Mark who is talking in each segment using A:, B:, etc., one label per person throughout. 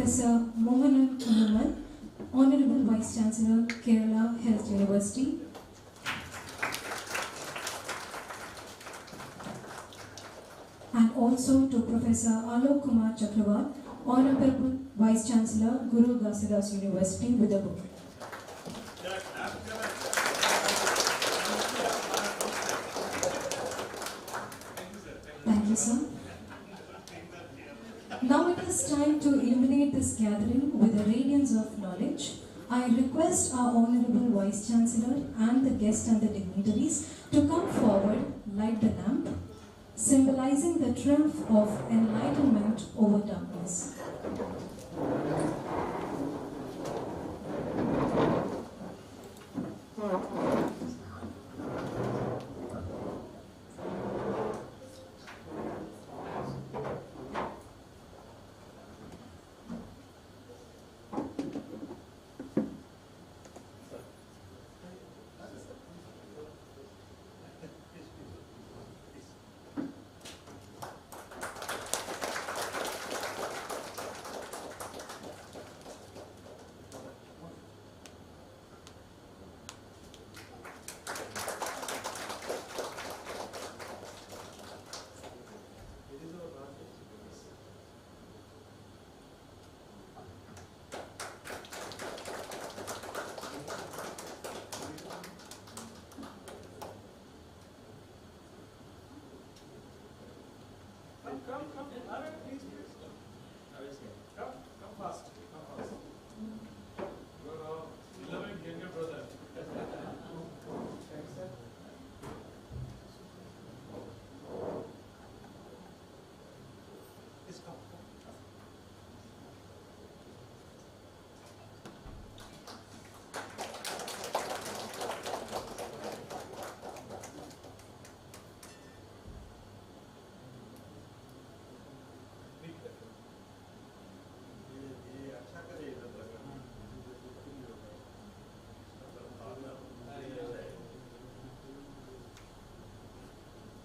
A: Professor Mohanan Kunumal, Honorable Vice Chancellor, Kerala Health University. And also to Professor Alok Kumar Chakravarti, Honorable Vice Chancellor, Guru Gasidas University, with a book. Thank you, sir. Now it is time to illuminate this gathering with a radiance of knowledge. I request our Honorable Vice Chancellor and the guests and the dignitaries to come forward, light the lamp, symbolizing the triumph of enlightenment over darkness.
B: Come, please. Come fast. Your beloved younger brother. Thanks, sir. Please come.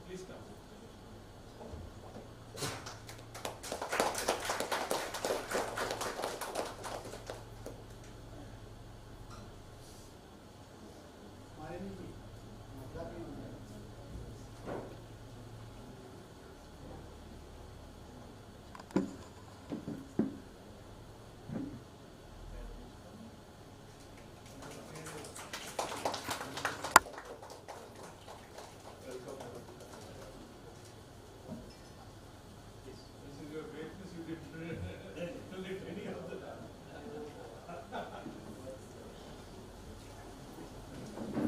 B: Please come.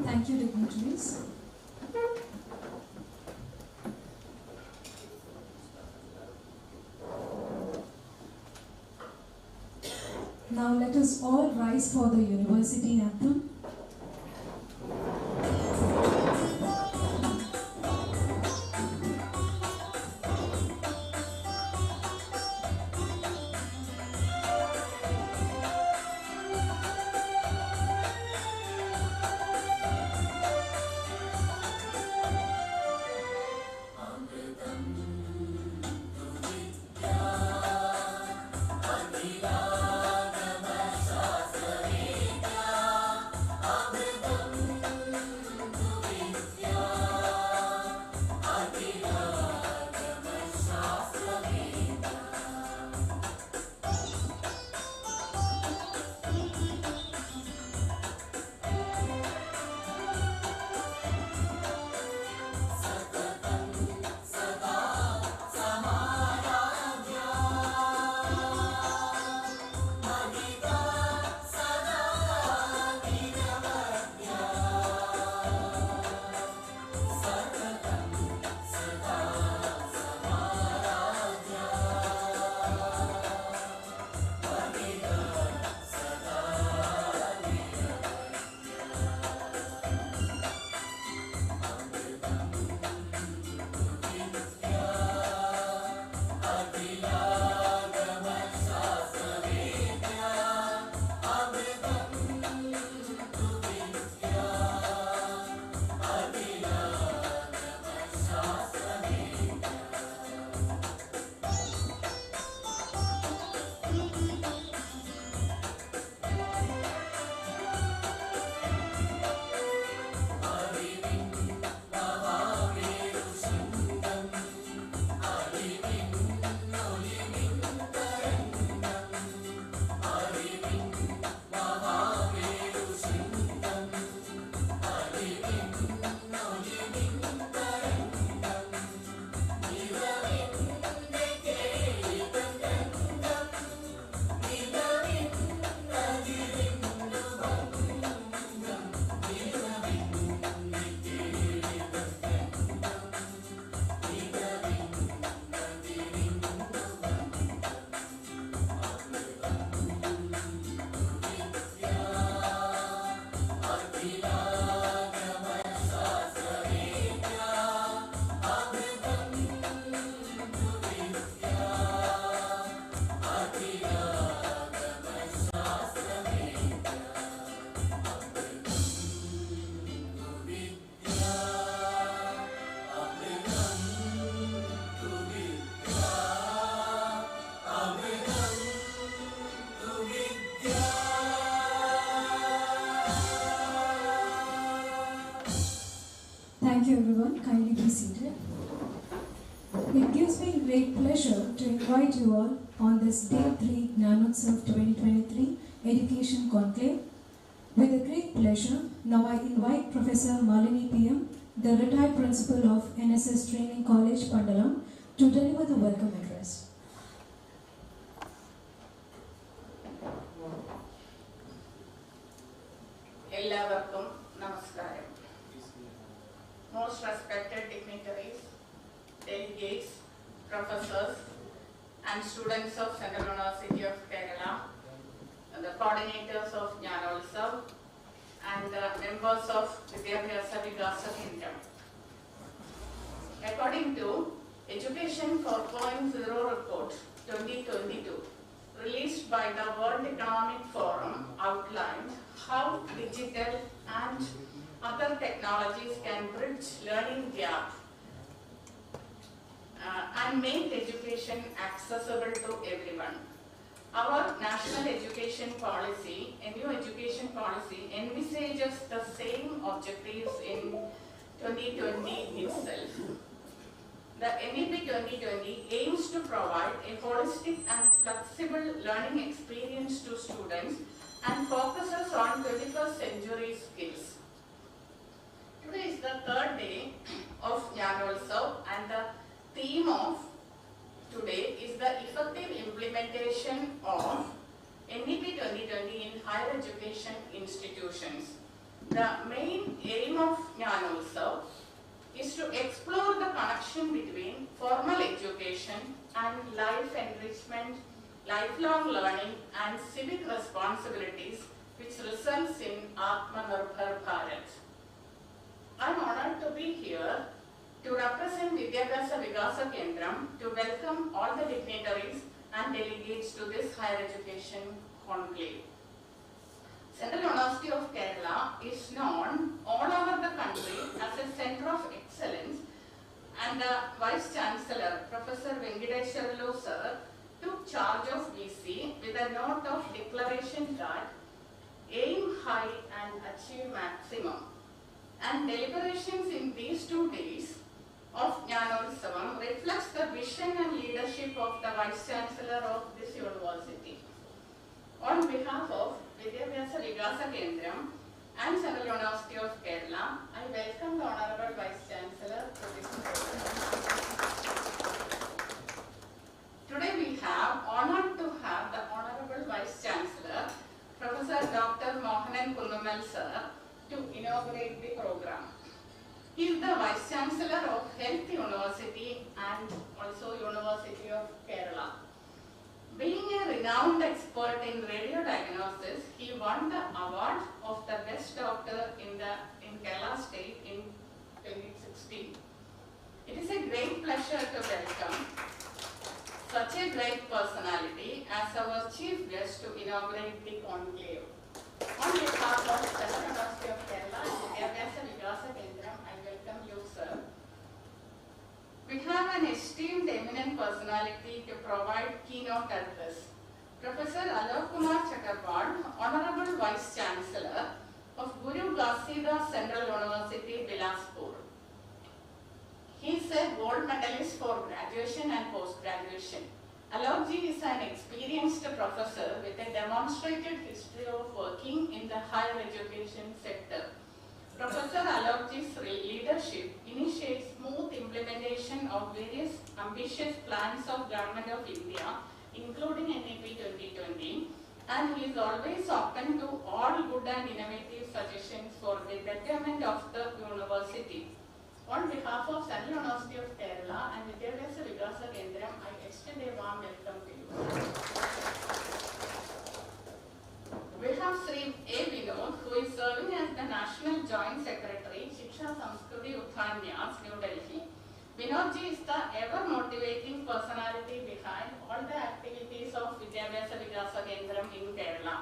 A: Thank you, dignitaries. Now let us all rise for the university anthem. It gives me great pleasure to invite you all on this Day 3 Gyanotsav 2023 Education Conclave. With a great pleasure, now I invite Professor Malini PM, the retired principal of NSS Training College, Pandalam, to deliver the welcome address.
C: എല്ലാവർക്കും നമസ്കാരം. Most respected dignitaries, delegates, professors and students of Central University of Kerala, the coordinators of Gyanotsav and the members of Vidyabhyasa Vigasa Kendram. According to Education 4.0 report 2022 released by the World Economic Forum outlined how digital and other technologies can bridge learning gap and make education accessible to everyone. Our national education policy, a new education policy, envisages the same objectives in 2020 itself. The NEP 2020 aims to provide a holistic and flexible learning experience to students and focuses on 21st century skills. Today is the third day of Gyanotsav and the theme of today is the effective implementation of NEP 2020 in higher education institutions. The main aim of Gyanotsav is to explore the connection between formal education and life enrichment, lifelong learning and civic responsibilities which results in Atmanirbhar Bharat. I am honored to be here to represent Vidyabhyasa Vigasa Kendram to welcome all the dignitaries and delegates to this higher education conclave. Central University of Kerala is known all over the country as a center of excellence, and the Vice Chancellor, Professor Venkateshwarlu sir, took charge of VC with a note of declaration that aim high and achieve maximum. And deliberations in these 2 days of Gyanotsavam reflects the vision and leadership of the Vice Chancellor of this university. On behalf of Vidyabhyasa Vigasa Kendram and Central University of Kerala, I welcome the Honorable Vice Chancellor to this program. Today we have honored to have the Honorable Vice Chancellor, Professor Dr. Mohanan Kunnumal sir, to inaugurate the program. He is the Vice Chancellor of Health University and also University of Kerala. Being a renowned expert in radio diagnosis, he won the award of the best doctor in Kerala state in 2016. It is a great pleasure to welcome such a great personality as our chief guest to inaugurate the conclave. On behalf of Central University of Kerala and Vidyabhyasa Vigasa Kendram, I welcome you, sir. We have an esteemed eminent personality to provide keynote address. Professor Alok Kumar Chakrabarty, Honorable Vice Chancellor of Guru Ghasidas Central University, Bilaspur. He is a gold medalist for graduation and post-graduation. Alokji is an experienced professor with a demonstrated history of working in the higher education sector. Professor Alokji's leadership initiates smooth implementation of various ambitious plans of Government of India, including NEP 2020, and he is always open to all good and innovative suggestions for the betterment of the university. On behalf of Central University of Kerala and Vidyabhyasa Vigasa Kendram, I extend a warm welcome to you. We have Sri A. Vinod, who is serving as the National Joint Secretary, Shiksha Samskruti Uthanyas, New Delhi. Vinodji is the ever-motivating personality behind all the activities of Vidyabhyasa Vigasa Kendram in Kerala.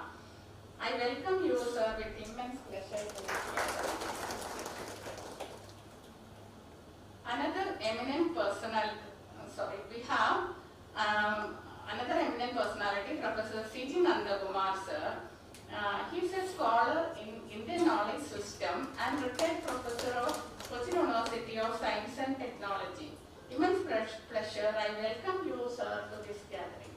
C: I welcome you, sir, with immense pleasure to meet you. Another eminent personality, we have another eminent personality, Professor C.G. Nandakumar, sir. He is a scholar in Indian knowledge system and retired professor of Cochin University of Science and Technology. He immense pleasure, I welcome you, sir, to this gathering.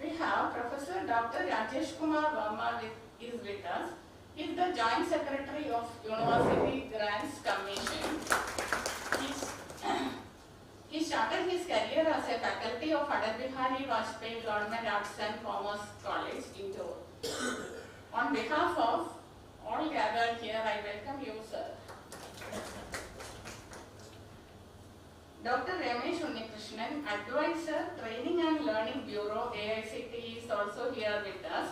C: We have Professor Dr. Rajesh Kumar Verma is with us. He is the Joint Secretary of University Grants Commission. He started his career as a faculty of Atal Bihari Vajpayee Government Arts and Commerce College, Indore. On behalf of all gathered here, I welcome you, sir. Dr. Ramesh Unnikrishnan, Advisor, Training and Learning Bureau, AICT, is also here with us.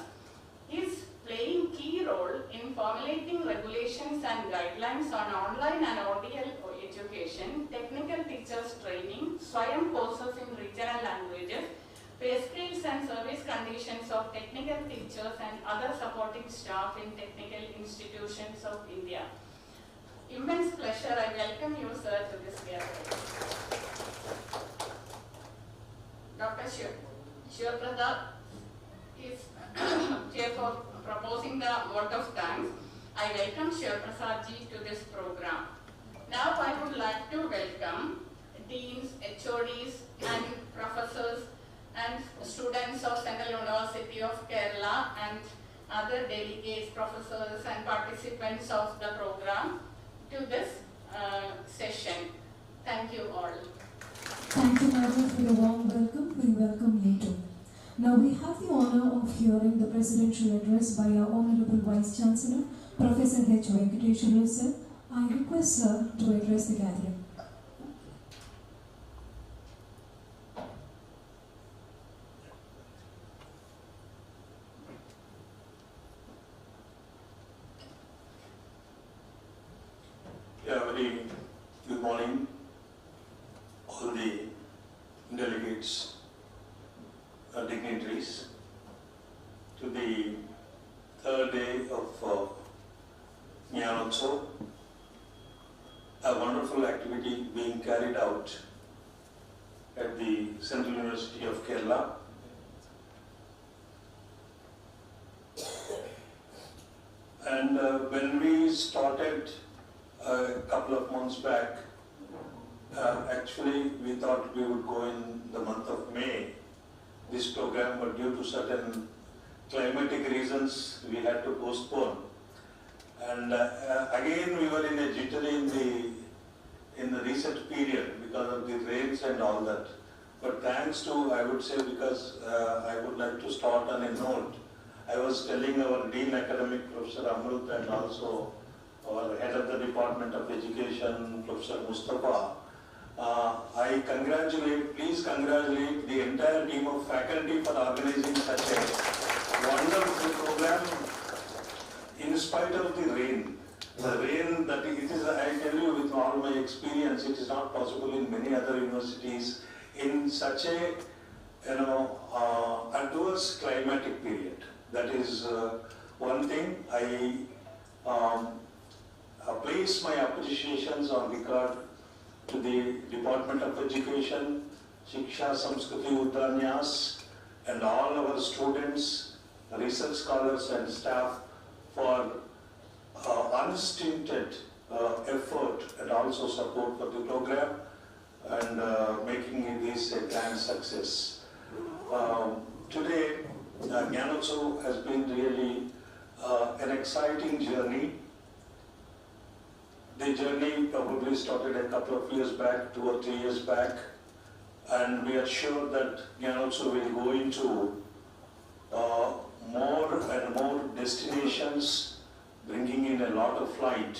C: He is playing key role in formulating regulations and guidelines on online and ODL education, technical teachers training, SWAYAM courses in regional languages, pay scales and service conditions of technical teachers and other supporting staff in technical institutions of India. Immense pleasure, I welcome you, sir, to this gathering. Dr. Shiv Pradap is here for proposing the vote of thanks. I welcome Shiv Prasad ji to this program. Now I would like to welcome deans, HODs and professors and students of Central University of Kerala and other delegates, professors and participants of the program to this session. Thank you all.
A: Thank you, madam, for your warm welcome. We welcome you too. Now we have the honor of hearing the presidential address by our Honorable Vice Chancellor, Professor H. Venkateshwara sir. I request sir to address the gathering.
D: Yeah, very good morning, all the delegates, dignitaries, to the third day of Gyanotsav, a wonderful activity being carried out at the Central University of Kerala. And when we started a couple of months back, actually we thought we would go in the month of May, this program, but due to certain climatic reasons we had to postpone. And again we were in a jittery in the recent period because of the rains and all that. But thanks to, I would say, because I would like to start on a note. I was telling our Dean Academic, Professor Amrut, and also our Head of the Department of Education, Professor Mustafa, I please congratulate the entire team of faculty for organizing such a wonderful program in spite of the rain. The rain that it is, I tell you with all my experience, it is not possible in many other universities in such a, adverse climatic period. That is one thing. I place my appreciations on record to the Department of Education, Shiksha Samskriti Uddanyas, and all our students, research scholars and staff for unstinted effort and also support for the program and making this a grand success. Today, Gyanotsav has been really an exciting journey. The journey probably started a couple of years back, 2 or 3 years back, and we are sure that Gyanotsav will go into more and more destinations, bringing in a lot of light.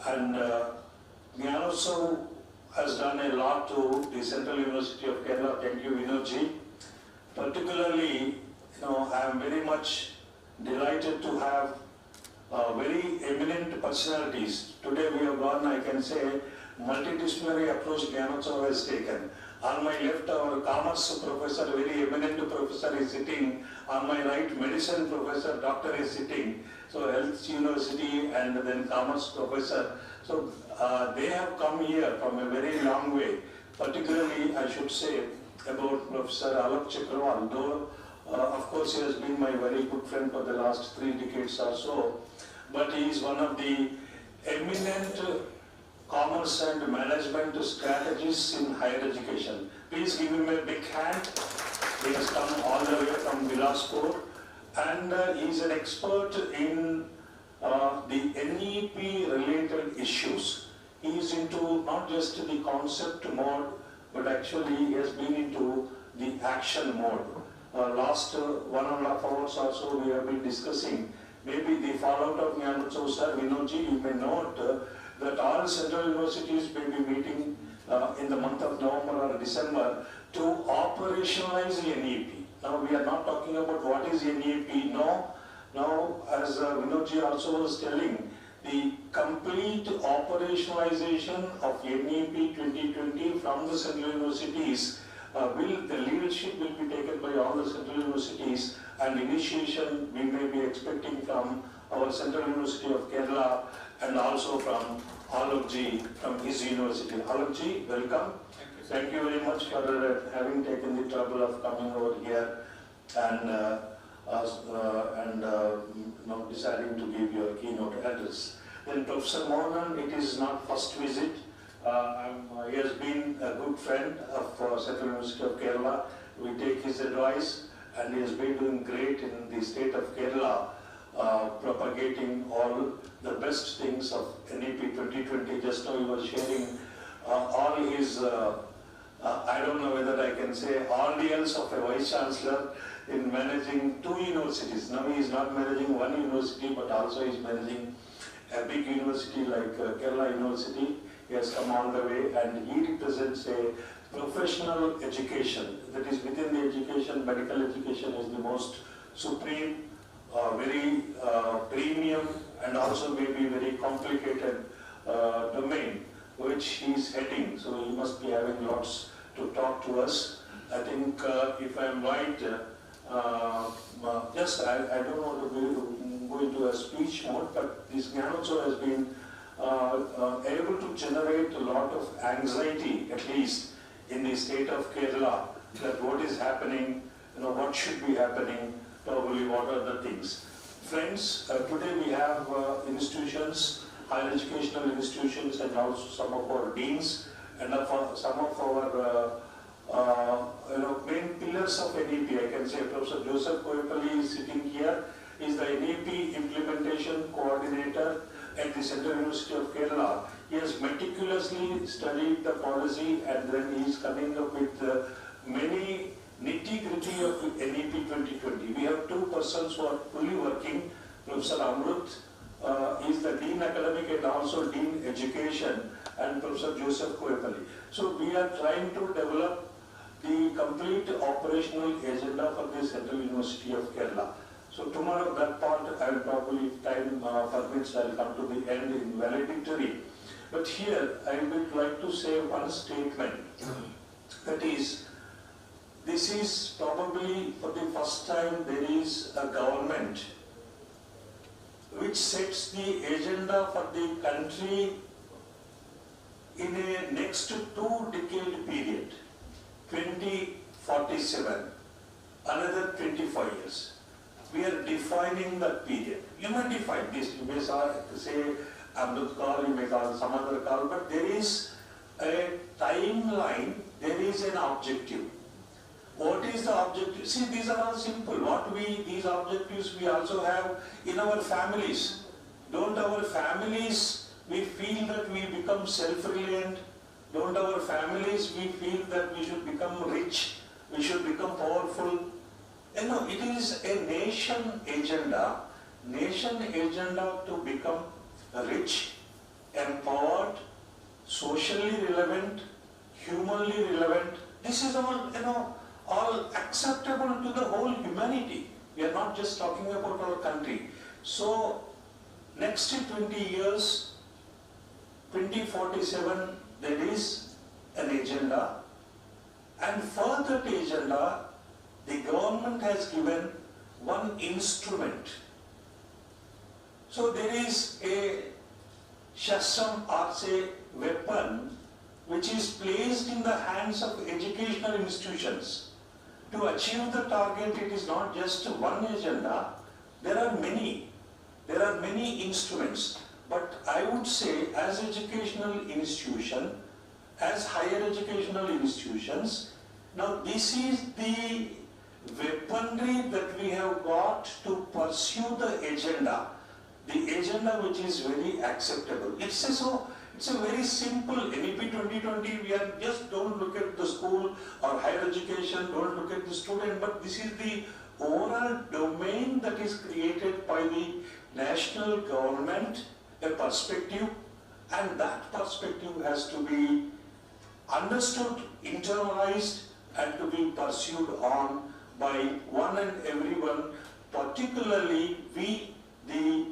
D: And Gyanotsav has done a lot to the Central University of Kerala. Thank you, Vinodji. Particularly, I am very much delighted to have very eminent personalities. Today we have gone, I can say, multidisciplinary approach Gyanotsav has taken. On my left, our commerce professor, very eminent professor is sitting. On my right, medicine professor, doctor is sitting. So health university and then commerce professor. So they have come here from a very long way. Particularly, I should say about Professor Alok Chakraval, though of course he has been my very good friend for the last 3 decades or so. But he is one of the eminent Commerce and Management Strategies in Higher Education. Please give him a big hand. He has come all the way from Bilaspur, and he is an expert in the NEP related issues. He is into not just the concept mode, but actually he has been into the action mode. Last 1.5 hours or so we have been discussing maybe the fallout of Gyanotsav. Sir, Vinodji, you may note that all central universities may be meeting in the month of November or December to operationalize NEP. Now we are not talking about what is NEP. No. Now, as Vinodji also was telling, the complete operationalization of NEP 2020 from the central universities the leadership will be taken by all the central universities, and initiation we may be expecting from our Central University of Kerala and also from Alokji from his university. Alokji, welcome. Thank you very much for having taken the trouble of coming over here and deciding to give your keynote address. Then Professor Mohan, it is not first visit. He has been a good friend of Central University of Kerala. We take his advice, and he has been doing great in the state of Kerala, propagating all the best things of NEP 2020. Just now he was sharing all his, I don't know whether I can say, ordeals of a Vice Chancellor in managing 2 universities. Now he is not managing 1 university, but also he is managing a big university like Kerala University. He has come all the way, and he represents a professional education. That is, within the education, medical education is the most supreme, very premium, and also maybe very complicated domain which he is heading. So he must be having lots to talk to us. I think if I am right, I don't want to go into a speech mode, but this Gyanotsav has been able to generate a lot of anxiety, at least in the state of Kerala, that what is happening, what should be happening, probably what are the things. Friends, today we have institutions, higher educational institutions, and also some of our deans, and some of our main pillars of NEP. I can say Professor Joseph Koepalli is sitting here. He is the NEP implementation coordinator at the Central University of Kerala. He has meticulously studied the policy, and then he is coming up with many nitty-gritty of NEP 2020. We have 2 persons who are fully working. Professor Amrut is the Dean Academic and also Dean Education, and Professor Joseph Koepalli. So we are trying to develop the complete operational agenda for the Central University of Kerala. So tomorrow that part I will probably, if time permits, I will come to the end in valedictory. But here I would like to say one statement. That is, this is probably for the first time there is a government which sets the agenda for the country in a next 2-decade period, 2047, another 25 years. We are defining that period. You may define this, you may say Amrut Kaal, you may call some other call, but there is a timeline, there is an objective. What is the objective? See, these are all simple. These objectives we also have in our families. Don't our families, we feel that we become self-reliant? Don't our families, we feel that we should become rich, we should become powerful? It is a nation agenda to become rich, empowered, socially relevant, humanly relevant. This is all acceptable to the whole humanity. We are not just talking about our country. So, next 20 years, 2047, there is an agenda, and for that agenda, the government has given one instrument. So there is a shastam or say weapon which is placed in the hands of educational institutions. To achieve the target, it is not just one agenda, there are many instruments. But I would say as educational institution, as higher educational institutions, now this is the weaponry that we have got to pursue the agenda which is very acceptable. It's a very simple NEP 2020, we are just don't look at the school or higher education, don't look at the student, but this is the overall domain that is created by the national government, a perspective, and that perspective has to be understood, internalized, and to be pursued on by one and everyone, particularly we the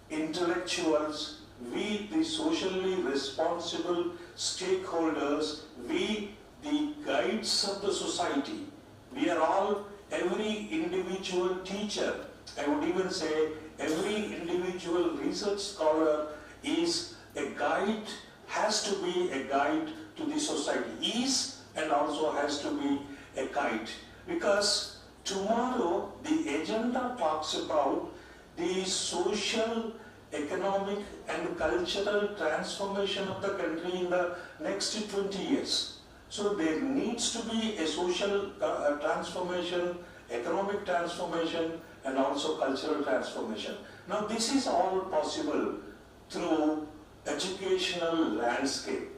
D: intellectuals, we the socially responsible stakeholders, we the guides of the society. We are all, every individual teacher, I would even say every individual research scholar is a guide, has to be a guide to the society, is and also has to be a guide. Because tomorrow the agenda talks about the social, economic and cultural transformation of the country in the next 20 years. So there needs to be a social transformation, economic transformation and also cultural transformation. Now this is all possible through educational landscape.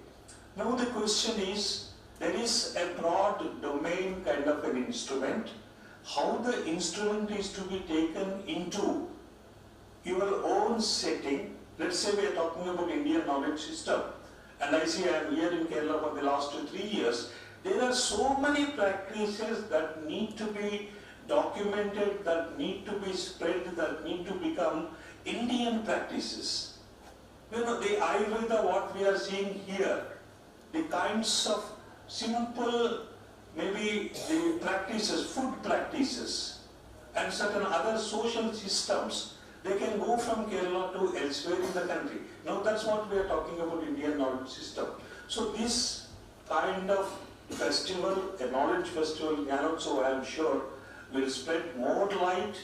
D: Now the question is, there is a broad domain kind of an instrument. How the instrument is to be taken into your own setting. Let's say we are talking about Indian knowledge system, and I see I am here in Kerala for the last 3 years. There are so many practices that need to be documented, that need to be spread, that need to become Indian practices. You know, the Ayurveda, what we are seeing here, the kinds of simple, maybe the practices, food practices, and certain other social systems, they can go from Kerala to elsewhere in the country. Now that's what we are talking about, Indian knowledge system. So this kind of festival, a knowledge festival, Gyanotsav, I am sure, will spread more light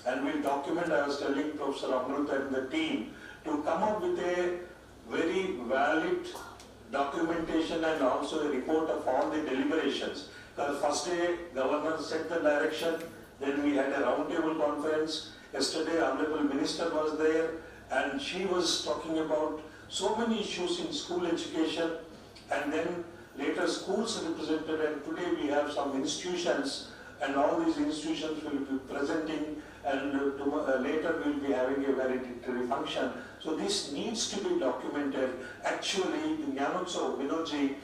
D: and will document. I was telling Professor Amrita and the team to come up with a very valid documentation and also a report of all the deliberations. Because first day, Governor set the direction, then we had a roundtable conference. Yesterday, Honorable Minister was there and she was talking about so many issues in school education, and then later schools represented, and today we have some institutions, and all these institutions will be presenting, and later we will be having a valedictory function. So this needs to be documented. Actually, in Gyanotsav, Vinodji,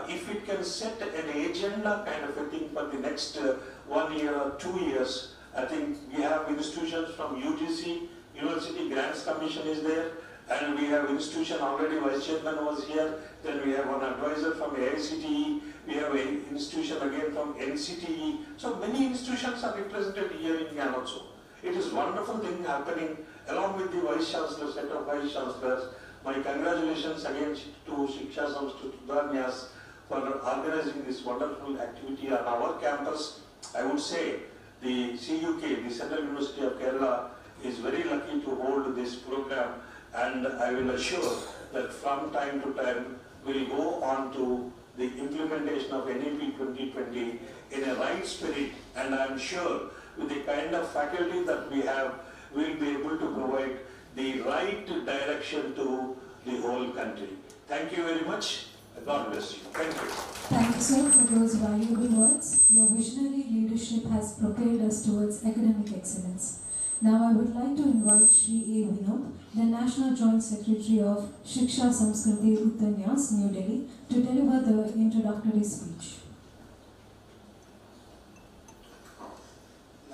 D: if it can set an agenda kind of a thing for the next 1 year or 2 years, I think we have institutions from UGC, University Grants Commission is there, and we have institution already, Vice Chairman was here, then we have one advisor from AICTE, we have an institution again from NCTE. So many institutions are represented here in Gyanotsav. It is wonderful thing happening along with the Vice Chancellor, set of Vice Chancellors. My congratulations again to Shiksha Samstha Udhanyas for organizing this wonderful activity on our campus. I would say the CUK, the Central University of Kerala, is very lucky to hold this program, and I will assure that from time to time we will go on to the implementation of NEP 2020 in a right spirit, and I am sure with the kind of faculty that we have, we will be able to provide the right direction to the whole country. Thank you very much. God bless you. Thank you.
A: Thank you, sir, for those valuable words. Your visionary leadership has propelled us towards academic excellence. Now I would like to invite Shri A. Vinod, the National Joint Secretary of Shiksha Samskriti Uttanyas, New Delhi, to deliver the introductory speech.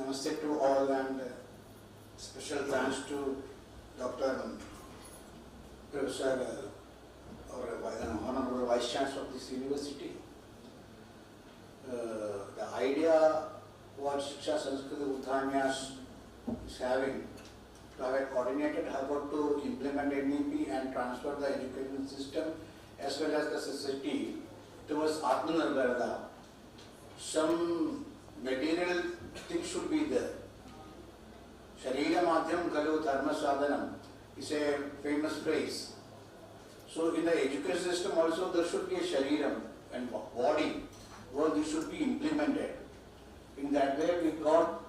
E: Namaste to all, and special thanks to Dr. Professor Honorable Vice Chancellor of this university. The idea what Shiksha Samskriti Uttanyas is having to have a coordinated effort to implement NEP and transfer the education system as well as the society towards Atmanirbharta. Some material things should be there. Sharira madhyam khalu dharma sadhanam. is a famous phrase. So in the education system also there should be a shariram and body where this should be implemented. In that way we got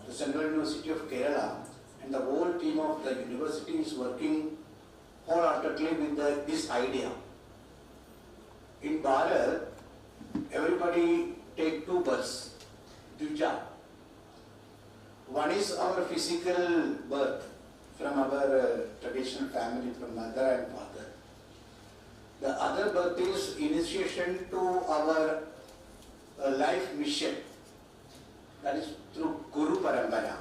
E: the Central University of Kerala and the whole team of the university is working wholeheartedly with this idea. In Bharat, everybody take two births, Dvija. One is our physical birth from our traditional family, from mother and father. The other birth is initiation to our life mission, that is through Guru Parampara.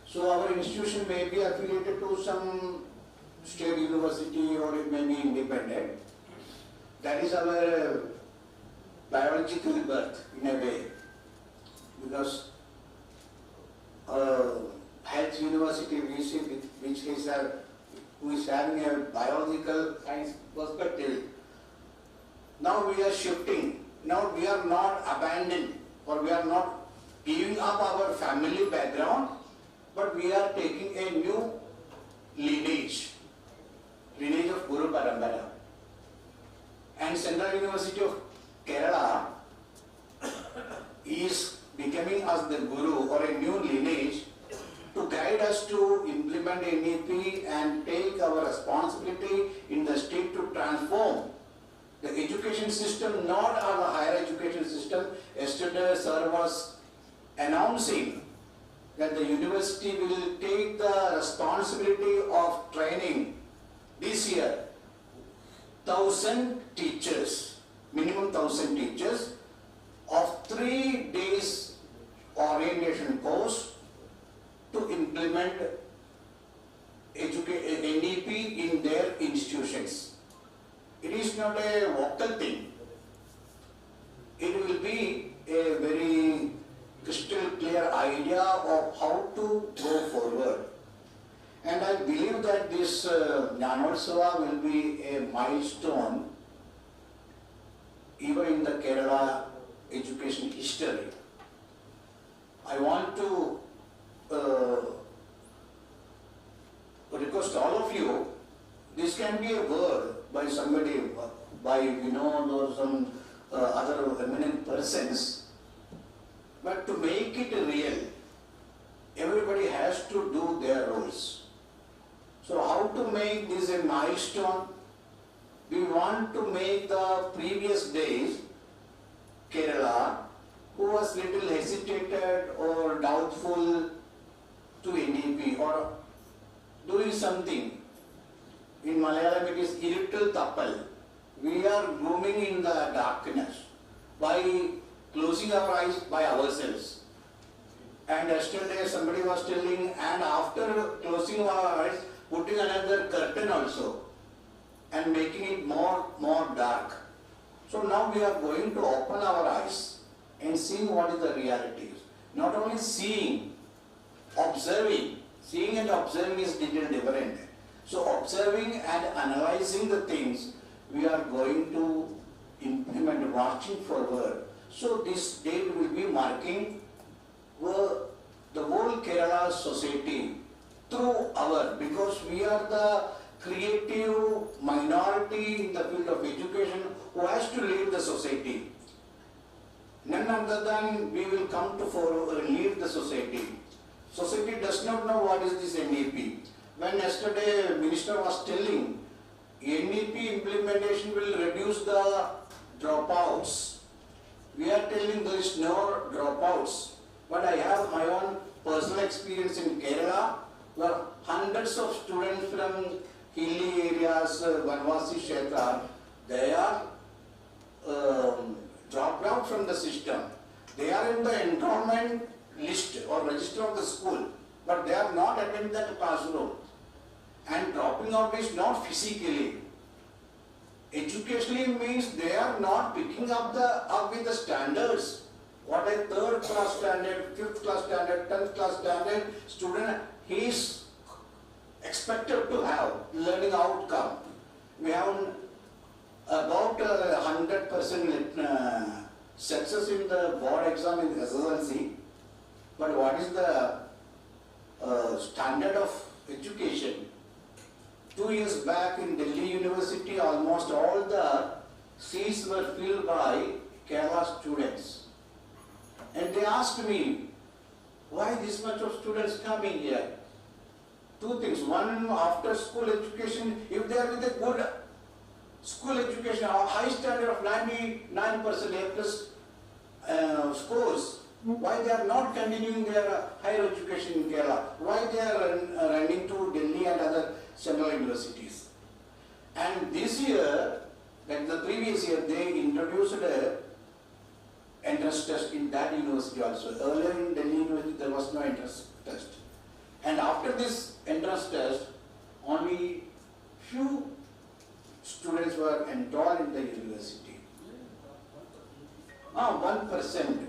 E: So our institution may be affiliated to some state university or it may be independent. That is our biological birth in a way, because health university we see which is who is having a biological science perspective. Now we are shifting. Now we are not abandoned or we are not giving up our family background, but we are taking a new lineage of Guru Parampara. And Central University of Kerala is becoming as the Guru or a new lineage to guide us to implement NEP and take our responsibility in the state to transform the education system, not our higher education system. Yesterday, sir was announcing that the university will take the responsibility of training this year 1,000 teachers, minimum 1,000 teachers of 3 days orientation course to implement NEP in their institutions. It is not a vocal thing. It will be a very crystal clear idea of how to go forward. And I believe that this Gyanotsav will be a milestone even in the Kerala education history. I want to request all of you, this can be a word by somebody, by Vinod or some other eminent persons, but to make it real, everybody has to do their roles. So how to make this a milestone? We want to make the previous days Kerala, who was little hesitated or doubtful to NEP or doing something. In Malayalam it is irrittal tappal. We are roaming in the darkness by closing our eyes by ourselves. And yesterday somebody was telling, and after closing our eyes, putting another curtain also and making it more dark. So now we are going to open our eyes and seeing what is the reality. Not only seeing, observing. Seeing and observing is little different. So observing and analyzing the things we are going to implement, marching forward. So this date will be marking the whole Kerala society through because we are the creative minority in the field of education who has to lead the society. None other than we will come to lead the society. Society does not know what is this NEP. When yesterday Minister was telling NEP implementation will reduce the dropouts. We are telling there is no dropouts. But I have my own personal experience in Kerala where hundreds of students from hilly areas, Vanvasi Kshetra, they are dropped out from the system. They are in the enrollment list or register of the school, but they are not attending that classroom. And dropping out is not physically. Educationally means they are not picking up with the standards. What a 3rd class standard, 5th class standard, 10th class standard student he is expected to have learning outcome. We have about 100% success in the board exam in SSLC. But what is the standard of education? 2 years back in Delhi University, almost all the seats were filled by Kerala students. And they asked me, why this much of students coming here? Two things. One, after school education, if they are with a good school education, a high standard of 99% A plus scores, why they are not continuing their higher education in Kerala? Why they are running to Delhi and other central universities? And this year, like the previous year, they introduced a entrance test in that university also. Earlier in Delhi University, there was no entrance test. And after this entrance test, only few students were enrolled in the university. 1%.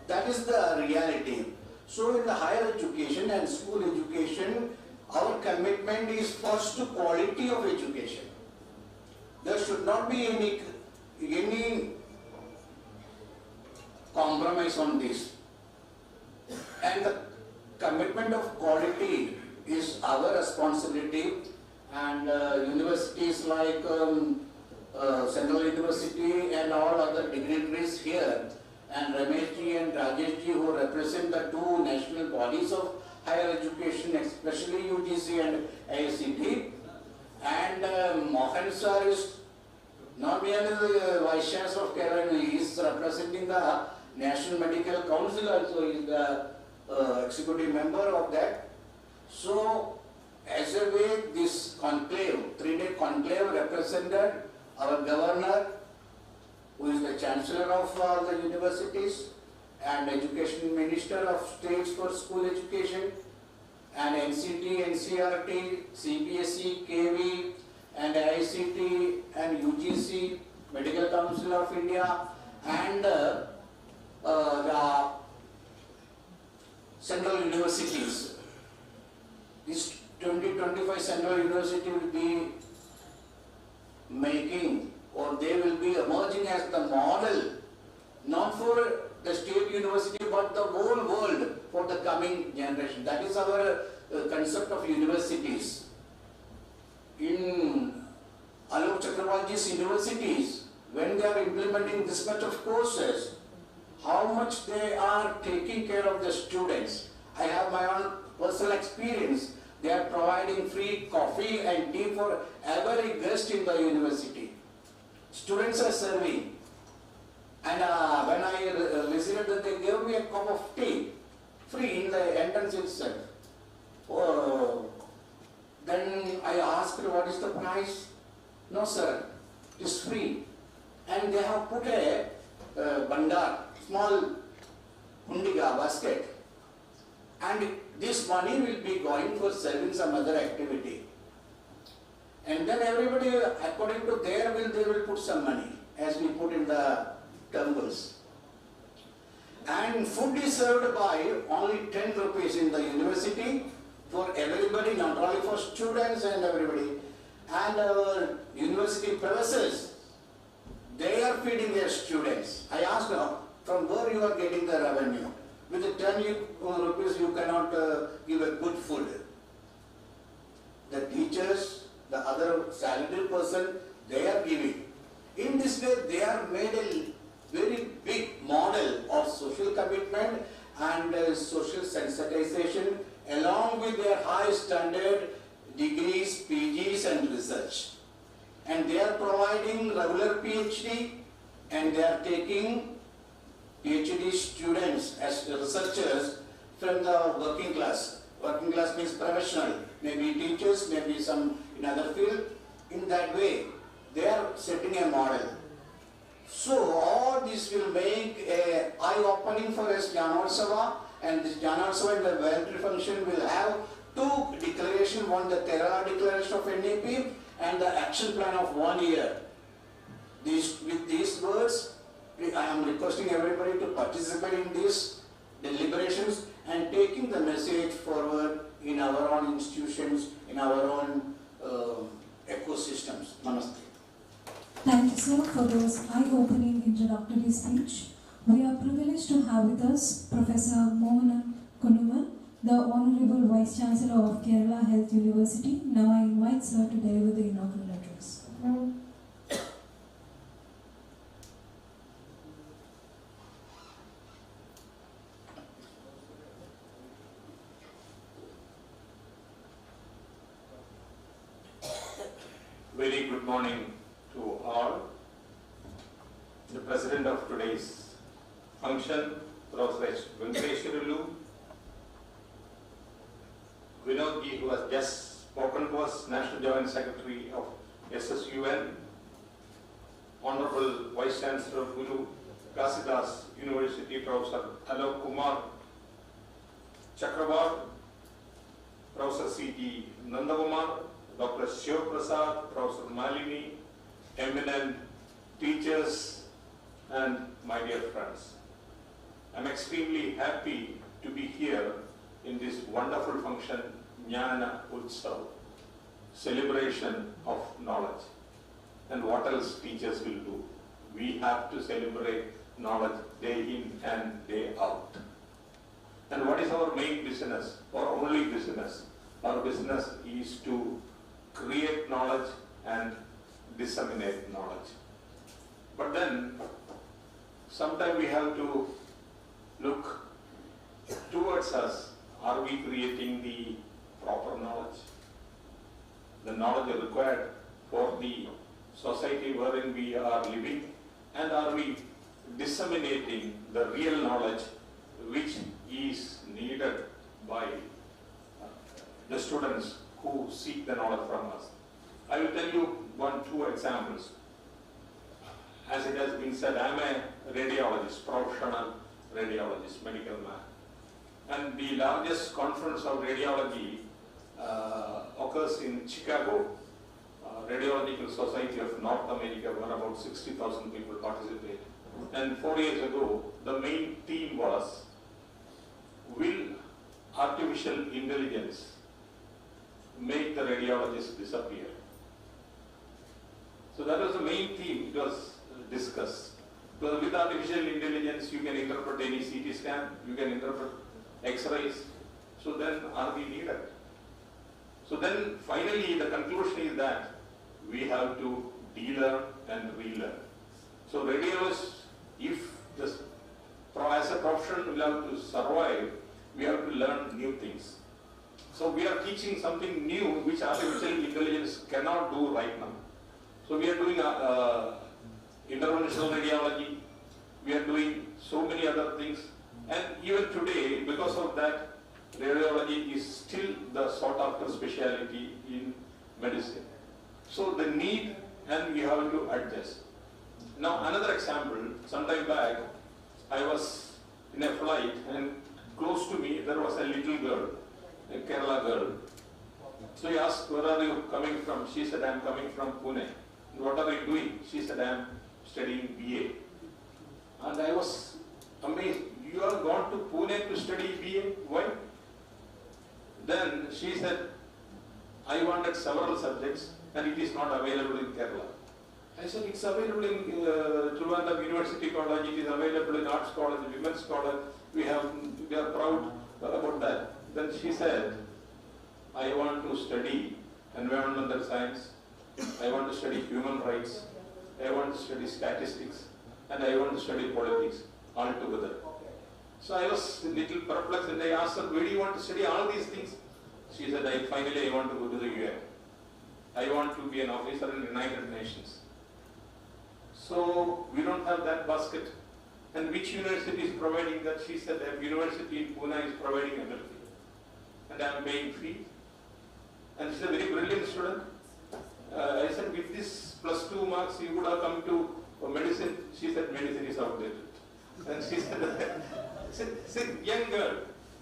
E: That is the reality. So in the higher education and school education, our commitment is first to quality of education. There should not be any compromise on this. And the commitment of quality is our responsibility, and universities like Central University and all other dignitaries here, and Rameshji and Rajeshji, who represent the two national bodies of higher education, especially UGC and ICT, and Mohan sir is not merely the Vice Chancellor of Kerala, he is representing the National Medical Council also, he is the executive member of that. So, as a way, this conclave, 3-day conclave represented our governor, who is the Chancellor of the universities, and Education Minister of States for School Education, and NCT, NCRT, CBSE, KV, and ICT, and UGC, Medical Council of India, and the central universities. These 20-25 central universities will be making, or they will be emerging as the model, not for the state university, but the whole world for the coming generation. That is our concept of universities. In Alok Chakravarti's universities, when they are implementing this much of courses, how much they are taking care of the students. I have my own personal experience. They are providing free coffee and tea for every guest in the university. Students are serving. And when I visited them, they gave me a cup of tea, free in the entrance itself. Then I asked, what is the price? No sir, it is free. And they have put a bandar, small hundiga basket. And this money will be going for serving some other activity. And then everybody, according to their will, they will put some money, as we put in the temples. And food is served by only 10 rupees in the university for everybody, not only for students and everybody. And our university premises, they are feeding their students. I asked them, from where you are getting the revenue? With the 10 rupees, you cannot give a good food. The teachers, the other salaried person, they are giving. In this way, they are made a very big model of social commitment and social sensitization, along with their high standard degrees, PGs and research. And they are providing regular PhD, and they are taking PhD students as researchers from the working class. Working class means professional, maybe teachers, maybe some in other field. In that way, they are setting a model. So all this will make a eye-opening for us Gyanotsav, and this Gyanotsav and the voluntary function will have two declarations, one the Terra declaration of NEP and the action plan of 1 year. With these words, I am requesting everybody to participate in these deliberations and taking the message forward in our own institutions, in our own ecosystems. Namaste.
A: Thank you, sir, for those eye-opening introductory speech. We are privileged to have with us Professor Mohan Kunuman, the Honorable Vice Chancellor of Kerala Health University. Now I invite Sir to deliver the inaugural address.
F: Very good morning to all. The president of today's function, Professor Venkateshwarlu, Vinodji, who has just spoken to us, National Joint Secretary of SSUN, Honorable Vice Chancellor of Guru Kasidas University, Professor Alok Kumar Chakrabarti, Professor C.G. Nandakumar, Dr. Shiv Prasad, Professor Malini, eminent teachers, and my dear friends. I'm extremely happy to be here in this wonderful function, Jnana Utsav, celebration of knowledge. And what else teachers will do? We have to celebrate knowledge day in and day out. And what is our main business, or only business? Our business is to create knowledge and disseminate knowledge. But then, sometimes we have to look towards us. Are we creating the proper knowledge? The knowledge required for the society wherein we are living, and are we disseminating the real knowledge which is needed by the students who seek the knowledge from us. I will tell you two examples. As it has been said, I am a radiologist, professional radiologist, medical man. And the largest conference of radiology occurs in Chicago. Radiological Society of North America, where about 60,000 people participate. And 4 years ago, the main theme was, will artificial intelligence make the radiologists disappear? So that was the main theme. It was discussed. Because with artificial intelligence, you can interpret any CT scan, you can interpret X-rays. So then, are we needed? So then, finally, the conclusion is that we have to de-learn and relearn. So radiologists, if this, as a profession will have to survive, we have to learn new things. So we are teaching something new which artificial intelligence cannot do right now. So we are doing interventional radiology, we are doing so many other things, and even today, because of that, radiology is still the sought after specialty in medicine. So the need, and we have to adjust. Now another example, some time back, I was in a flight and close to me there was a little girl, a Kerala girl. So I asked, where are you coming from? She said, I am coming from Pune. What are you doing? She said, I am studying BA. And I was amazed. You have gone to Pune to study BA? Why? Then she said, I wanted several subjects and it is not available in Kerala. I said, it's available in Trivandrum University College, it is available in Arts College, Women's College. We are proud about that. Then she said, I want to study environmental science, I want to study human rights, I want to study statistics, and I want to study politics all together. So I was a little perplexed and I asked her, where do you want to study all these things? She said, finally I want to go to the UN. I want to be an officer in the United Nations. So we don't have that basket. And which university is providing that? She said that university in Pune is providing everything. And I am paying fee. And she's a very brilliant student. I said, with this +2 marks, you would have come to medicine. She said, medicine is outdated. And she said, young girl.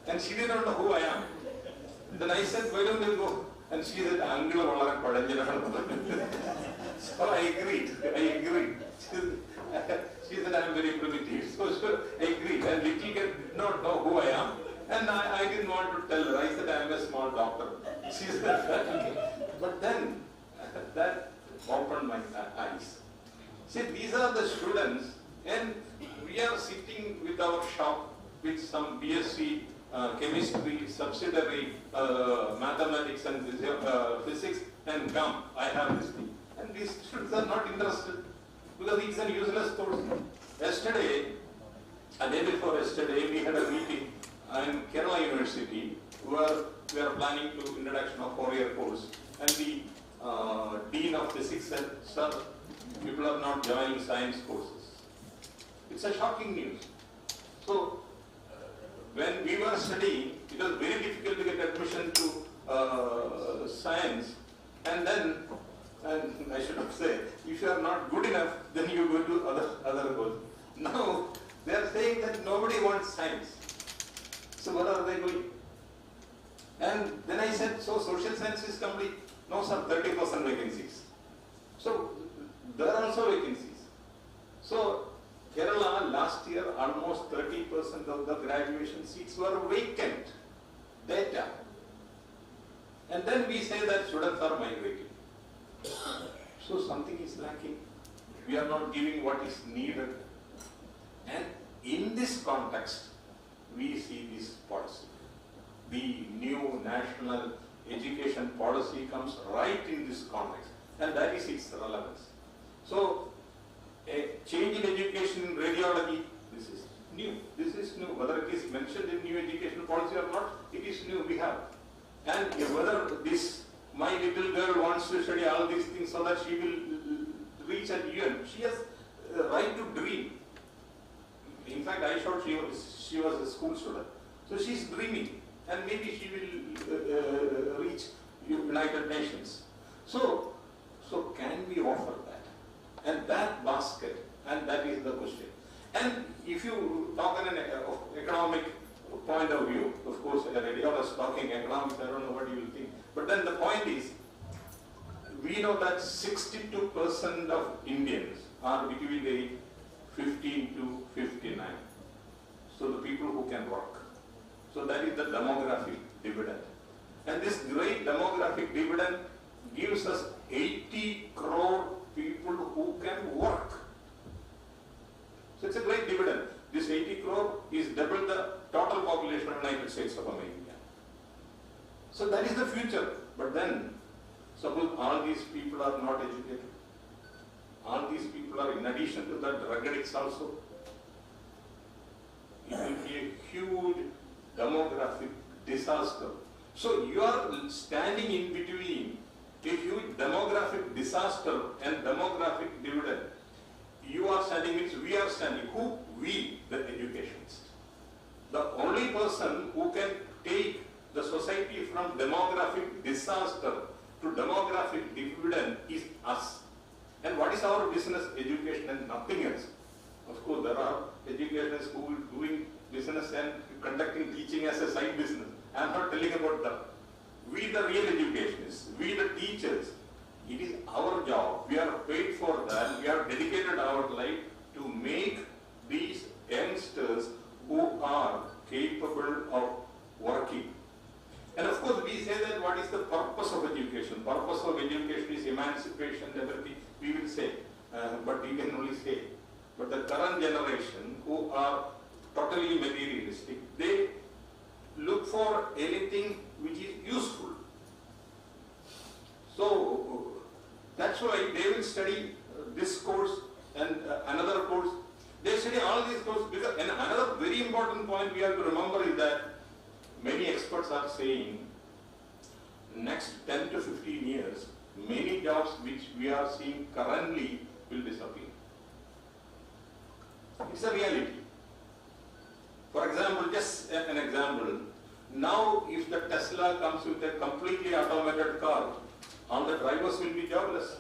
F: And she didn't know who I am. Then I said, why don't you go? And she said, Uncle, so I agreed. She said, I am very primitive. So I agreed. And little girl did not know who I am. And I didn't want to tell her. I said, I am a small doctor. She said, okay. But then, that opened my eyes. See, these are the students, and we are sitting with our shop with some BSc chemistry, subsidiary, mathematics and physics, and come, I have this thing. And these students are not interested because it's a useless course. Yesterday, a day before yesterday, we had a meeting in Kerala University where we are planning to introduction of 4-year course. And the Dean of Physics said, sir, people are not joining science courses. It's a shocking news. So, when we were studying, it was very difficult to get admission to science. And then, and I should have said, if you are not good enough, then you go to other goals. Now, they are saying that nobody wants science. So what are they doing? And then I said, so social science is complete. No, sir, 30% vacancies. So there are also vacancies. So Kerala last year, almost 30% of the graduation seats were vacant. Data. And then we say that students are migrating. So something is lacking. We are not giving what is needed. And in this context, we see this policy. The new national education policy comes right in this context, and that is its relevance. So, a change in education in radiology, this is new. This is new. Whether it is mentioned in new education policy or not, it is new. We have. And whether this, my little girl wants to study all these things so that she will reach at UN, she has a right to dream. In fact, I thought she was a school student. So she's dreaming, and maybe she will reach United Nations. So can we offer that? And that basket, and that is the question. And if you talk in an economic point of view, of course, a radiologist talking economics, I don't know what you will think. But then the point is, we know that 62% of Indians are between the age 15 to 59. So the people who can work. So that is the demographic dividend. And this great demographic dividend gives us 80 crore people who can work. So it's a great dividend. This 80 crore is double the total population of the United States of America. So that is the future. But then, suppose all these people are not educated. All these people are, in addition to that, drug addicts also. It will be a huge demographic disaster. So you are standing in between a huge demographic disaster and demographic dividend. You are standing, means we are standing. Who? We, the educationists. The only person who can take the society from demographic disaster to demographic dividend is us. And what is our business? Education and nothing else. Of course, there are educators who are doing business and conducting teaching as a side business. I am not telling about them. We, the real educationists, we, the teachers, it is our job. We are paid for that. We have dedicated our life to make these youngsters who are capable of working. And of course, we say that what is the purpose of education? Purpose of education is emancipation, everything we will say, but we can only say. But the current generation who are totally materialistic, they look for anything which is useful. So that's why they will study this course and another course. They study all these courses because, and another very important point we have to remember is that many experts are saying next 10 to 15 years, many jobs which we are seeing currently will disappear. It's a reality. For example, just an example, now if the Tesla comes with a completely automated car, all the drivers will be jobless.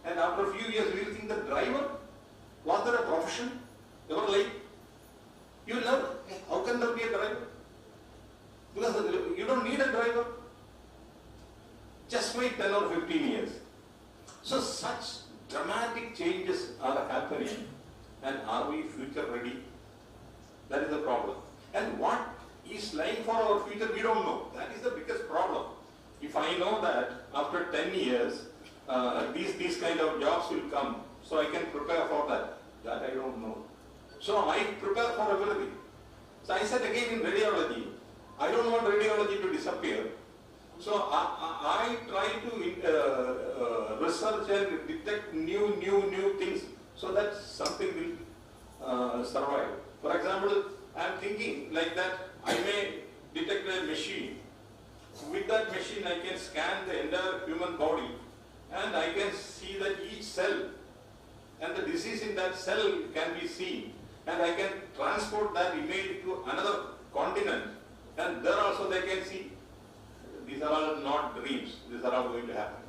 F: And after a few years, we will think the driver, was there a profession? They were like, you will never, how can there be a driver? Because you don't need a driver. Just wait 10 or 15 years. So such dramatic changes are happening. And are we future ready? That is the problem. And what is lying for our future, we don't know. That is the biggest problem. If I know that after 10 years, these kind of jobs will come, so I can prepare for that. That I don't know. So I prepare for everything. So I said again in radiology, I don't want radiology to disappear. So I try to research and detect new things so that something will survive. For example, I am thinking like that I may detect a machine. With that machine I can scan the entire human body and I can see that each cell and the disease in that cell can be seen, and I can transport that image to another continent, and there also they can see. These are all not dreams, these are all going to happen.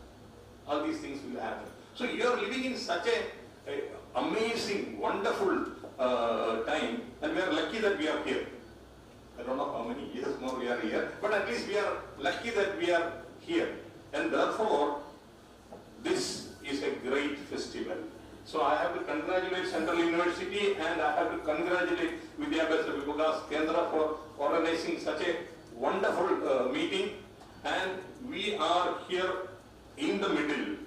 F: All these things will happen. So you are living in such a amazing, wonderful time, and we are lucky that we are here. I don't know how many years more we are here, but at least we are lucky that we are here. And therefore, this is a great festival. So I have to congratulate Central University and I have to congratulate Vidyabhyasa Vikas Kendra for organizing such a wonderful meeting. And we are here in the middle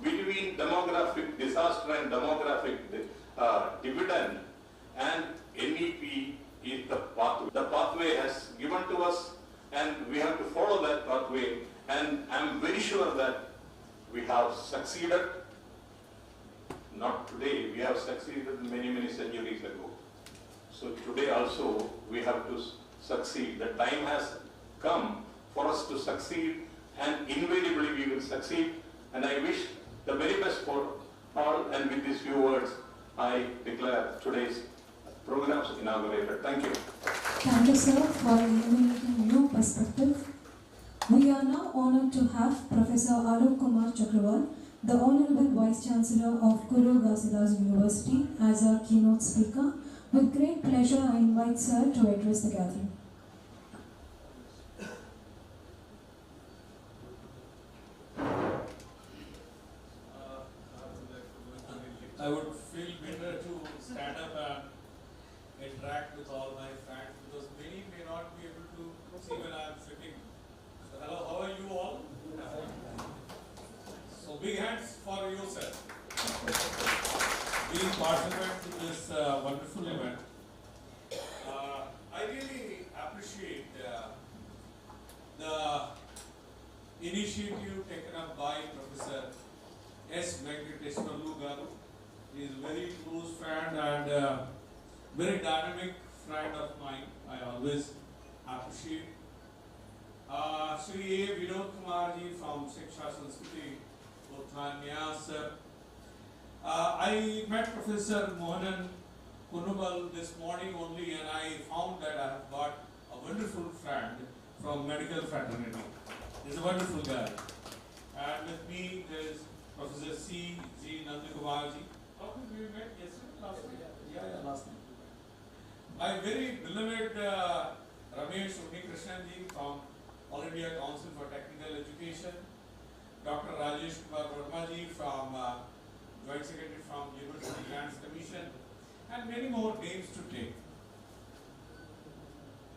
F: between demographic disaster and demographic dividend, and NEP is the pathway. The pathway has given to us and we have to follow that pathway, and I am very sure that we have succeeded. Not today, we have succeeded many centuries ago. So today also we have to succeed. The time has come for us to succeed, and invariably we will succeed. And I wish the very best for all, and with these few words, I declare today's programs inaugurated. Thank you.
A: Thank you, sir, for illuminating new perspective. We are now honored to have Professor Alok Kumar Chakraval, the Honorable Vice Chancellor of Guru Ghazidas University, as our keynote speaker. With great pleasure, I invite sir to address the gathering.
B: I would feel better to stand up and interact with all my friends, because many may not be able to see when I am sitting. So hello, how are you all? So big hands for yourself. Being participant to this wonderful event. I really appreciate the initiative taken up by Professor S. Venkateswarlu Garu. He is a very close friend and very dynamic friend of mine. I always appreciate. Shri A. Vinod Kumarji from Shiksha Sanskriti Uthanyas. I met Professor Mohanan Kunubal this morning only, and I found that I have got a wonderful friend from medical fraternity. He's a wonderful guy. And with me is Professor C. G. Nandikumarji. How did we met yesterday? Last week? Yeah, last week. My very beloved Ramesh Unikrishnanji from All India Council for Technical Education, Dr. Rajesh Kumar Vermaji from Joint Secretary from University Grants Commission, and many more names to take.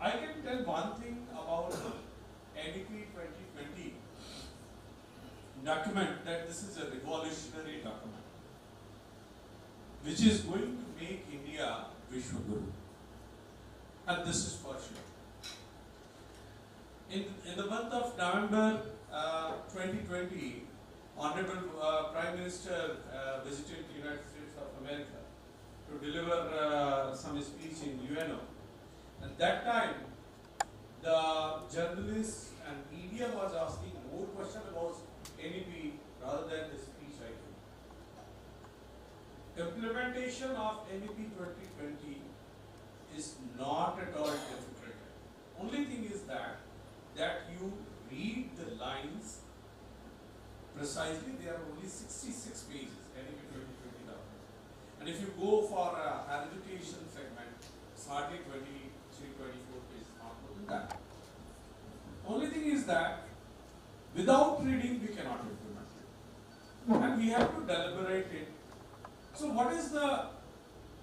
B: I can tell one thing about NEP 2020 document, that this is a revolutionary document which is going to make India Vishwaguru. And this is for sure. In the month of November 2020, Honorable Prime Minister visited the United States of America to deliver some speech in UNO. At that time, the journalists and media was asking more questions about NEP rather than the speech I gave. Implementation of NEP 2020 is not at all difficult. Only thing is that you read the lines precisely. There are only 66 pages, NEP 2020 document. And if you go for a habilitation segment, it's hardly 23, 24 pages, not more than that. Only thing is that without reading, we cannot implement it. And we have to deliberate it. So what is the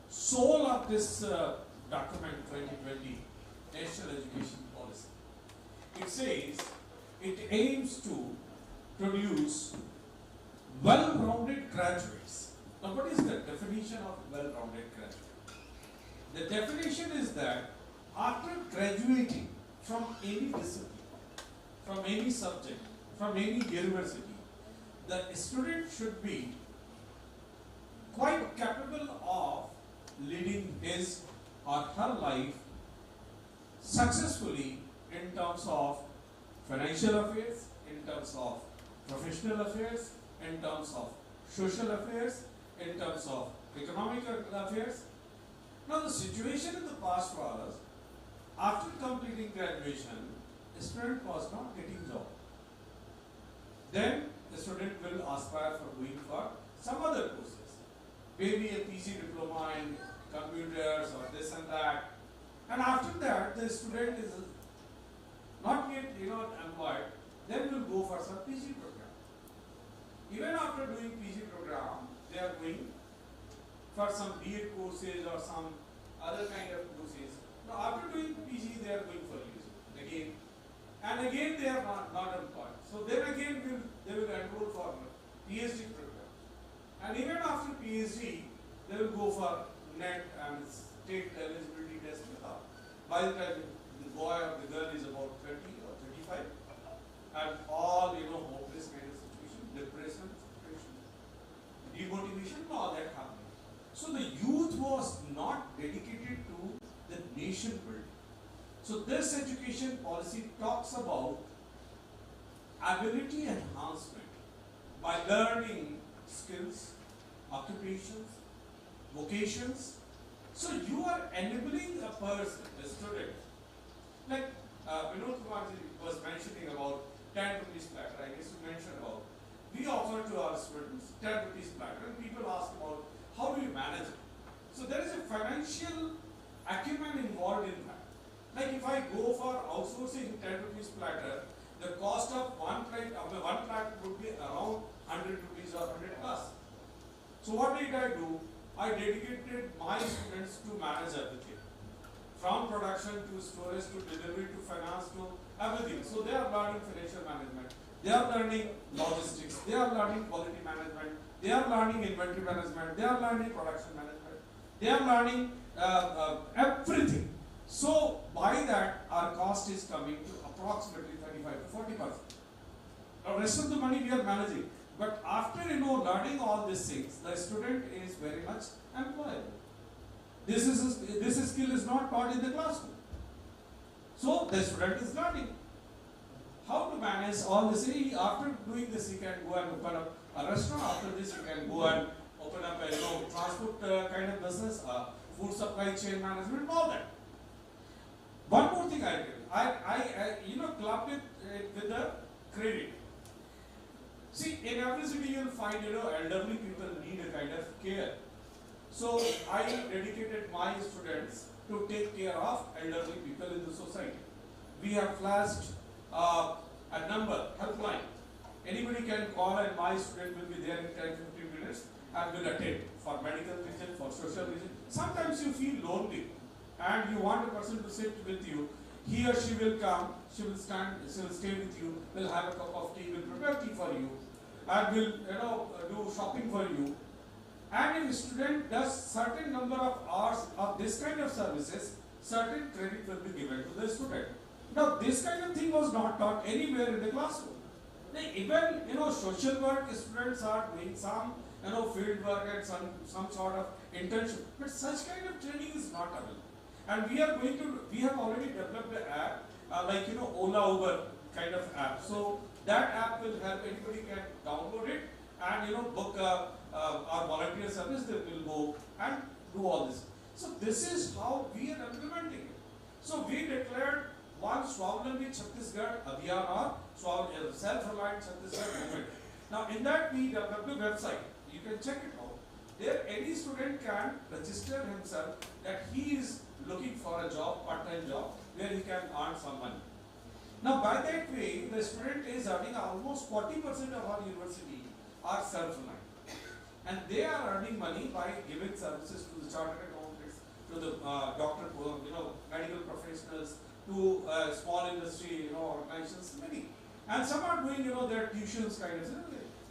B: soul of this document 2020, National Education Policy? It says it aims to produce well-rounded graduates. Now what is the definition of well-rounded graduate? The definition is that after graduating from any discipline, from any subject, from any university, the student should be quite capable of leading his or her life successfully in terms of financial affairs, in terms of professional affairs, in terms of social affairs, in terms of economic affairs. Now the situation in the past was, after completing graduation, a student was not getting job. Then the student will aspire for going for some other courses, maybe a PG diploma in computers or this and that. And after that, the student is not yet employed, then will go for some PG program. Even after doing PG program, they are going for some BA courses or some other kind of courses. Now after doing PG, they are going for UG again, and again they are not employed. So then again they will enroll for PhD program, and even after PhD, they will go for NET and state eligibility test. By the time the boy or the girl is about 30 or 35, and all hopeless kind of situation, depression, demotivation, all that happening. So the youth was not dedicated to the nation building. So this education policy talks about ability enhancement by learning skills, occupations, vocations. So you are enabling a person, a student, like Vinod Kumar was mentioning about 10 rupees platter. I guess you mentioned about, we offer to our students 10 rupees platter, and people ask about how do you manage it. So there is a financial acumen involved in that. Like if I go for outsourcing 10 rupees platter, the cost of one platter would be around 100 rupees or 100 plus. So what did I do? I dedicated my students to manage everything, from production to storage to delivery to finance to everything. So they are learning financial management, they are learning logistics, they are learning quality management, they are learning inventory management, they are learning production management, they are learning everything. So by that, our cost is coming to approximately 35 to 40%. The rest of the money we are managing. But after learning all these things, the student is very much employable. This skill is not taught in the classroom. So the student is learning how to manage all this. After doing this, he can go and open up a restaurant. After this, he can go and open up a transport kind of business, food supply chain management, all that. One more thing I clubbed it with the credit. See, in every city you will find, elderly people need a kind of care. So I dedicated my students to take care of elderly people in the society. We have flashed a number, helpline. Anybody can call and my student will be there in 10-15 minutes and will attend for medical reason, for social reason. Sometimes you feel lonely and you want a person to sit with you. He or she will come, she will stay with you, will have a cup of tea, will prepare tea for you, and will do shopping for you. And if a student does certain number of hours of this kind of services, certain credit will be given to the student. Now this kind of thing was not taught anywhere in the classroom. Even social work students are doing some field work and some sort of internship, but such kind of training is not available. And we have already developed an app like Ola Uber kind of app. So that app will help, anybody can download it and book our volunteer service. They will go and do all this. So this is how we are implementing it. So we declared one Swavlambi Chhattisgarh Abhiyan or Self-Reliant Chhattisgarh movement. Now in that we developed a website. You can check it out. There any student can register himself that he is looking for a job, part-time job, where he can earn some money. Now by that way, the student is earning almost 40% of our university are self-reliant. And they are earning money by giving services to the chartered accountants, to the doctor, medical professionals, to small industry, organizations, many. And some are doing, their tuitions kind of,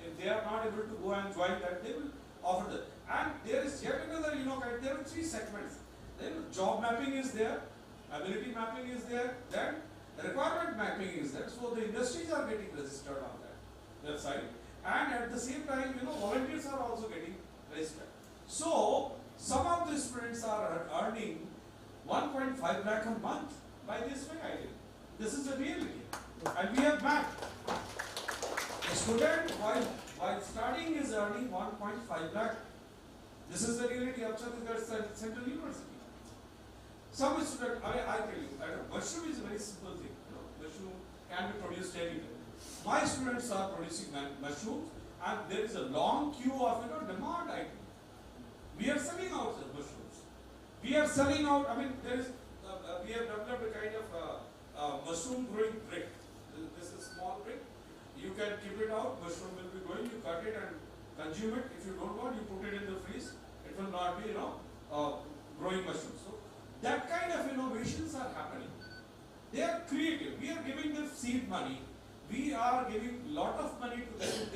B: if they are not able to go and join that, they will offer that. And there is yet another, there are three segments. Then job mapping is there, ability mapping is there, then The requirement mapping is that, so the industries are getting registered on that website, and at the same time, volunteers are also getting registered. So some of the students are earning 1.5 lakh a month by this way, I think. This is the reality, and we have mapped. A student while studying is earning 1.5 lakh. This is the reality of Chhattisgarh Central University. Some student, I tell you, mushroom is a very simple thing. Mushroom can be produced anywhere. My students are producing mushrooms, and there is a long queue of demand item. We are selling out the mushrooms. We are selling out. I mean, there is. We have developed a kind of mushroom growing brick. This is a small brick. You can keep it out. Mushroom will be growing. You cut it and consume it. If you don't want, you put it in the freeze. It will not be growing mushrooms. So that kind of innovations are happening. They are creative. We are giving them seed money. We are giving lot of money to them.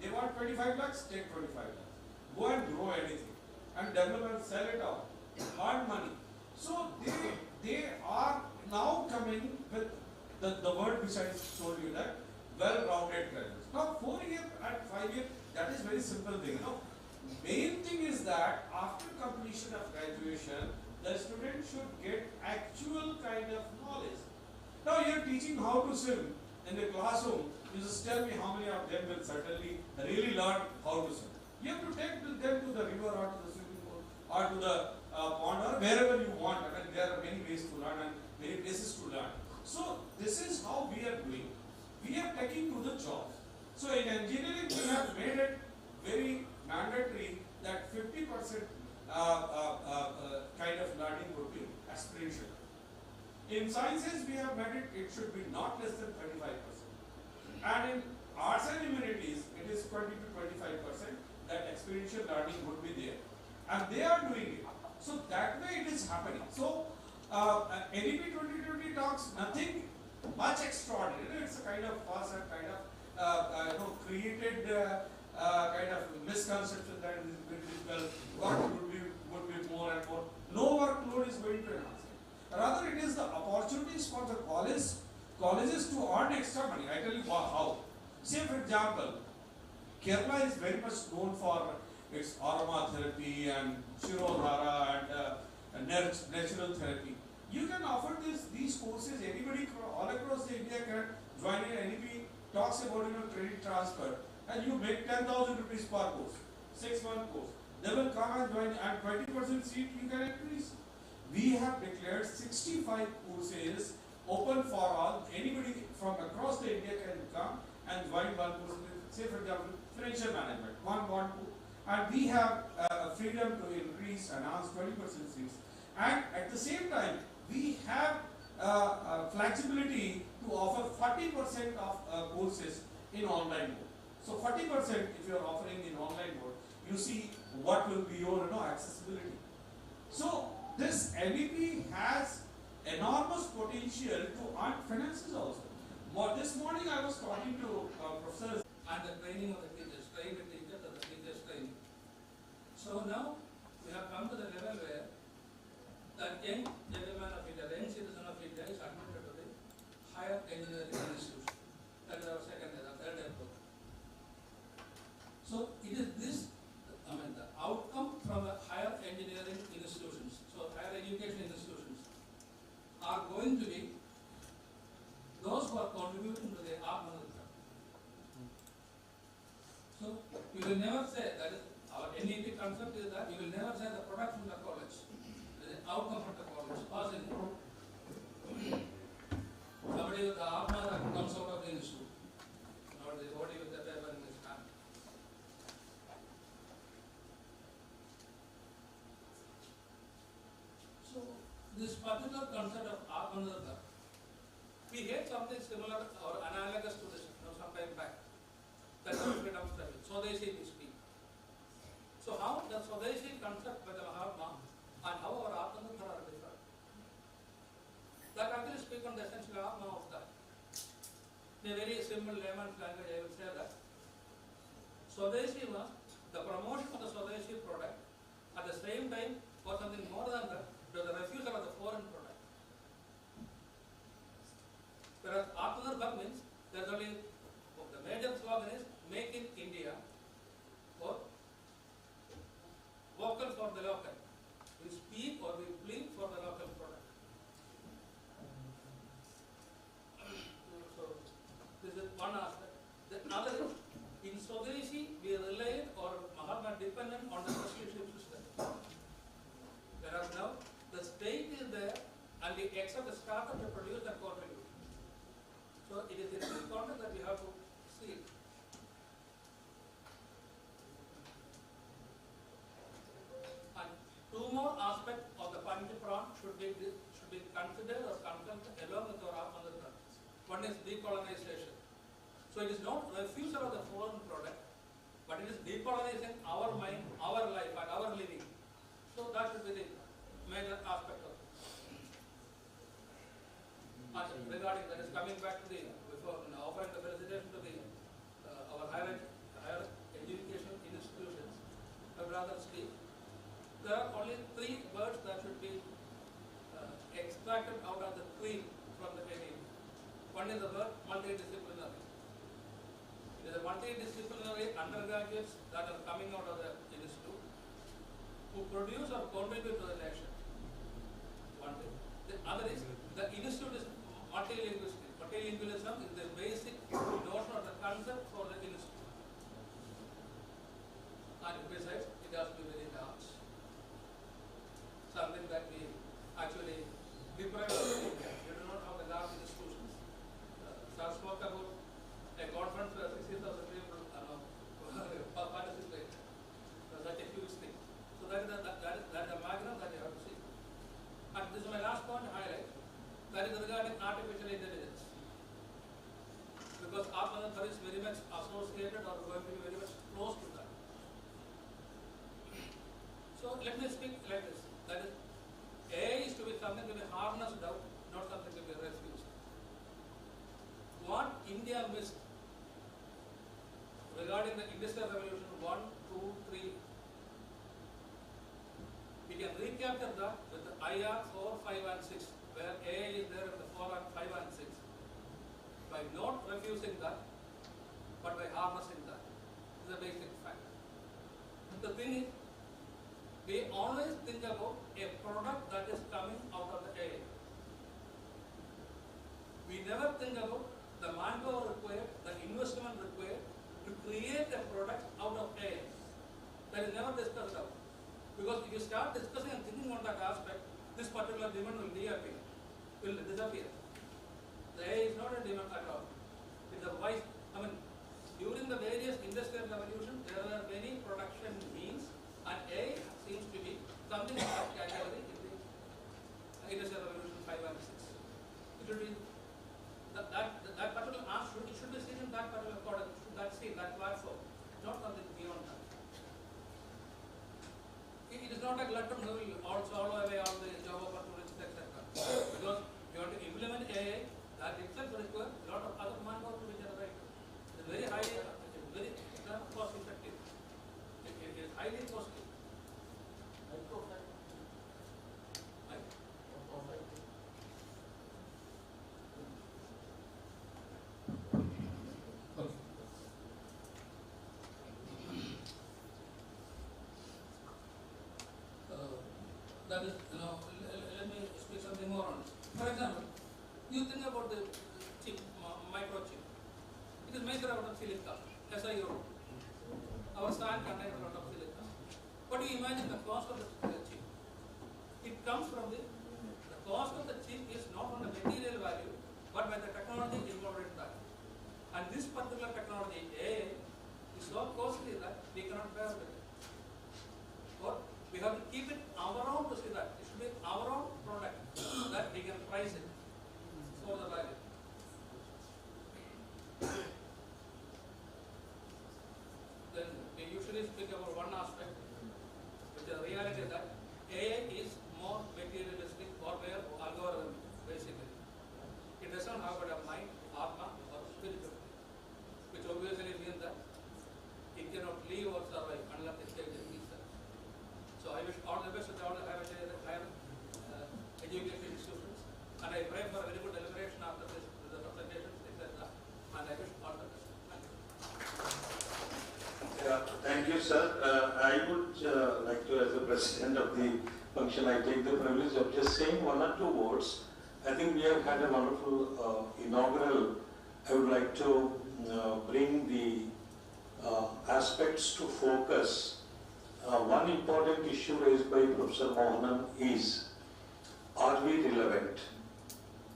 B: They want 25 lakhs, take 25 lakhs. Go and grow anything and develop and sell it out. Hard money. So they are now coming with the word which I told you, that well-rounded graduates. Now 4 year and 5 year, that is very simple thing. Main thing is that after completion of graduation, the student should get actual kind of knowledge. Now you are teaching how to swim in the classroom. You just tell me how many of them will certainly really learn how to swim. You have to take them to the river or to the swimming pool or to the pond or wherever you want. I mean, there are many ways to learn and many places to learn. So this is how we are doing. We are taking to the jobs. So in engineering, we have made it very mandatory that 50% kind of learning would be aspirational. In sciences, we have made it should be not less than 35%. And in arts and humanities, it is 20 to 25% that experiential learning would be there. And they are doing it. So that way it is happening. So NEP 2020 talks nothing much extraordinary. It's a kind of fuss and kind of created kind of misconception that it is very difficult. Work would be more and more. No workload is going to enhance it. Rather, it is the opportunities for the colleges to earn extra money. I tell you how. Say, for example, Kerala is very much known for its aromatherapy and Shirodhara and natural therapy. You can offer these courses. Anybody all across the India can join in. NEP talks about credit transfer, and you make 10,000 rupees per course, 6-month course. They will come and join, and 20% seat you can increase. We have declared 65 courses open for all. Anybody from across the India can come and join one course. Say, for example, financial management, 1, 2, and we have freedom to increase and enhance 20% seats. And at the same time, we have flexibility to offer 40% of courses in online mode. So 40% if you are offering in online mode, you see what will be your accessibility. So this NEP has enormous potential to earn finances also. This morning I was talking to professors
G: and the training of the teachers, train the teachers and the teachers train. So now we have come to the level where the young gentleman of India, the young citizen of India is admitted to the higher engineering institution. That is our second year, third year program. So it is this, the outcome from the higher engineering institutions, so higher education institutions, are going to be those who are contributing to the Atmanirbhar. So you will never say, that is our NEP concept is that you will never say the product from the college, the outcome from the college, possible. Somebody with the Atmanirbhar comes out of the institute, not the body with the paper in his hand. So this particular concept of Atmanirbhar, we had something similar or analogous to this some time back. That is freedom struggle, Swadeshi we speak. So how the Swadeshi concept by the Mahatma and how our Atmanirbhar are different. That actually speak on the essential Atma of that. In a very simple layman's language, I will say that Swadeshi was the promotion of the Swadeshi product, at the same time was something more than that, to the refusal of the foreign product. Whereas Atmanirbhar means there's only, the major slogan is make in India or vocal for the local. We speak or we plead for the local product. So this is one aspect. The other is, in Swadeshi we relied or Mahatma dependent on the trusteeship system. Whereas now the state is there and we accept the startup to produce and contribute. So it is in this context that we have to see it. And two more aspects of the Panchapran should be considered or consulted along with our Atmanirbhar. One is decolonization. So it is not refusal of the foreign product, but it is decolonizing our mind, our life, and our living. So that should be the major aspect of it. Regarding that is coming back to the before offering the felicitation to the our higher education institutions. I would rather speak. There are only 3 words that should be extracted out of the cream from the NAP. One is the word multidisciplinary. It is a multidisciplinary undergraduates that are coming out of the institute who produce or contribute to the nation. One thing. The other is the institute is multilingualistic. Multilingualism is the basic notion or the concept for the institute. And besides, it has to be very large. Something that we actually deprive of India. We do not have the large institutions. Sir spoke about a conference where 60,000 people participate. Such a huge thing. So that is a magnum that you have to see. And this is my last point to highlight. That is regarding artificial intelligence. Because Atmanirbhar is very much associated or going to be very much close to that. So let me speak like this. That is, AI is to be something to be harnessed out, not something to be refused. What India missed regarding the Industrial Revolution 1, 2, 3, we can recapture that with the IR 4, 5 and 6, where AI is there in the 4 and 5 and 6. By not refusing that, but by harnessing that. This is a basic fact. The thing is, we always think about a product that is coming out of the AI. We never think about the manpower required, the investment required to create a product out of AI. That is never discussed out. Because if you start discussing and thinking on that aspect, this particular demand will disappear. The AI is not a demand at all. It's a wise, during the various industrial revolutions, there were many production means, and AI seems to be something of that category in the industrial revolution 5 and 6. It should be that particular ask it should be seen in that particular product, that scene, that platform, not something beyond that. It is not a glutton who will also swallow away all the job opportunities, etc. Because you want to implement AI, that itself requires a lot of other manpower to be generated. It's very highly, very cost effective. It is highly costly. That is, let me speak something more on it. For example, you think about the chip, microchip. It is made out of silica, SiO2. Our sand contains a lot of silica. What do you imagine the cost of the chip? It comes from the cost of the chip is not on the material value, but by the technology involved in that. And this particular technology, AI, is so costly that we cannot bear with it. Or we have to keep it our own to see that. It should be our own product that we can price it for the value. Then we usually speak about one aspect, which is the reality that AI is more materialistic or where algorithm basically. It does not have a mind, atma or spiritual, which obviously means that it cannot live or survive unless it takes itself. So I wish all the best to all the higher education institutions, and I pray for a very good deliberation after this. and I wish all the best. Thank you.
D: Yeah, thank you, sir. I would like to, as the president of the function, I take the privilege of just saying one or two words. I think we have had a wonderful inaugural. I would like to bring the aspects to focus. One important issue raised by Professor Mohanan is, are we relevant?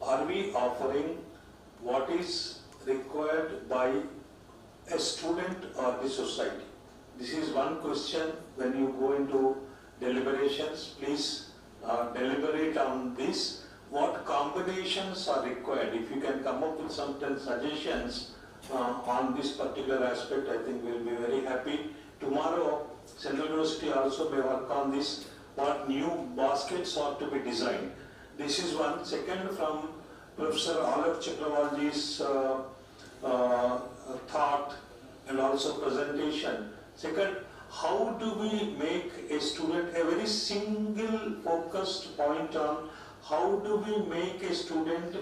D: Are we offering what is required by a student or the society? This is one question. When you go into deliberations, please deliberate on this. What combinations are required? If you can come up with some 10 suggestions on this particular aspect, I think we'll be very happy. Tomorrow, Central University also may work on this, what new baskets are to be designed. This is one. Second, from Professor Olive Chakravarti's thought and also presentation. Second, how do we make a student a very single focused point on how do we make a student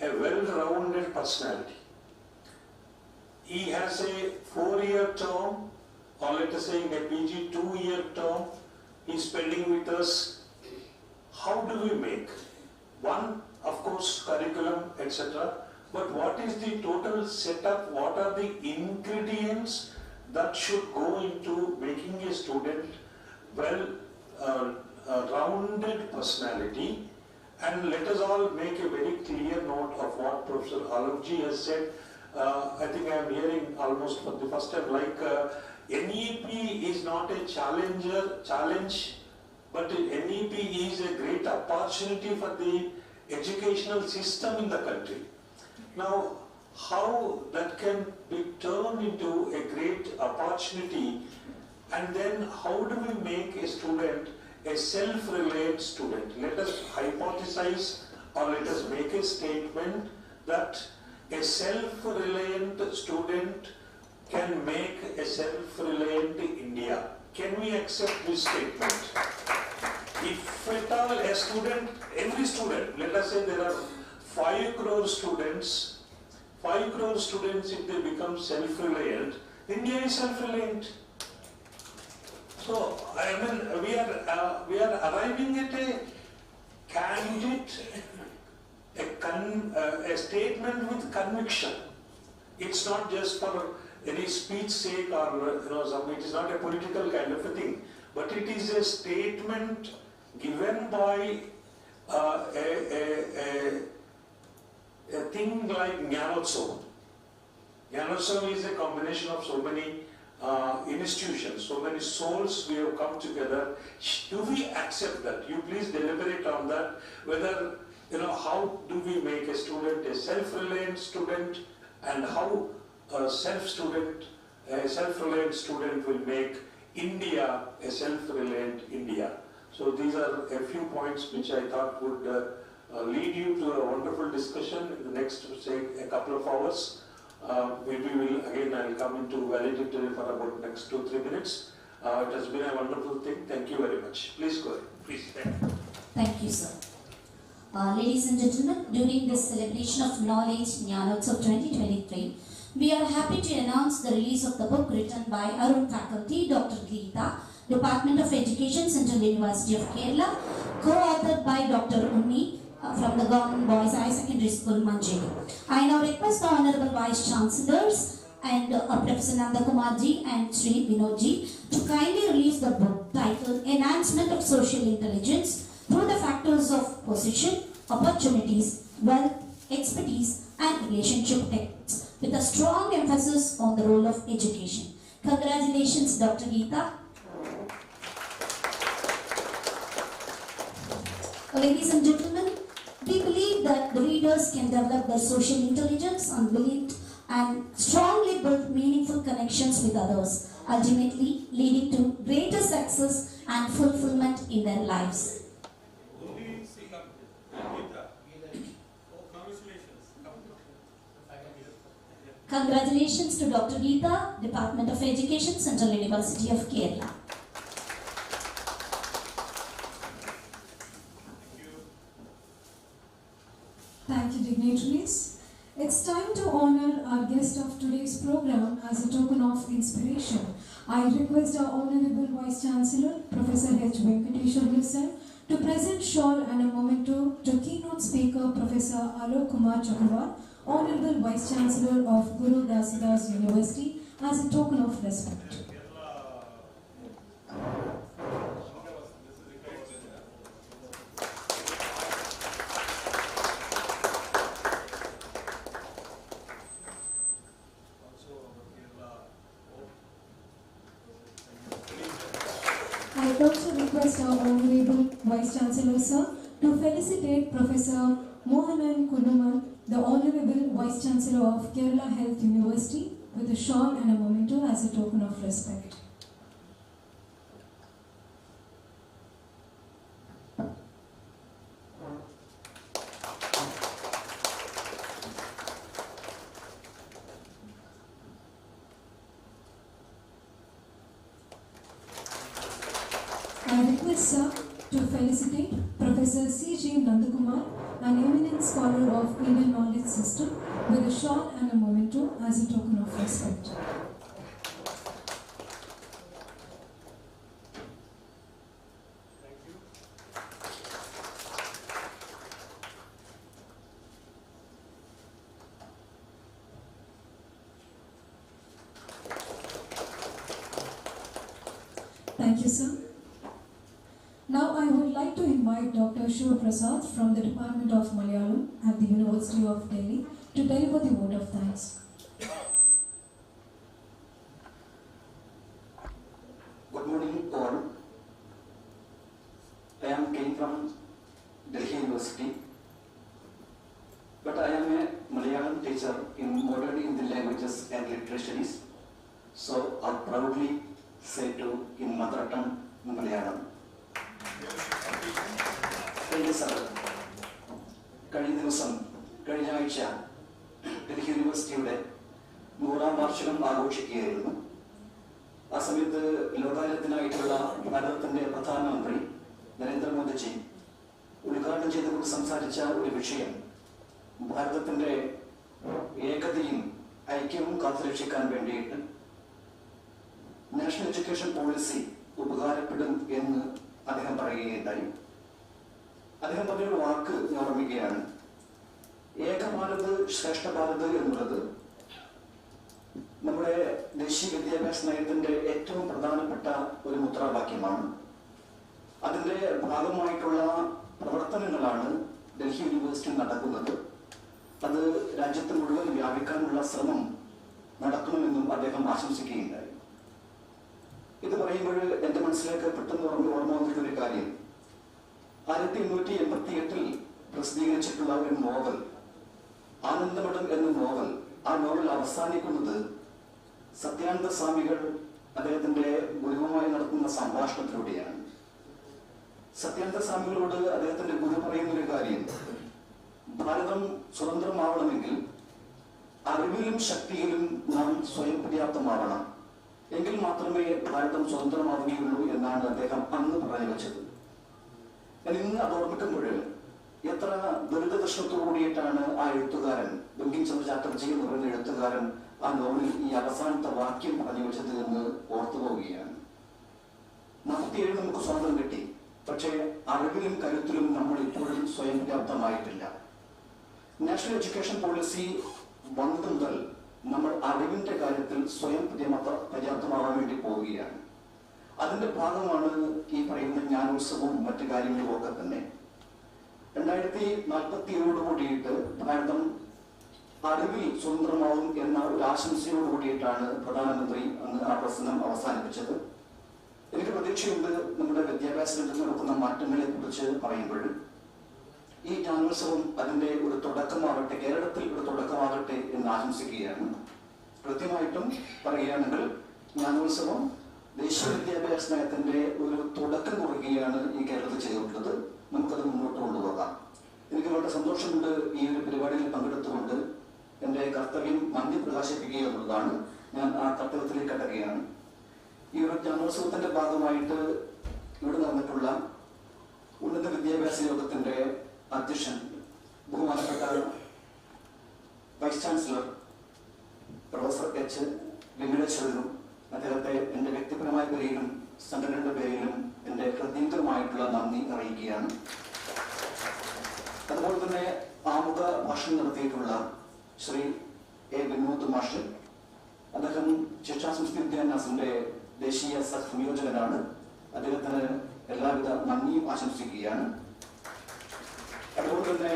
D: a well-rounded personality? He has a 4-year term, or let us say in a PG 2-year term, he's spending with us. How do we make? One, of course, curriculum, etc. But what is the total setup? What are the ingredients that should go into making a student well-rounded personality? And let us all make a very clear note of what Professor Alavji has said. I think I am hearing almost for the first time, like NEP is not a challenge, but NEP is a great opportunity for the educational system in the country. Now, how that can be turned into a great opportunity, and then how do we make a student a self-reliant student? Let us hypothesize or let us make a statement that a self-reliant student can make a self-reliant India. Can we accept this statement? If at all a student, every student, let us say there are 5 crore students, if they become self-reliant, India is self-reliant. So, I mean, we are arriving at a candid, a statement with conviction. It's not just for any speech sake or it is not a political kind of a thing, but it is a statement given by a thing like Gyanotsav. Gyanotsav is a combination of so many institutions, so many souls we have come together. Do we accept that? You please deliberate on that, whether, how do we make a student a self-reliant student, and how a self-reliant student will make India a self-reliant India. So these are a few points which I thought would lead you to a wonderful discussion in the next, say, a couple of hours. Maybe I'll come into valedictory for about next 2-3 minutes. It has been a wonderful thing. Thank you very much. Please go ahead. Please.
H: Thank you, sir. Ladies and gentlemen, during this celebration of Knowledge Gyanotsav 2023, we are happy to announce the release of the book written by our own faculty, Dr. Geeta, Department of Education, Central University of Kerala, co-authored by Dr. Unni from the Government Boys High Secondary School, Manjeri. I now request the Honorable Vice Chancellors and Professor Nandakumarji and Sri Vinodji to kindly release the book titled Enhancement of Social Intelligence through the Factors of Position, Opportunities, Wealth, Expertise and Relationship Techniques, with a strong emphasis on the role of education. Congratulations, Dr. Geeta. Ladies and gentlemen, we believe that the readers can develop their social intelligence and strongly build meaningful connections with others, ultimately leading to greater success and fulfillment in their lives. Congratulations to Dr. Geeta, Department of Education, Central University of Kerala.
A: Thank you, dignitaries. It's time to honor our guest of today's program as a token of inspiration. I request our Honorable Vice Chancellor, Professor H. Venkateshwar Sir, to present shawl and a memento to keynote speaker, Professor Alok Kumar Chakravar, Honorable Vice Chancellor of Guru Ghasidas University, as a token of respect. I also request our Honorable Vice Chancellor Sir to felicitate Professor Mohanan Kunduman, the Honorable Vice Chancellor of Kerala Health University, with a shawl and a memento as a token of respect. I request Sir to felicitate Professor C.J. Nandakumar, an eminent scholar of Indian knowledge system, with a shawl and a memento as a token of respect. Thank you, sir. Now I would like to invite Dr. Shiva Prasad from the Department of Malayalam at the University of Delhi to deliver the vote of thanks.
I: Good morning all. I came from Delhi University, but I am a Malayalam teacher in modern Indian languages and literatures, so I proudly say to in mother tongue Malayalam. കഴിഞ്ഞ ദിവസം കഴിഞ്ഞ ആഴ്ച ഡൽഹി യൂണിവേഴ്സിറ്റിയുടെ 100ാം വാർഷികം ആഘോഷിക്കുകയായിരുന്നു. ആ സമയത്ത് ലോകായത്തിനായിട്ടുള്ള ഭാരതത്തിന്റെ പ്രധാനമന്ത്രി നരേന്ദ്രമോദിജി ഉദ്ഘാടനം ചെയ്തുകൊണ്ട് സംസാരിച്ച ഒരു വിഷയം ഭാരതത്തിന്റെ ഏകതയും ഐക്യവും കാത്തുരക്ഷിക്കാൻ വേണ്ടിയിട്ട് നാഷണൽ എഡ്യൂക്കേഷൻ പോളിസി ഉപകാരപ്പെടും എന്ന് അദ്ദേഹം പറയുകയുണ്ടായി. അദ്ദേഹം പറഞ്ഞൊരു വാക്ക് ഞാൻ ഓർമ്മിക്കുകയാണ്. ഏക ഭാരത് ശ്രേഷ്ഠ ഭാരത് എന്നുള്ളത് നമ്മുടെ ദേശീയ വിദ്യാഭ്യാസ നയത്തിന്റെ ഏറ്റവും പ്രധാനപ്പെട്ട ഒരു മുദ്രാവാക്യമാണ്. അതിന്റെ ഭാഗമായിട്ടുള്ള പ്രവർത്തനങ്ങളാണ് ഡൽഹി യൂണിവേഴ്സിറ്റി നടക്കുന്നത്. അത് രാജ്യത്ത് മുഴുവൻ വ്യാപിക്കാനുള്ള ശ്രമം നടക്കണമെന്നും അദ്ദേഹം ആശംസിക്കുകയുണ്ടായി. ഇത് പറയുമ്പോൾ എന്റെ മനസ്സിലേക്ക് പെട്ടെന്ന് ഓർമ്മ വന്നിട്ടൊരു കാര്യം, 1888 പ്രസിദ്ധീകരിച്ചിട്ടുള്ള ഒരു നോവൽ ആനന്ദമഠം എന്ന നോവൽ, ആ നോവൽ അവസാനിക്കുന്നത് സത്യാനന്ദ സ്വാമികൾ അദ്ദേഹത്തിന്റെ ഗുരുവുമായി നടത്തുന്ന സംഭാഷണത്തിലൂടെയാണ്. സത്യാനന്ദ സ്വാമികളോട് അദ്ദേഹത്തിന്റെ ഗുരു പറയുന്നൊരു കാര്യം, ഭാരതം സ്വതന്ത്രമാവണമെങ്കിൽ അറിവിലും ശക്തിയിലും നാം സ്വയം പര്യാപ്തമാവണം, എങ്കിൽ മാത്രമേ ഭാരതം സ്വതന്ത്രമാവുകയുള്ളൂ എന്നാണ് അദ്ദേഹം അന്ന് പറഞ്ഞു വെച്ചത്. ഞാൻ ഇന്ന് അത് ഓർമ്മിക്കുമ്പോൾ എത്ര ദുരിതകൃഷ്ണത്തോടു കൂടിയിട്ടാണ് ആ എഴുത്തുകാരൻ, ബങ്കിം ചന്ദ്ര ചാറ്റർജി എന്ന് പറയുന്ന എഴുത്തുകാരൻ, ആ നോവലിൽ ഈ അവസാനത്തെ വാക്യം പറഞ്ഞു വെച്ചത് എന്ന് ഓർത്തു പോവുകയാണ്. 47 നമുക്ക് സ്വാതന്ത്ര്യം കിട്ടി, പക്ഷേ അറിവിലും കരുത്തിലും നമ്മൾ ഇപ്പോഴും സ്വയം പര്യാപ്തമായിട്ടില്ല. നാഷണൽ എഡ്യൂക്കേഷൻ പോളിസി വന്നത് മുതൽ നമ്മൾ അറിവിന്റെ കാര്യത്തിൽ സ്വയം പര്യാപ്തമാവാൻ വേണ്ടി പോവുകയാണ്. അതിന്റെ ഭാഗമാണ് ഈ പറയുന്ന ജ്ഞാനോത്സവവും മറ്റു കാര്യങ്ങളും ഒക്കെ തന്നെ. 2047 കൂടിയിട്ട് ഭാരതം അറിവിൽ സ്വതന്ത്രമാവും എന്ന ഒരു ആശംസയോട് കൂടിയിട്ടാണ് പ്രധാനമന്ത്രി അന്ന് ആ പ്രസംഗം അവസാനിപ്പിച്ചത്. എനിക്ക് പ്രതീക്ഷയുണ്ട് നമ്മുടെ വിദ്യാഭ്യാസ രംഗത്ത് നടക്കുന്ന മാറ്റങ്ങളെ കുറിച്ച് പറയുമ്പോൾ ഈ ജ്ഞാനോത്സവം അതിന്റെ ഒരു തുടക്കമാകട്ടെ, കേരളത്തിൽ ഒരു തുടക്കമാകട്ടെ എന്ന് ആശംസിക്കുകയാണ്. കൃത്യമായിട്ടും പറയുകയാണെങ്കിൽ ജ്ഞാനോത്സവം ദേശീയ വിദ്യാഭ്യാസ നയത്തിന്റെ ഒരു തുടക്കം കുറിക്കുകയാണ് ഈ കേരളത്തിൽ ചെയ്തിട്ടുള്ളത്. നമുക്കത് മുന്നോട്ട് കൊണ്ടുപോകാം. എനിക്ക് വളരെ സന്തോഷമുണ്ട് ഈ ഒരു പരിപാടിയിൽ പങ്കെടുത്തുകൊണ്ട് എന്റെ കർത്തവ്യം നന്ദി പ്രകാശിപ്പിക്കുക എന്നുള്ളതാണ്. ഞാൻ ആ കർത്തവ്യത്തിലേക്ക് കടക്കുകയാണ്. ഈ ഒരു ജ്ഞാനോത്സവത്തിന്റെ ഭാഗമായിട്ട് ഇവിടെ നടന്നിട്ടുള്ള ഉന്നത വിദ്യാഭ്യാസ യോഗത്തിന്റെ അധ്യക്ഷൻ ബഹുമാനപ്പെട്ട വൈസ് ചാൻസലർ പ്രൊഫസർ എച്ച് വെങ്കടേശ്വരനും അദ്ദേഹത്തെ എൻ്റെ വ്യക്തിപരമായ പേരിലും സംഘടനയുടെ പേരിലും എൻ്റെ ഹൃദയംഗമായിട്ടുള്ള നന്ദി അറിയിക്കുകയാണ്. അതുപോലെ തന്നെ ആമുഖ ഭാഷണം നടത്തിയിട്ടുള്ള ശ്രീ എ വിനോദ് മാഷ്, അദ്ദേഹം ശിക്ഷാ സംസ്കൃതി വിദ്യാഭ്യാസത്തിന്റെ ദേശീയ സംയോജകനാണ്. അദ്ദേഹത്തിന് എല്ലാവിധ നന്ദിയും ആശംസിക്കുകയാണ്. അതുപോലെ തന്നെ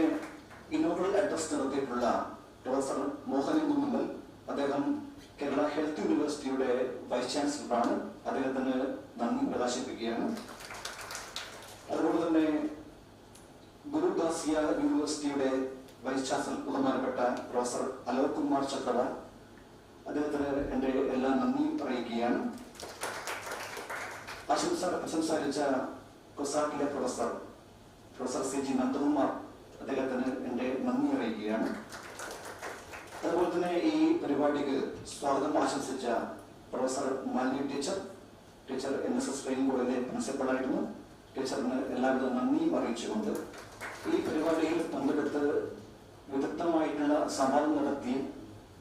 I: ഇന്നോഗ്രൽ അഡ്രസ് നടത്തിയിട്ടുള്ള പ്രൊഫസർ മോഹനൻ കുന്നുമ്മൽ, അദ്ദേഹം കേരള ഹെൽത്ത് യൂണിവേഴ്സിറ്റിയുടെ വൈസ് ചാൻസലറാണ്. അദ്ദേഹത്തിന് നന്ദി പ്രകാശിപ്പിക്കുകയാണ്. അതുപോലെ തന്നെ ഗുരുദാസിയ യൂണിവേഴ്സിറ്റിയുടെ വൈസ് ചാൻസലർ ബഹുമാനപ്പെട്ട പ്രൊഫസർ അലോക് കുമാർ ചക്രവർത്തി, അദ്ദേഹത്തിന് എൻ്റെ എല്ലാ നന്ദിയും അറിയിക്കുകയാണ്. സംസാരിച്ച കൊസാക്കിലെ പ്രൊഫസർ സി ജി നന്ദകുമാർ, അദ്ദേഹത്തിന് എൻ്റെ നന്ദി അറിയിക്കുകയാണ്. അതുപോലെ തന്നെ ഈ പരിപാടിക്ക് സ്വാഗതം ആശംസിച്ച professor Malini teacher NSS training കോളേജിലെ പ്രിൻസിപ്പളായിരുന്നു. ടീച്ചറിന് എല്ലാവിധ നന്ദിയും അറിയിച്ചുകൊണ്ട് ഈ പരിപാടിയിൽ പങ്കെടുത്ത് വിദഗ്ധമായിട്ടുള്ള സംവാദം നടത്തി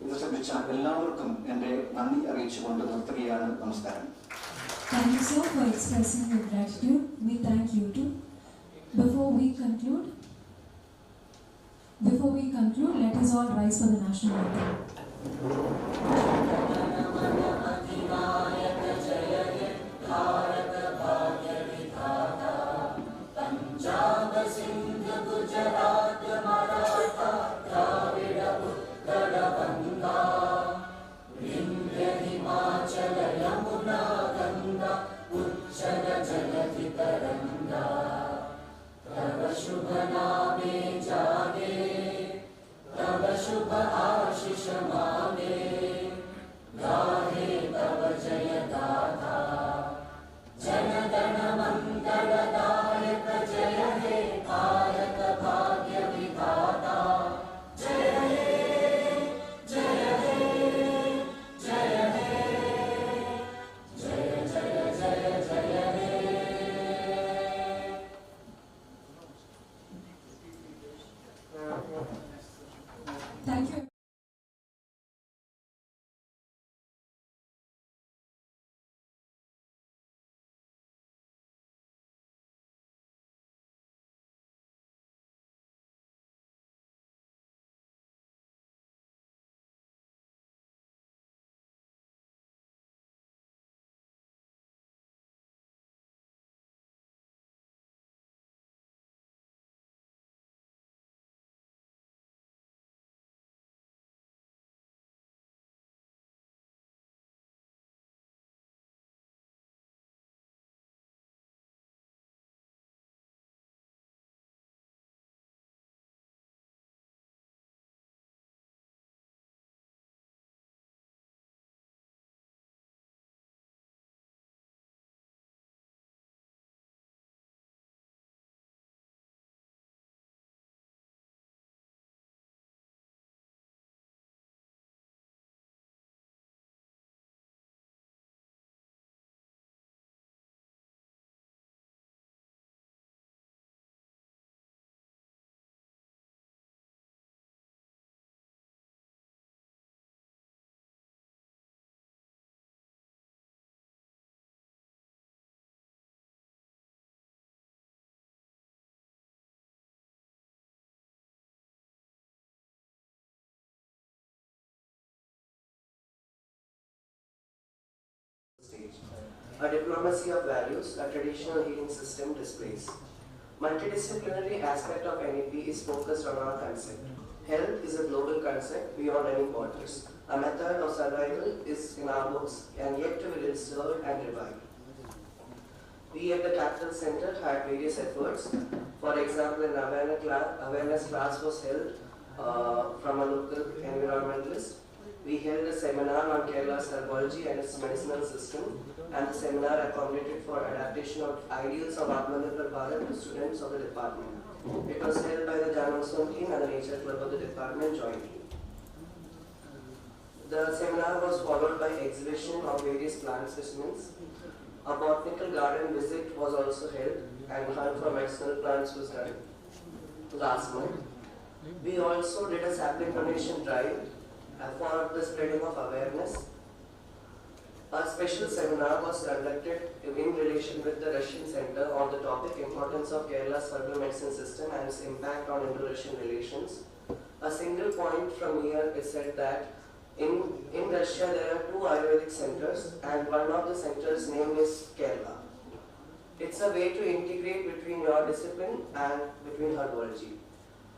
I: ഇത് ശ്രദ്ധിച്ച എല്ലാവർക്കും എൻ്റെ നന്ദി അറിയിച്ചുകൊണ്ട് നിർത്തുകയാണ്. നമസ്കാരം.
A: Thank you, sir, for expressing your gratitude. We thank you too. Before we conclude, let us all rise for the national anthem. Thank you.
J: Stage. A diplomacy of values, a traditional healing system displays. Multidisciplinary aspect of NEP is focused on our concept. Health is a global concept beyond any borders. A method of survival is in our books and yet to be restored and revived. We at the Capital Center had various efforts. For example, an awareness class was held from a local environmentalist. We held a seminar on Kerala's herbology and its medicinal system, and the seminar accommodated for adaptation of ideals of Atmanirbhar Bharat to students of the department. It was held by the Gyanotsav team and the Nature Club of the department jointly. The seminar was followed by exhibition of various plant specimens. A botanical garden visit was also held, and hunt for medicinal plants was done last month. We also did a sapling donation drive for the spreading of awareness. A special seminar was conducted in relation with the Russian Center on the topic Importance of Kerala's Herbal Medicine System and its impact on Indo-Russian relations. A single point from here is said that in Russia there are 2 Ayurvedic centers and one of the centers' name is Kerala. It's a way to integrate between your discipline and between herbology.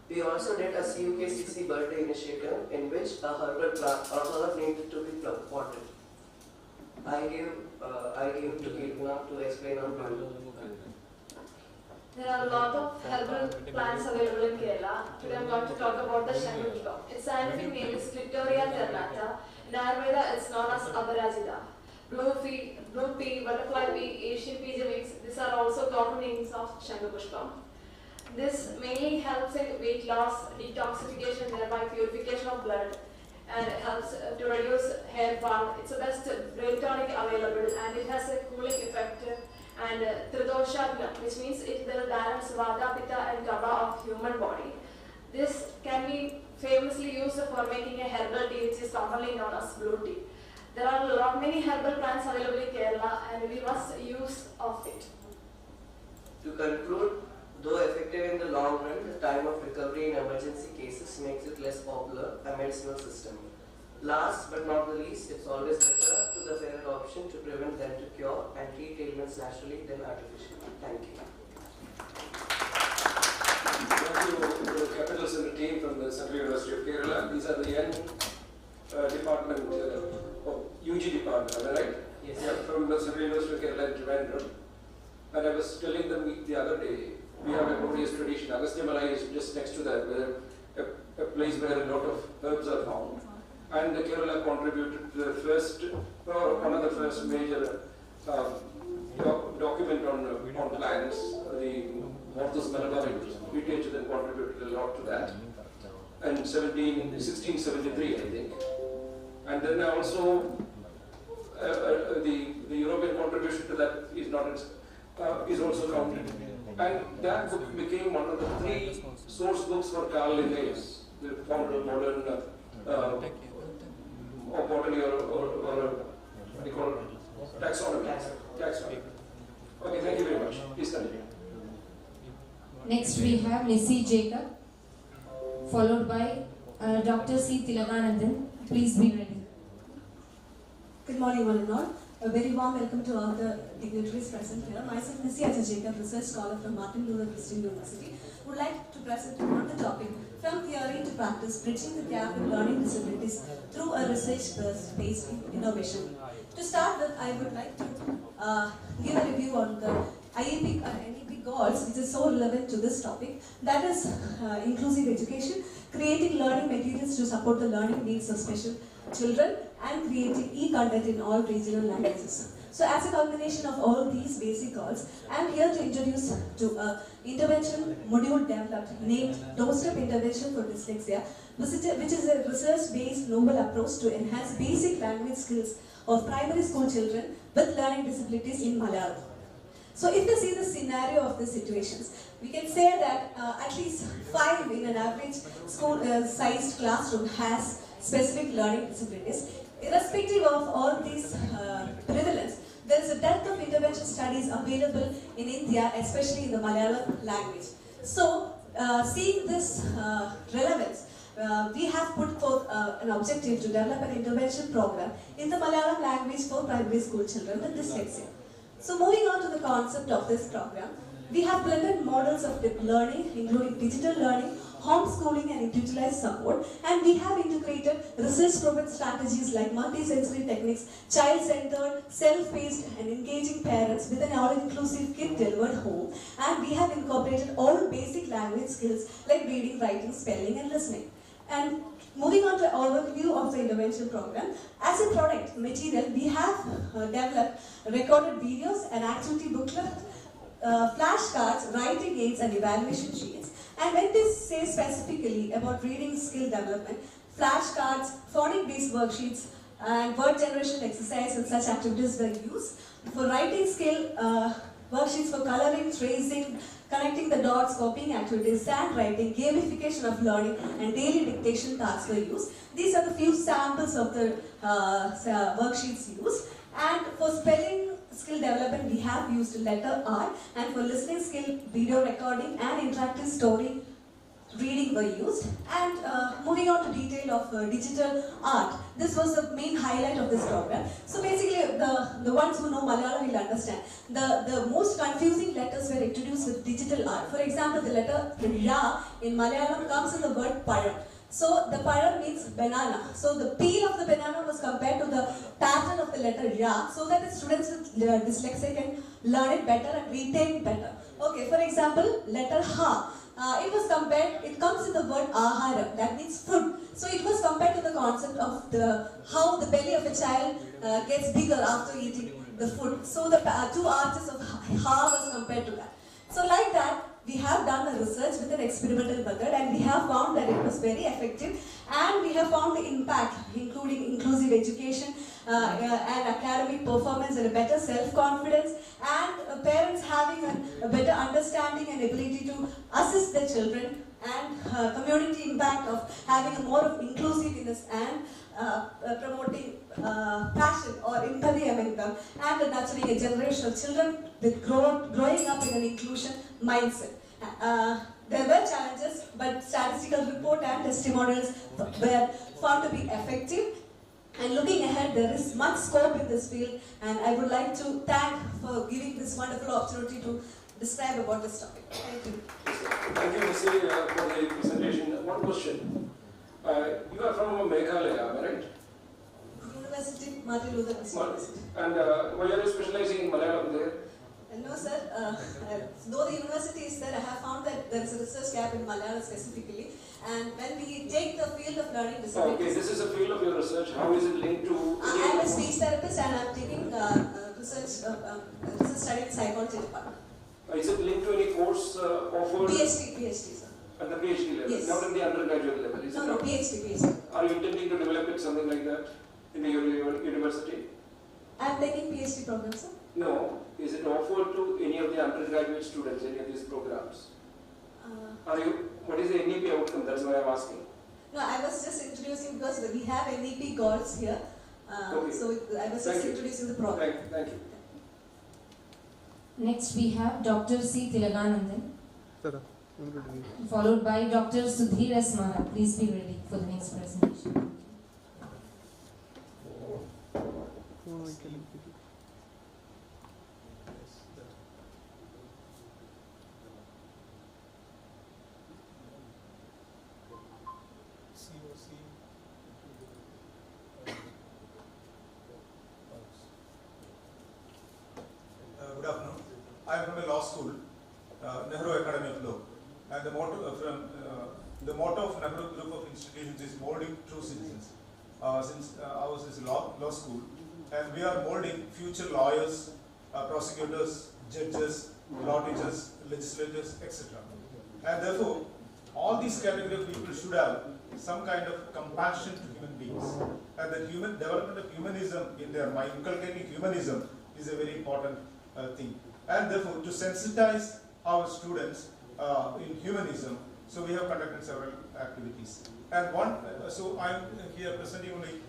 J: We also did a CUKCC birthday initiative in which a herb needed to be potted. I give to Kirtana to explain on plant.
K: There are a lot of herbal plants available in Kerala. Today I am going to talk about the Shangupushpam. Its scientific name is Clitoria ternata. In Ayurveda, it's known as Aparajita. Blue pea, butterfly pea, Asian pea mix, these are also common names of Shangupushpam. This mainly helps in weight loss, detoxification, thereby purification of blood, and it helps to reduce hair fall. It's the best brain tonic available, and it has a cooling effect. And Tridosha, which means it will balance Vata, Pitta and Kapha of human body. This can be famously used for making a herbal tea, which is commonly known as blue tea. There are many herbal plants available in Kerala, and we must use of it.
J: To conclude, though effective in the long run, the time of recovery in emergency cases makes it less popular a medicinal system. Last but not the least, it's always better to the fairer option to prevent than to cure and treat ailments naturally than artificially. Thank you.
L: Thank you to the Capital Center team from the Central University of Kerala. These are the young department, UG department, am I right?
J: Yes.
L: Yeah, from the Central University of Kerala in Trivandrum. And I was telling them the other day, we have a glorious tradition. Agastya Malai is just next to that, where a place where a lot of herbs are found. And the Kerala contributed to the first, or one of the first major document on plants, the Mortus Malabarum. PTH then contributed a lot to that. And 1673, I think. And then also the European contribution to that is not is also counted. And that book became one of the 3 source books for Carl Linnaeus, the founder of modern or botany or what do you call it? Taxonomy. Okay, thank you very much. Please continue.
M: Next we have Leslie Jacob, followed by Dr. C. Tilaganandan. Please be ready.
A: Good morning, one and all. A very warm welcome to all the dignitaries present here. Myself, Missy Jacob, research scholar from Martin Luther Christian University, would like to present on the topic From Theory to Practice, Bridging the Gap in Learning Disabilities Through a Research-Based Innovation. To start with, I would like to give a review on the IEP and NEP goals, which is so relevant to this topic. That is inclusive education, creating learning materials to support the learning needs of special children, and creating e-content in all regional languages. So as a combination of all these basic goals, I am here to introduce to an intervention module developed named Doorstep Intervention for Dyslexia, which is a research-based novel approach to enhance basic language skills of primary school children with learning disabilities in Malayalam. So if you see the scenario of the situations, we can say that at least 5 in an average school-sized classroom has specific learning disabilities. Irrespective of all these prevalence, there is a depth of intervention studies available in India, especially in the Malayalam language. So, seeing this relevance, we have put forth an objective to develop an intervention program in the Malayalam language for primary school children with dyslexia. So, moving on to the concept of this program, we have blended models of learning, including digital learning, homeschooling and individualized support, and we have integrated research-proven strategies like multi-sensory techniques, child-centered, self-paced and engaging parents with an all-inclusive kit delivered home, and we have incorporated all basic language skills like reading, writing, spelling and listening. And moving on to overview of the intervention program, as a product material, we have developed recorded videos, an activity booklet, flashcards, writing aids and evaluation sheets. And when we say specifically about reading skill development, flashcards, phonic-based worksheets, and word generation exercise and such activities were used. For writing skill,
N: worksheets for coloring, tracing, connecting the dots, copying activities, sand writing, gamification of learning, and daily dictation tasks were used. These are the few samples of the worksheets used. And for spelling skill development, we have used letter R, and for listening skill, video recording and interactive story reading were used. And moving on to detail of digital art, this was the main highlight of this program. So basically, the ones who know Malayalam will understand. The most confusing letters were introduced with digital art. For example, the letter Ra in Malayalam comes in the word Param. So the Param means banana. So the peel of the banana was compared to the pattern of the letter Ra, so that the students with dyslexia can learn it better and retain it better. Okay, for example, letter Ha. It was compared, it comes in the word ahara, that means food. So it was compared to the concept of how the belly of a child gets bigger after eating the food. So the two arches of ha was compared to that. So like that, we have done a research with an experimental method, and we have found that it was very effective, and we have found the impact, including inclusive education and academic performance and a better self-confidence, and parents having a better understanding and ability to assist their children, and community impact of having a more of inclusiveness and promoting passion or empathy among them, and nurturing a generation of children with growing up in an inclusion mindset. There were challenges, but statistical report and testimonials were found to be effective. And looking ahead, there is much scope in this field, and I would like to thank for giving this wonderful opportunity to describe about this topic. Thank you.
L: Thank you, Ms. for the presentation. One question. You are from Meghalaya, am I right?
N: University, Martin Luther King University.
L: And why are you specializing in Malayalam there?
N: No, sir. Though the university is there, I have found that there is a research gap in Malayalam specifically. And when we take the field of learning disabilities...
L: Okay, this is a field of your research. How is it linked to...
N: I am a speech therapist, and I am taking research study in psychology department.
L: Is it linked to any course offered?
N: PhD, sir.
L: At the PhD level?
N: Yes.
L: Not in the undergraduate level? Is
N: No, PhD.
L: Are you intending to develop it something like that in your university?
N: I am taking PhD program, sir.
L: No. Is it offered to any of the undergraduate students, any of these programs? What is the NEP outcome? That's why I'm asking.
N: No, I was just introducing, because we have NEP goals here.
L: Okay.
N: So I was just introducing the program.
L: Thank you.
M: Next we have Dr. C. Tilaganandan, followed by Dr. Sudhir S. Mara. Please be ready for the next presentation.
O: Good afternoon. I am from a law school, Nehru Academy of Law, and the motto of Nehru Group of Institutions is molding true citizens. Since ours is a law school, and we are molding future lawyers, prosecutors, judges, law teachers, legislators, etc. And therefore, all these category of people should have some kind of compassion to human beings, and the development of humanism in their mind, inculcating humanism, is a very important thing. And therefore, to sensitize our students in humanism, so we have conducted several activities. And so I am here presenting only,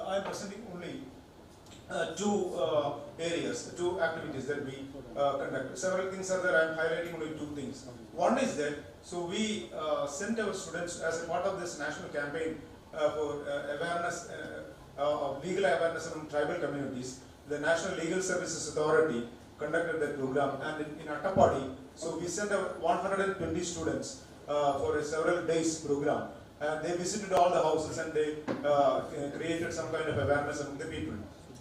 O: I am presenting only two areas, two activities that we conducted. Several things are there, I am highlighting only two things. One is that, so we sent our students as a part of this national campaign for awareness, legal awareness among tribal communities. The National Legal Services Authority conducted that program, and in Attapadi, so we sent out 120 students for a several days program, and they visited all the houses, and they created some kind of awareness among the people.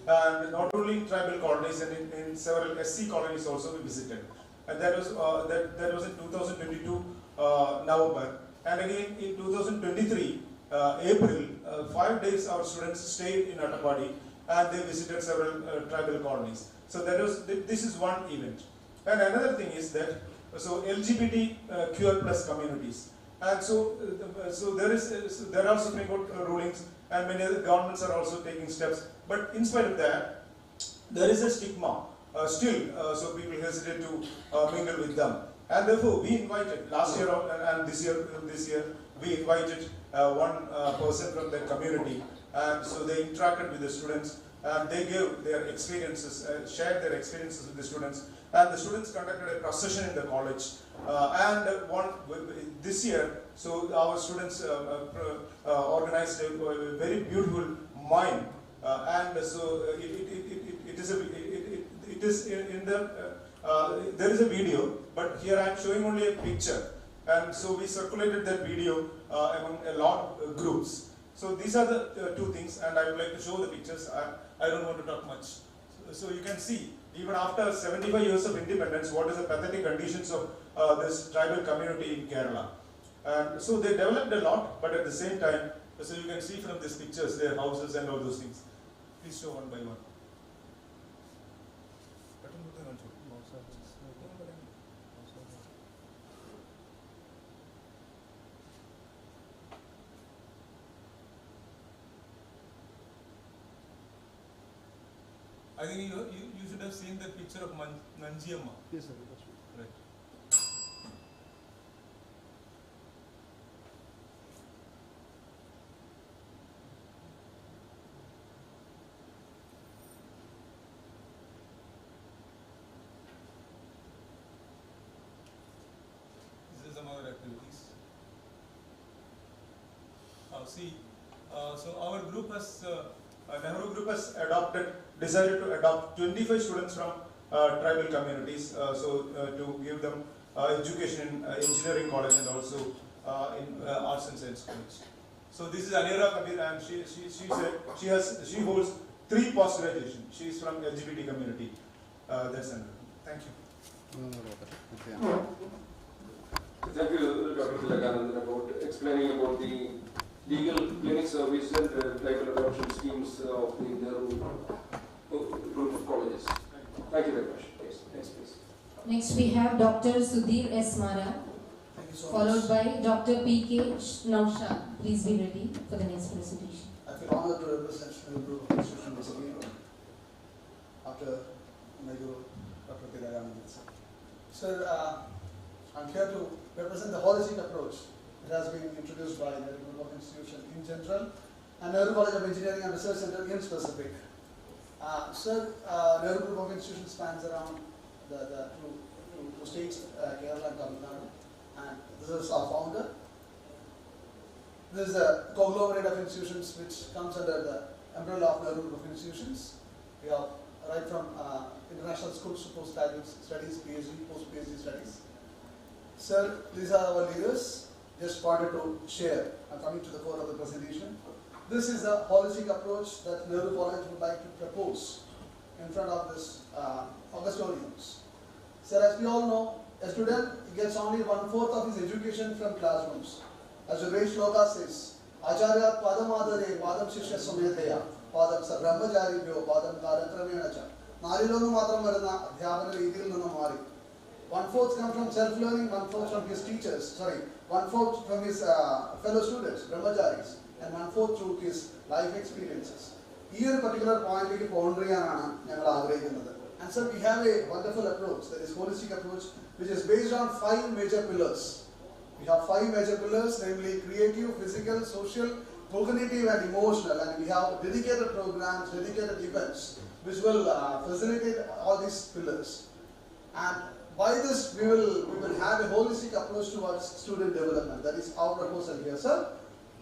O: And not only in tribal colonies, and in several SC colonies also we visited. And that was in 2022 November, and again in 2023 April, 5 days our students stayed in Attapadi, and they visited several tribal colonies. So this is one event. And another thing is that, so LGBTQI plus communities. And so there are Supreme Court rulings, and many other governments are also taking steps. But in spite of that, there is a stigma so people hesitate to mingle with them. And therefore, we invited last year and this year we invited one person from the community, and so they interacted with the students and they gave their experiences, shared their experiences with the students, and the students conducted a procession in the college. This year, so our students organized a very beautiful mime, and so it is in the there is a video, but here I am showing only a picture, and so we circulated that video among a lot of groups. So these are the two things, and I would like to show the pictures. I don't want to talk much. So you can see, even after 75 years of independence, what is the pathetic conditions of this tribal community in Kerala. And so they developed a lot, but at the same time, so you can see from these pictures, their houses and all those things. Please show one by one. I think you should have seen the picture of Nanjiamma.
P: Yes, sir.
O: Right. This is some other activities. So our group has, Nehru group has decided to adopt 25 students from tribal communities, to give them education in engineering college and also in arts and science college. So this is Anira Kabir, and she said she holds 3 post-graduation. She is from LGBT community. That's Anira. Thank you.
L: Thank you, Dr. Tilakanandan, about explaining about the legal clinic service and tribal adoption schemes of the Nehru group of colleges. Thank you very much. Yes, next please.
M: Next we have Dr. Sudhir S. Mara, followed by Dr. P.K. Nausha. Please be ready for the next presentation.
Q: I feel honored to represent the group of institutions again after my guru, Dr. Tilakanandan. Sir, I'm here to represent the holistic approach that has been introduced by the group of institutions in general and Nehru College of Engineering and Research Center in specific. Sir, Nehru Group of Institutions spans around the two states, Kerala and Tamil Nadu, and this is our founder. This is a conglomerate of institutions which comes under the umbrella of Nehru Group of Institutions. We have right from international schools to postgraduate studies, PhD, post-PhD studies. Sir, these are our leaders. Just wanted to share. I'm coming to the core of the presentation. This is the holistic approach that Nehru College would like to propose in front of this Augustonians. Sir, as we all know, a student gets only 1/4 of his education from classrooms. As the great shloka says, Acharya Padamadare Padam Shishya Sumedhaya Padam Sa Brahmacharibhyo Padam Karatramena. Narilonu Matram Varana Adhyavana Idil Nunamari. 1/4 come from self-learning, 1/4 from his teachers, 1/4 from his fellow students, brahmacharis, and 1/4 through his life experiences. Here, particular point we and so we have a wonderful approach, that is holistic approach, which is based on 5 major pillars. We have 5 major pillars, namely creative, physical, social, cognitive, and emotional, and we have dedicated programs, dedicated events, which will facilitate all these pillars. And by this, we will have a holistic approach towards student development. That is our proposal here, sir.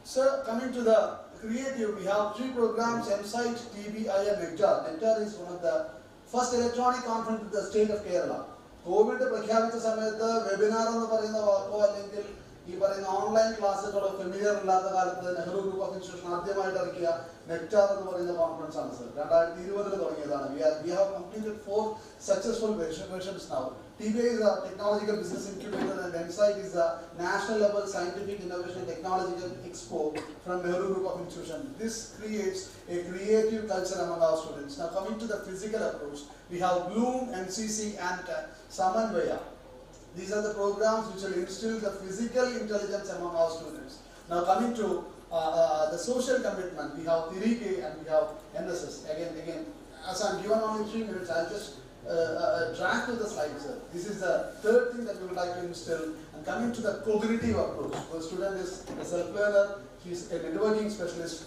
Q: Sir, coming to the creative, we have 3 programs: MSIT, TBI, and NECTAR. NECTAR is one of the first electronic conference in the state of Kerala. COVID പ്രഖ്യാപിച്ച സമയത്ത് webinar എന്ന് പറയുന്ന വാക്കോ അല്ലെങ്കിൽ ഈ പറയുന്ന online ക്ലാസ്സുകളോ familiar ഇല്ലാത്ത കാലത്ത് Nehru group of institution ആദ്യമായിട്ട് ഇറക്കിയ നെക്ടാർ എന്ന് പറയുന്ന കോൺഫറൻസ് ആണ് സർ. 2020 തുടങ്ങിയതാണ്. We have completed 4 successful versions now. TBI is a technological business incubator and MSIT is a national level scientific innovation and technological expo from Nehru Group of Institutions. This creates a creative culture among our students. Now coming to the physical approach, we have Bloom, NCC and Samanvaya. These are the programs which will instill the physical intelligence among our students. Now coming to the social commitment, we have Tirike and we have NSS. Again, as I'm given only 3 minutes, I'll just draft of the slide, sir. This is the third thing that we would like to instill. And coming to the cognitive approach, the student is a self-learner, he is a networking specialist.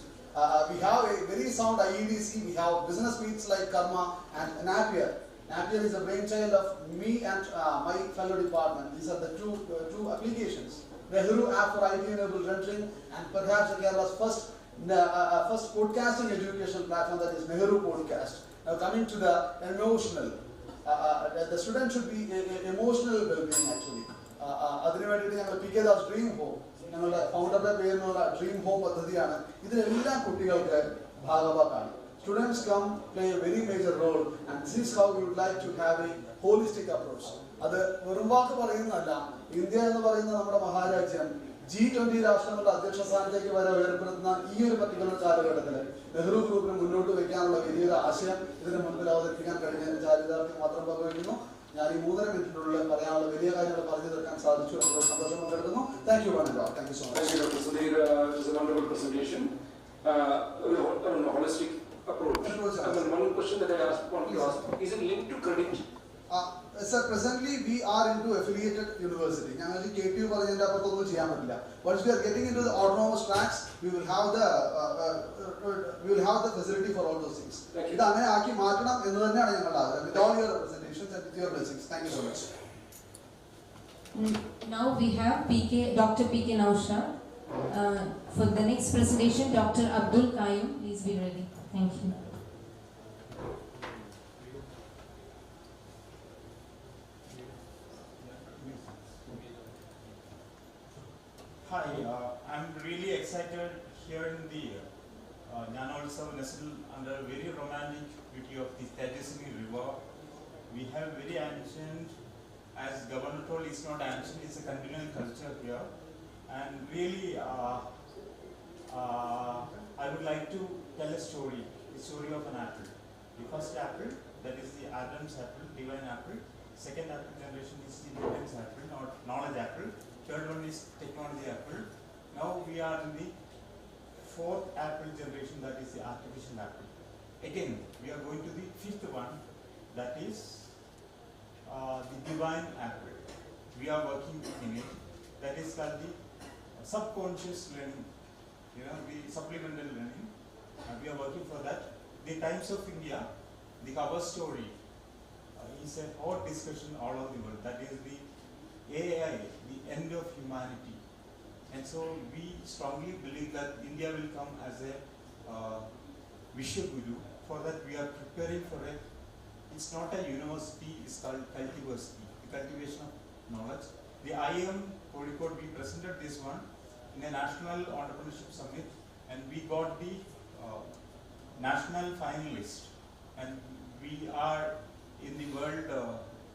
Q: We have a very sound IEDC, we have business meets like Karma and Napier. Napier is a brainchild of me and my fellow department. These are the two applications. Nehru app for IT-enabled rendering, and perhaps Kerala's first podcasting education platform, that is Nehru Podcast. Now coming to the emotional, the student should be emotional well-being actually. അതിനുവേണ്ടിയിട്ട് ഞങ്ങൾ PK dream home ഞങ്ങളുടെ ഫൗണ്ടറുടെ പേരിലുള്ള dream home പദ്ധതിയാണ്. ഇതിലെല്ലാം കുട്ടികൾക്ക് ഭാഗഭാക്കാണ്. Students come play a very major role, and this is how we would like to have a holistic approach. അത് വെറും വാക്ക് പറയുന്നതല്ല. ഇന്ത്യ എന്ന് പറയുന്ന നമ്മുടെ മഹാരാജ്യം G20 രാഷ്ട്രങ്ങളുടെ അധ്യക്ഷ സ്ഥാനത്തേക്ക് വരെ ഉയർപ്പെടുത്തുന്ന ഈ ഒരു പർട്ടിക്കുലർ കാലഘട്ടത്തിൽ നെഹ്റു ഗ്രൂപ്പിന് മുന്നോട്ട് വയ്ക്കാനുള്ള വലിയൊരു ആശയം ഇതിന് മുൻപിൽ അവതരിപ്പിക്കാൻ കഴിഞ്ഞതിന് ചാരിതാർത്ഥ്യം മാത്രം പങ്കുവയ്ക്കുന്നു. ഞാൻ ഈ 3.5 മിനിറ്റിനുള്ളിൽ പറയാനുള്ള വലിയ കാര്യങ്ങൾ പറഞ്ഞു തീർക്കാൻ സാധിച്ചു എന്നുള്ള സന്തോഷം പങ്കെടുക്കുന്നു. താങ്ക് യു വളരെ thank you so much.
L: Thank you, Dr. Sudhir. It was a wonderful presentation. On a holistic approach. One question that I want to ask, is it linked to credit?
Q: Sir, presently we are into affiliated university. ഞങ്ങൾക്ക് KTU പറഞ്ഞതിന്റെ അപ്പുറത്തൊന്നും ചെയ്യാൻ പറ്റില്ല. Once we are getting into the autonomous tracks, we will have the facility for all those things. ഇത് അങ്ങനെ ആക്കി മാറ്റണം എന്ന് തന്നെയാണ് ഞങ്ങളുടെ ആഗ്രഹം. With all your representations and with your blessings. Thank you so much.
M: Now we have Dr. PK Naushad. For the next presentation, Dr. Abdul Qayyum, please be ready. Thank you.
P: Hi, I'm really excited here in the Gyanotsav nestled under a very romantic beauty of the Tejaswini river. We have very ancient, as Governor told, it's not ancient, it's a continual culture here. And really, I would like to tell a story of an apple. The first apple, that is the Adam's apple, divine apple. Second apple generation is the Newton's apple, knowledge apple. Third one is technology apple. Now we are in the fourth apple generation, that is the artificial apple. Again, we are going to the fifth one, that is the divine apple. We are working in it. That is called the subconscious learning, the supplemental learning. We are working for that. The Times of India, the cover story is a hot discussion all over the world. That is the AI, the end of humanity. And so we strongly believe that India will come as a Vishwaguru. For that we are preparing for it. It's not a university, it's called cultiversity, the cultivation of knowledge. The IM Kozhikode, we presented this one in a National Entrepreneurship Summit, and we got the national finalist. And we are in the World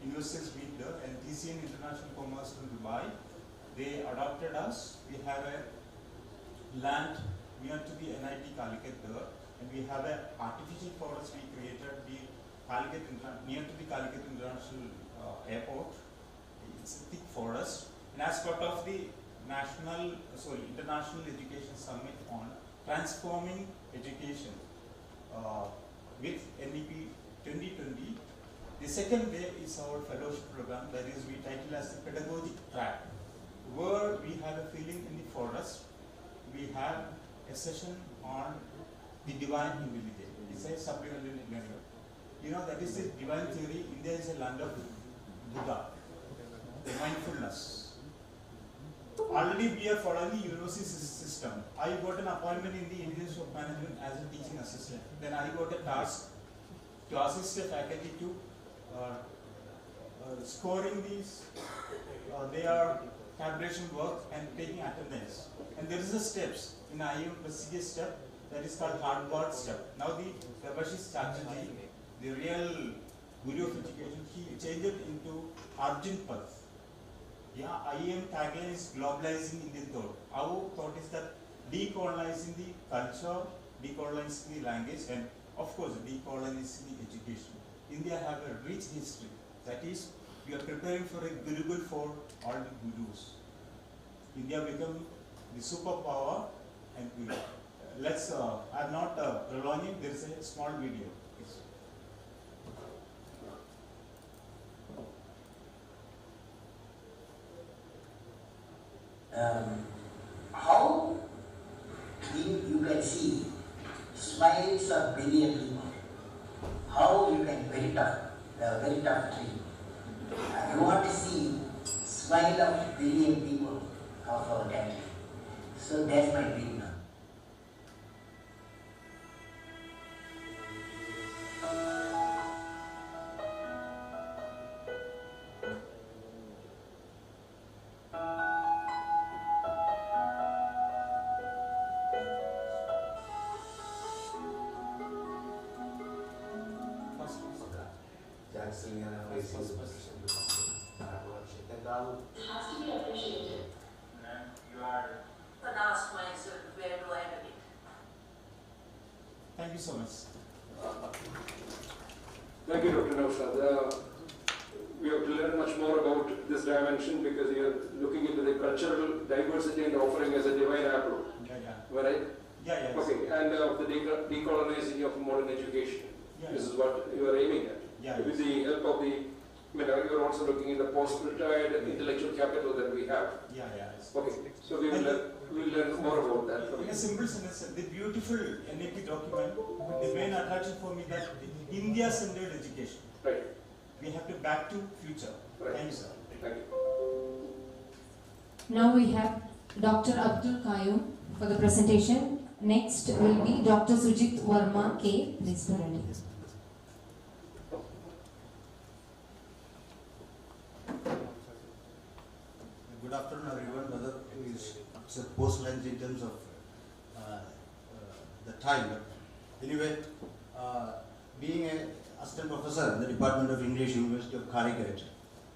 P: Investors Meet there, and TCN International Commerce from Dubai. They adopted us. We have a land near to the NIT Calicut there, and we have an artificial forest we created near to the Calicut International Airport. It's a thick forest, and as part of the International Education Summit on transforming education with NEP 2020. The second day is our fellowship program, that is we title as the pedagogic track, where we have a feeling in the forest. We have a session on the divine intelligence. It's a supplementary learning. That is the divine theory. India is a land of Buddha, the mindfulness. Already we are following the university system. I got an appointment in the Indian Institute of Management as a teaching assistant. Then I got a task to assist the faculty to scoring these their calibration work and taking attendance. And there is a steps in IM procedure step that is called hardboard step. Now the Debashi strategy, the real guru of education, he changed it into Arjun Path. IM tagline is globalizing Indian thought. Our thought is that decolonizing the culture, decolonizing the language, and of course decolonizing the education. India have a rich history. That is, we are preparing for a Gurukul for all the gurus. India become the superpower and guru. I'm not prolonging, there is a small video.
R: how you can see smiles of billion people. How you can very tough tree. You want to see smile of billion people of our country. So that's my dream now.
S: Has to be appreciated. And you are. But ask myself, where do I begin?
P: Thank you so much.
L: Thank you, Dr. Gyanotsav. We have to learn much more about this dimension because you are looking into the cultural diversity and offering as a divine apple. Right?
P: Yeah.
L: Okay, and of the decolonizing of modern education. This is what you are aiming at. With the help of the, you are also looking in the post-retired intellectual capital that we have. Okay, so we will learn more about that.
P: In a simple sentence, the beautiful NAP document, the main attraction for me that India-centered education.
L: Right.
P: We have to back to future.
L: Right.
P: Thank you, sir.
L: Thank you.
M: Now we have Dr. Abdul Qayyum for the presentation. Next will be Dr. Sujit Verma K. Please be ready.
T: Good afternoon, everyone. Whether it's a post-lunch in terms of the time. But anyway, being an assistant professor in the Department of English, University of Calicut,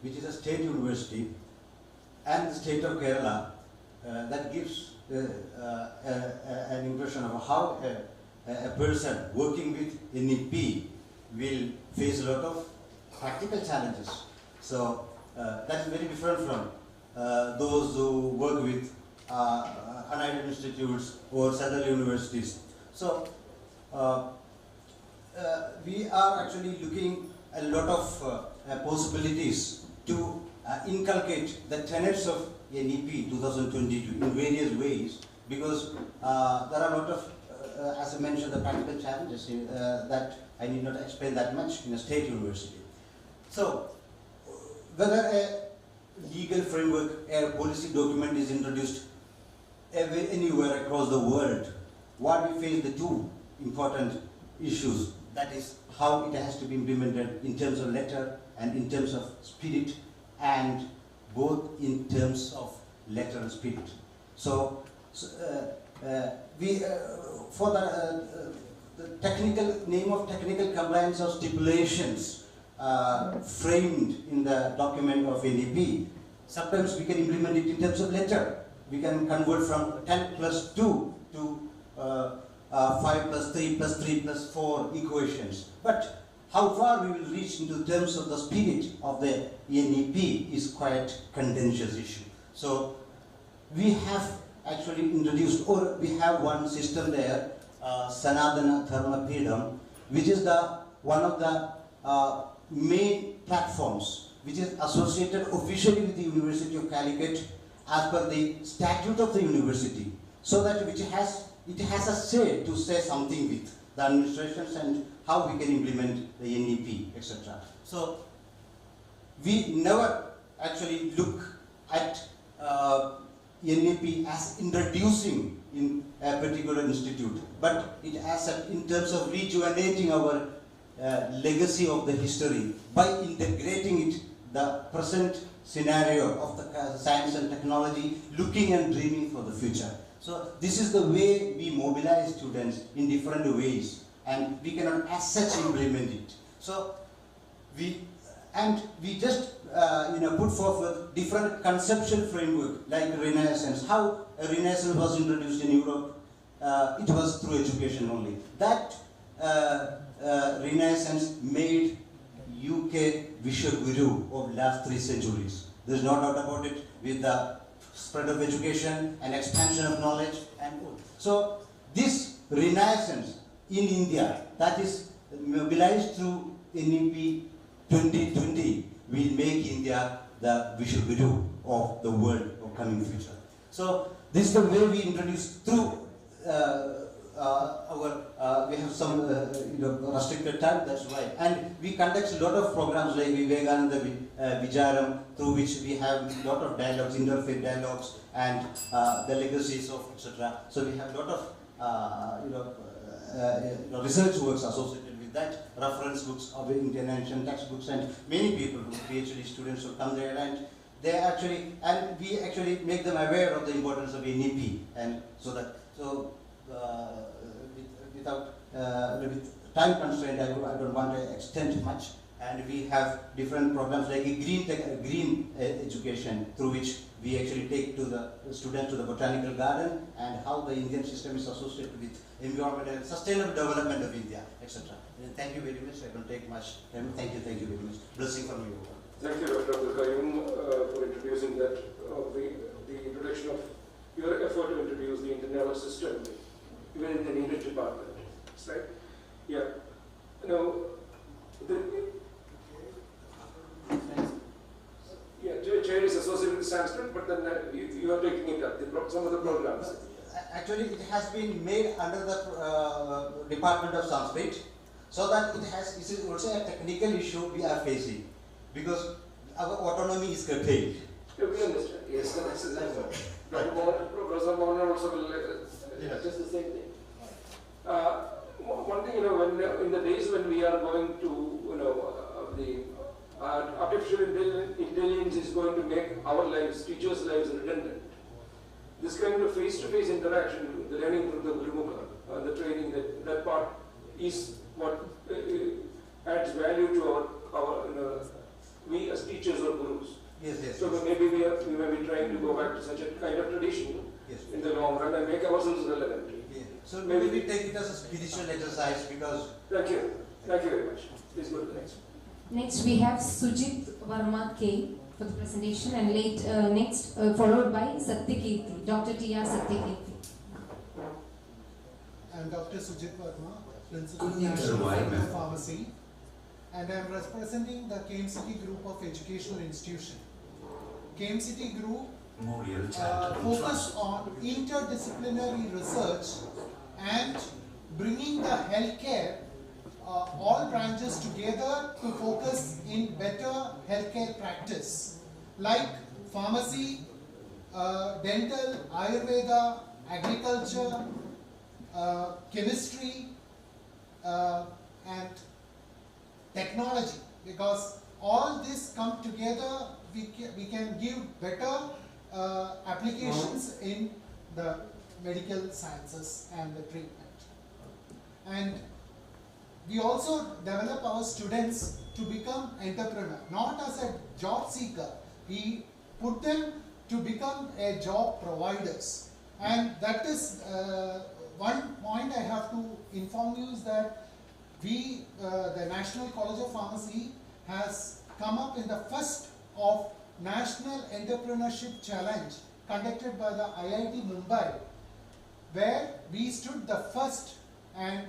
T: which is a state university, and the state of Kerala, that gives an impression of how a person working with NEP will face a lot of practical challenges. So that is very different from those who work with unaided institutes or central universities. So we are actually looking a lot of possibilities to inculcate the tenets of NEP 2022 in various ways, because there are a lot of, as I mentioned, the practical challenges that I need not explain that much in a state university. So whether a legal framework, a policy document is introduced anywhere across the world, what we face the two important issues, that is how it has to be implemented in terms of letter and in terms of spirit, and both in terms of letter and spirit. So we for the technical name of technical compliance of stipulations framed in the document of NEP, sometimes we can implement it in terms of letter. We can convert from 10 plus 2 to 5 plus 3 plus 3 plus 4 equations. But how far we will reach into terms of the spirit of the NEP is quite contentious issue. So we have actually introduced, or we have one system there, Sanatana Dharma Peedam, which is one of the main platforms which is associated officially with the University of Calicut as per the statute of the university, so that it has a say to say something with the administrations and how we can implement the NEP, etc. So we never actually look at NEP as introducing in a particular institute, but it as in terms of rejuvenating our legacy of the history by integrating it the present scenario of the science and technology, looking and dreaming for the future. So this is the way we mobilize students in different ways, and we cannot as such implement it. So we just put forward different conceptual framework like Renaissance. How a Renaissance was introduced in Europe, it was through education only. That Renaissance made UK Vishwaguru of last 3 centuries. There's no doubt about it, with the spread of education and expansion of knowledge and all. So this Renaissance in India, that is mobilized through NEP 2020, will make India the Vishwaguru of the world of coming future. So this is the way we introduce through we have some restricted time, that's right. And we conduct a lot of programs like Vivekananda Vicharam, through which we have a lot of dialogues, interfaith dialogues, and the legacies of etc. So we have a lot of research works associated with that, reference books of Indian ancient textbooks, and many people, PhD students who come there, and they actually, and we actually make them aware of the importance of NEP, and without with time constraint, I don't want to extend much. And we have different programs like a green education, through which we actually take to the students to the botanical garden, and how the Indian system is associated with environmental and sustainable development of India, etc. Thank you very much. I don't take much time. Thank you very much. Blessing from you.
L: Thank you, Dr. Abdul Qayyum, for introducing that, the introduction of your effort to introduce the Indian nervous system, even in the English department. Right? Yeah. Now, chair is associated with Sanskrit, but then you are taking it up, some of the programs.
T: Actually, it has been made under the Department of Sanskrit, so that it is also a technical issue we are facing, because our autonomy is curtailed.
L: Yeah, we understand. Yes, that's exactly. Professor Mohan also will just the same thing. One thing, when in the days when we are going to, the artificial intelligence is going to make our lives, teachers' lives, redundant. This kind of face-to-face interaction, the learning from the Gurumukha, the training, that part is what adds value to our we as teachers or gurus.
T: Yes.
L: So maybe we may be trying to go back to such a kind of tradition in the long run and make ourselves relevant.
T: Yeah. So maybe we take it as a spiritual exercise, because...
L: Thank you. Thank you very much. Please go to the next.
M: Next we have Sujit Verma K for the presentation, and next followed by Satyakirti, Dr. T.R. Satyakirti.
U: I am Dr. Sujit Verma, Principal National Faculty of Pharmacy, and I am representing the KMCT Group of Educational Institution. KMCT Group focus on interdisciplinary research and bringing the healthcare, all branches together to focus in better healthcare practice, like pharmacy, dental, Ayurveda, agriculture, chemistry, and technology. Because all this come together, we can give better applications in the medical sciences and the treatment. And we also develop our students to become entrepreneur, not as a job seeker. We put them to become a job providers. And that is one point I have to inform you, is that we, the National College of Pharmacy, has come up in the first of National Entrepreneurship Challenge conducted by the IIT Mumbai, where we stood the first and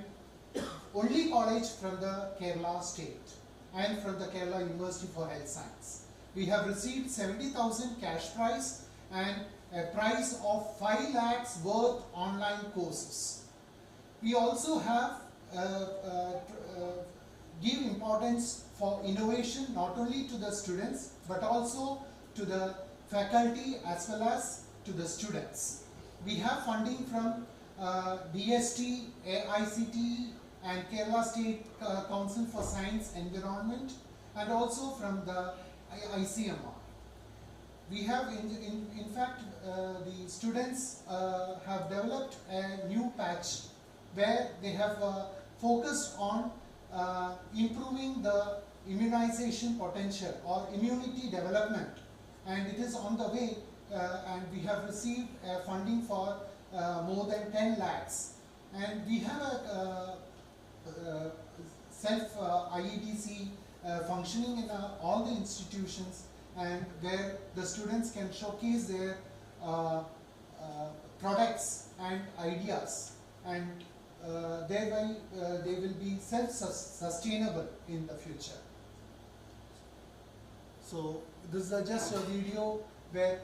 U: only college from the Kerala state and from the Kerala University for Health Science. We have received 70,000 cash prize and a prize of 5 lakhs worth online courses. We also have give importance for innovation not only to the students but also to the faculty as well as to the students. We have funding from DST, AICT and Kerala State Council for Science Environment, and also from the ICMR. We have, in fact, the students have developed a new patch where they have focused on improving the immunization potential or immunity development, and it is on the way, and we have received funding for more than 10 lakhs. And we have a self-IEDC functioning in all the institutions, and where the students can showcase their products and ideas, and thereby they will be self-sustainable in the future. So this is just a video where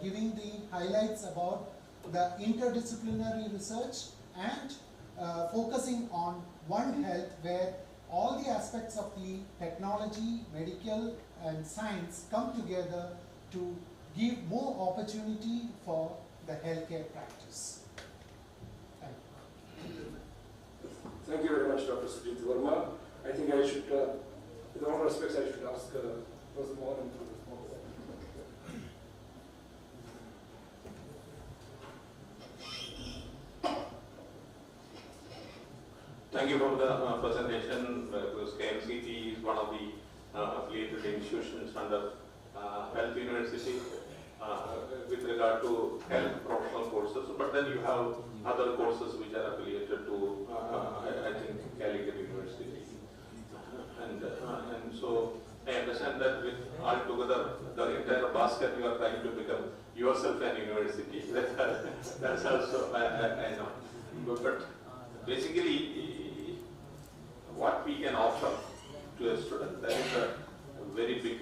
U: giving the highlights about the interdisciplinary research and focusing on One Health, where all the aspects of the technology, medical and science come together to give more opportunity for the healthcare practice. Thank you.
L: Thank you very much, Dr. Sujit Verma. I think I should, with all respects, I should ask Professor Mohan to respond.
F: Thank you for the presentation. Because KMCT is one of the affiliated institutions under Health University with regard to health professional courses. But then you have other courses which are affiliated to, I think, Calicut University. And so I understand that with all together, the entire basket you are trying to become yourself an university. That's also, I know. But basically, what we can offer to a student, that is a very big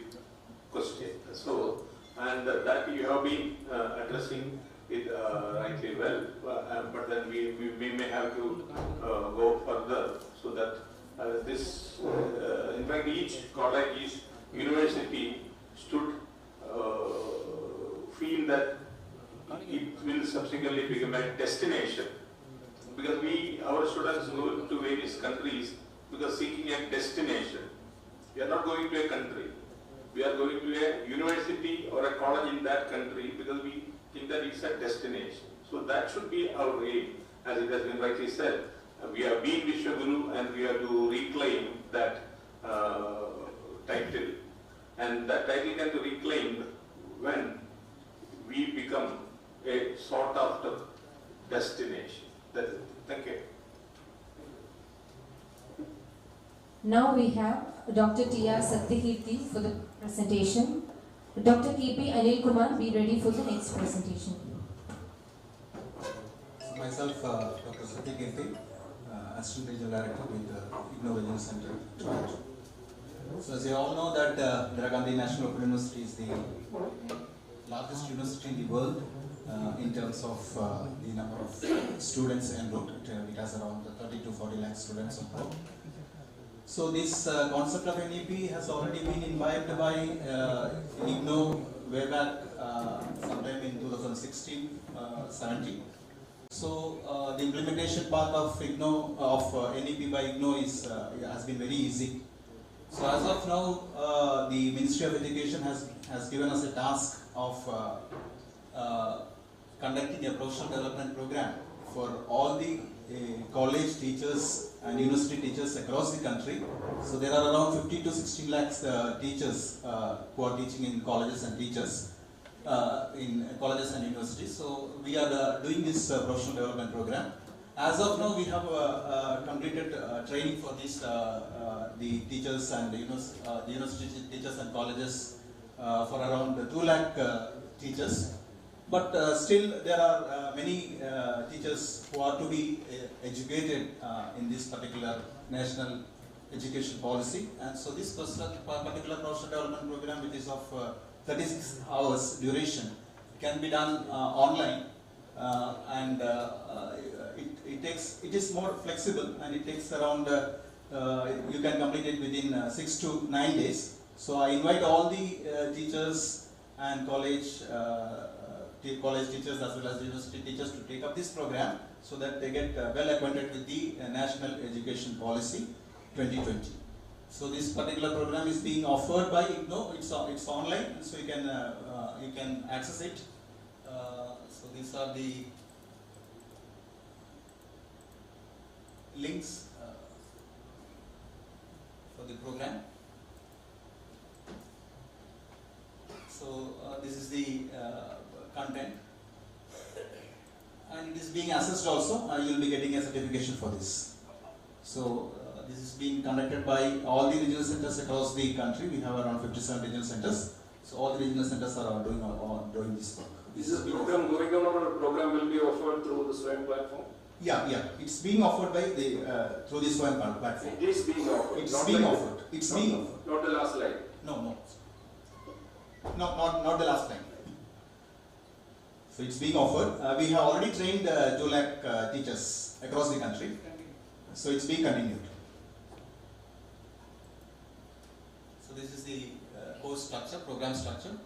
F: question. So, and that you have been addressing it rightly well, but then we may have to go further so that this, in fact, each college, each university should feel that it will subsequently become a destination. Because our students go to various countries because seeking a destination. We are not going to a country. We are going to a university or a college in that country because we think that it's a destination. So that should be our aim, as it has been rightly said. We have been Vishwaguru and we have to reclaim that title. And that title can be reclaimed when we become a sought after destination. That's it. Thank you.
M: Now we have Dr. T.R. Satyakirti for the presentation. Dr. K.P. Anil Kumar, be ready for the next presentation.
C: Myself, Dr. Satyakirti, Assistant Regional Director with the IGNOU Regional Center, Toronto. So as you all know that Indira Gandhi National Open University is the largest university in the world in terms of the number of students enrolled. It has around 30 to 40 lakh students enrolled. So this concept of NEP has already been imbibed by IGNOU way back sometime in 2016-17. So the implementation part of IGNOU, of NEP by IGNOU has been very easy. So as of now, the Ministry of Education has given us a task of conducting a professional development program for all the college teachers and university teachers across the country. So there are around 50 to 16 lakhs teachers who are teaching in colleges and universities. So we are doing this professional development program. As of now, we have completed training for these the teachers and the university teachers and colleges for around 2 lakh teachers. But still, there are many teachers who are to be educated in this particular national education policy. And so this particular professional development program, which is of 36 hours duration, can be done online, and it is more flexible, and it takes around you can complete it within 6 to 9 days. So I invite all the teachers and college teachers as well as university teachers to take up this program so that they get well acquainted with the National Education Policy 2020. So this particular program is being offered by IGNOU. It's online, so you can access it. So these are the links for the program. So this is the content, and it is being assessed also. You will be getting a certification for this. So this is being conducted by all the regional centers across the country. We have around 57 regional centers. So all the regional centers are doing this work.
L: Is this program going on, or a program will be offered through the SWAYAM platform?
C: Yeah. It's being offered by the through the SWAYAM platform.
L: It is being offered.
C: It's being offered. It's being offered.
L: Not the last slide.
C: No. No, not the last time. So it's being offered. We have already trained 2 lakh teachers across the country. So it's being continued. So this is the course structure, program structure.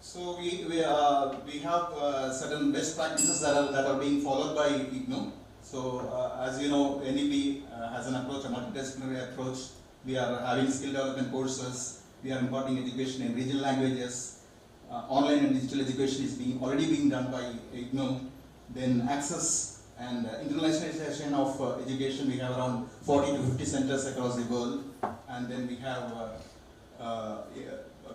C: So we have certain best practices that are being followed by IGNOU. So as you know, NEP has an approach, a multidisciplinary approach. We are having skill development courses. We are imparting education in regional languages. Online and digital education is already being done by IGNOU. Then access and internationalization of education. We have around 40 to 50 centers across the world. And then we have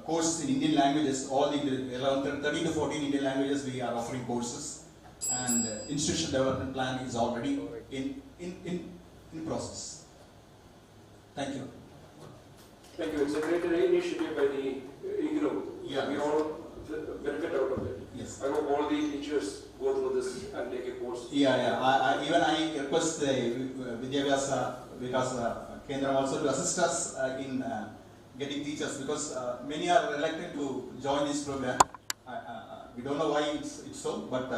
C: courses in Indian languages. Around 13 to 14 Indian languages we are offering courses. And institutional development plan is already in process. Thank you.
L: Thank you. It's a great initiative by the IGNOU.
C: Yeah.
L: We all benefit out of it.
C: Yes.
L: I hope all the teachers go through this and take a course.
C: Yeah. I request the Vidyabhyasa Vikas Kendra also to assist us in getting teachers, because many are reluctant to join this program. We don't know why it's so, but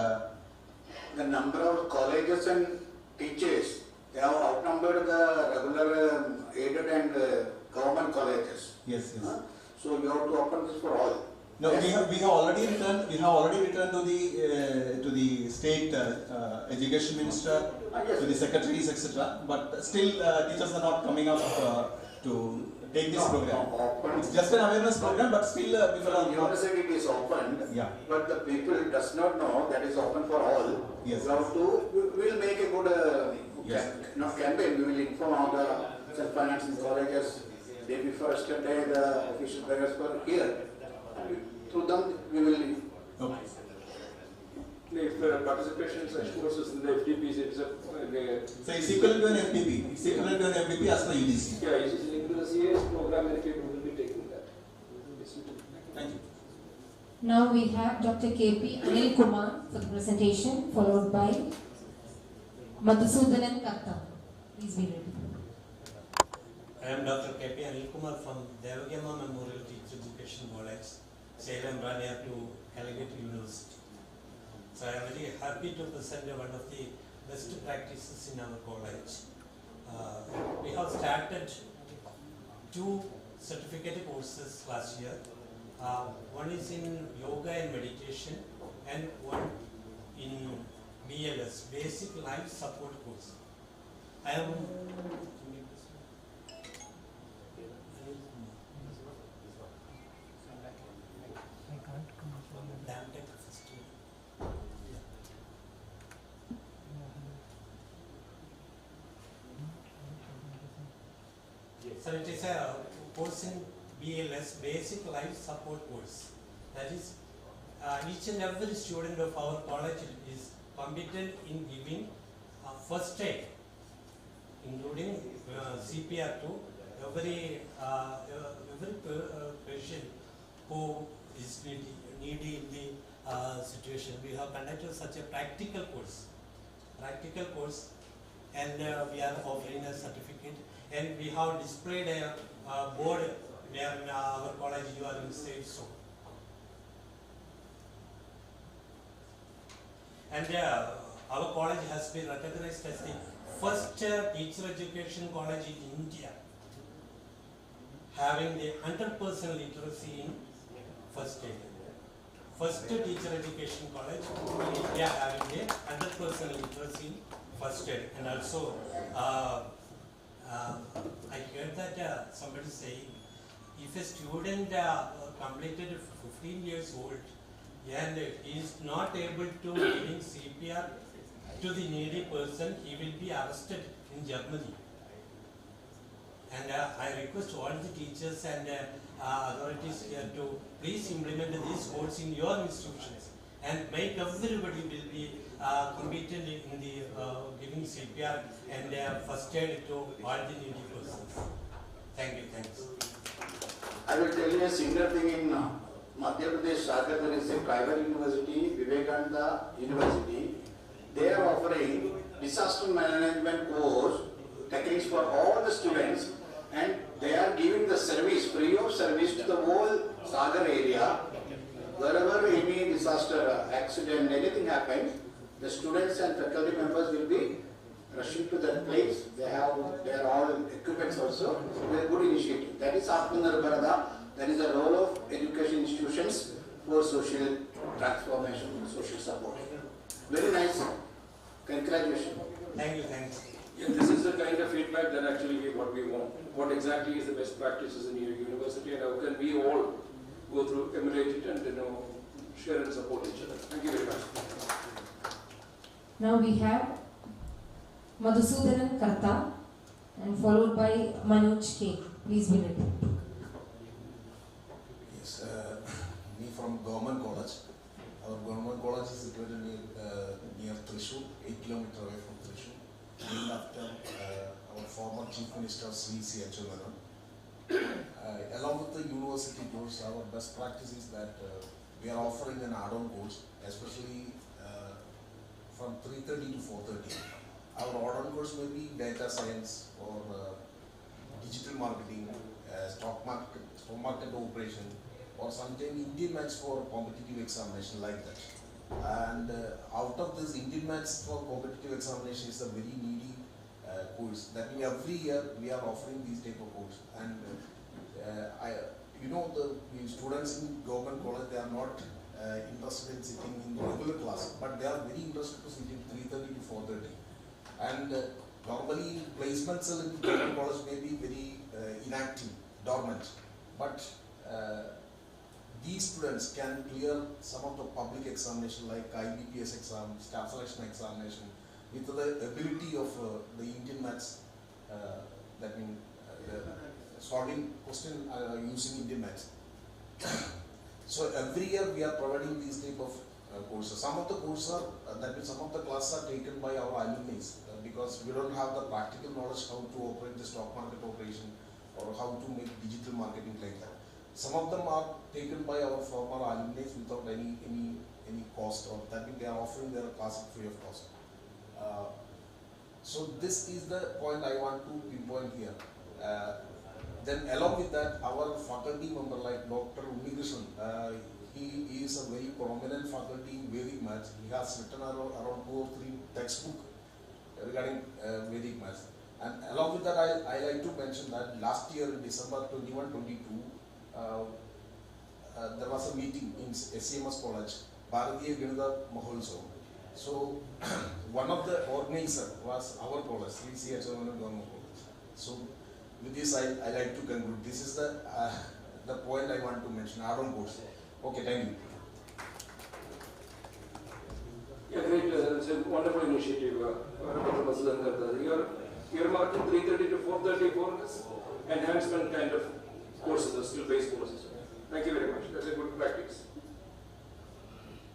E: the number of colleges and teachers, they have outnumbered the regular aided and government colleges.
C: Yes.
E: So you have to open this for all.
C: No,
E: yes.
C: we have already returned to the state education minister,
E: yes.
C: to the secretaries, etc. But still, teachers are not coming up to take this program. It's just an awareness program, but still people are.
E: You said it is opened, but the people does not know that is open for all.
C: Yes.
E: We have to. We will make a good campaign. We will inform all the self-financing colleges. Day before yesterday, the official prayers were here. Through them, we will.
C: Okay.
L: If participation in such courses in the FDP is
C: so it's equivalent to an FDP. It's equivalent to an FDP as per UGC.
L: Yeah, it is linked to the CS program, and people will be taking that.
C: Thank you.
M: Now we have Dr. KP Anil Kumar for the presentation, followed by Madhusudanan Katta. Please be ready.
V: I am Dr. KP Anil Kumar from Devagama Memorial Teacher Education College, Salem, Rania to Calicut University. So I am very happy to present one of the best practices in our college. We have started 2 certificate courses last year. One is in yoga and meditation, and one in BLS, Basic Life Support course. I am So it is a course in BLS, Basic Life Support course. That is, each and every student of our college is competent in giving first aid, including CPR to every patient who is needy in the situation. We have conducted such a practical course, and we are offering a certificate. And we have displayed a board near our college. You are in safe zone. And our college has been recognized as the first teacher education college in India having the 100% literacy in first aid. First teacher education college in India having the 100% literacy in first aid. And also, I heard that somebody saying, if a student completed 15 years old and is not able to giving CPR to the needy person, he will be arrested in Germany. And I request all the teachers and authorities here to please implement these codes in your institutions and make everybody will be competent in the giving CPR and first aid to all the needy persons. Thank you. Thanks.
E: I will tell you a similar thing in Madhya Pradesh, Sagar, there is a private university, Vivekananda University. They are offering disaster management course techniques for all the students, and they are giving the service, free of service to the whole Sagar area. Wherever any disaster, accident, anything happens, the students and faculty members will be rushing to that place. They have their all equipments also. Very good initiative. That is Atmanirbharata. That is the role of education institutions for social transformation, social support. Very nice. Congratulations.
V: Thank you, thanks.
L: Yeah, this is the kind of feedback that actually what we want. What exactly is the best practices in your university, and how can we all go through, emulate it, and share and support each other. Thank you very much.
M: Now we have Madhusudanan Karta and followed by Manoj K. Please be ready.
B: Yes, me from Government College. Our Government College is situated near Thrissur, 8 kilometers away from Thrissur. Named after our former Chief Minister Sri C. Achurangan. Along with the university course, our best practice is that we are offering an add-on course, especially from 3:30 to 4:30. Our add-on course may be data science or digital marketing, stock market operation, or sometimes Indian maths for competitive examination like that. And out of this, Indian maths for competitive examination is a very needy course. That means every year we are offering these type of course. And the students in government college, they are not interested in sitting in regular class, but they are very interested to sit in 3:30 to 4:30. And normally placements in government college may be very inactive, dormant, but these students can clear some of the public examination like IBPS exam, staff selection examination, with the ability of the Indian maths, that means solving question using Indian maths. So every year we are providing these type of courses. Some of the courses are, that means some of the classes are taken by our alumni because we don't have the practical knowledge how to operate the stock market operation or how to make digital marketing like that. Some of them are taken by our former alumni without any cost, or that means they are offering their classes free of cost. So this is the point I want to pinpoint here. Then along with that, our faculty member like Dr. Unnikrishnan, he is a very prominent faculty in Vedic maths. He has written around 2 or 3 textbooks regarding Vedic maths. And along with that, I like to mention that last year in December 21-22, there was a meeting in SCMS College, Bharatiya Ganita Mahotsav. So one of the organizers was our college, Sri C. Achurangan Government College. So with this, I like to conclude. This is the point I want to mention. Add-on course. Okay, thank you.
L: Yeah, great. It's a wonderful initiative, Dr. Madhusudanan Karta. You're marking 3:30 to 4:30 for this enhancement kind of courses, skill-based courses. Thank you very much. That's a good practice.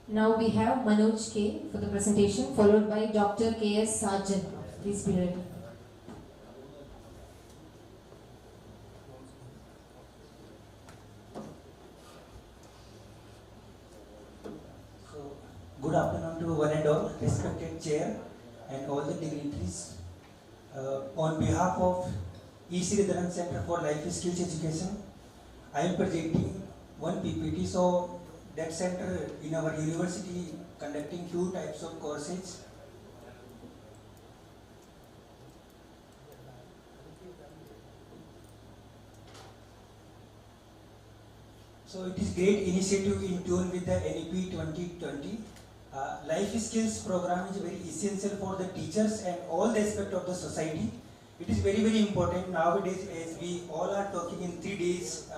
M: Now we have Manoj K. for the presentation, followed by Dr. K.S. Sarjan. Please be ready.
G: Good afternoon to one and all, respected chair and all the dignitaries. On behalf of E. Sridharan Center for Life Skills Education, I am presenting one PPT. So that center in our university conducting 2 types of courses. So it is great initiative in tune with the NEP 2020. Life skills program is very essential for the teachers and all the aspects of the society. It is very, very important nowadays, as we all are talking in 3 days.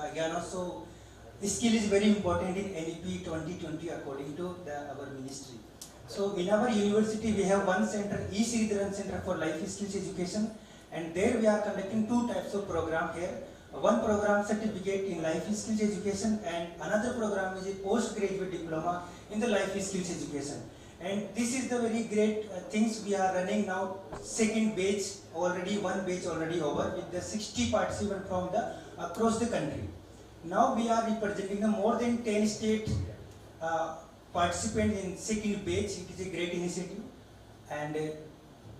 G: So skill is very important in NEP 2020 according to our ministry. So in our university we have one center, E. Sridharan Center for Life Skills Education, and there we are conducting 2 types of program here. One program certificate in life skills education, and another program is a postgraduate diploma in the life skills education. And this is the very great things we are running now. 2nd batch already, 1 batch already over with the 60 participants from across the country. Now we are representing the more than 10 state participants in 2nd batch. It is a great initiative, and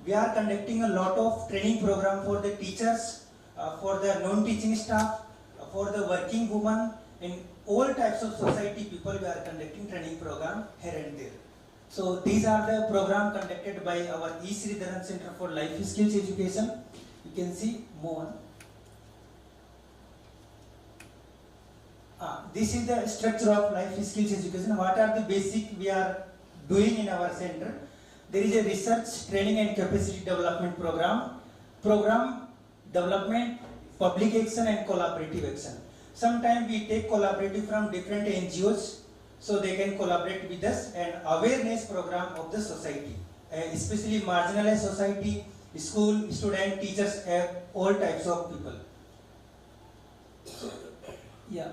G: we are conducting a lot of training program for the teachers, for the non-teaching staff, for the working women, and all types of society people. We are conducting training program here and there. So these are the program conducted by our E. Sridharan Center for Life Skills Education. You can see more. This is the structure of life skills education. What are the basic we are doing in our center? There is a research, training and capacity development program development, public action and collaborative action. Sometimes we take collaborative from different NGOs so they can collaborate with us, and awareness program of the society, especially marginalized society, school, student, teachers, all types of people. Yeah.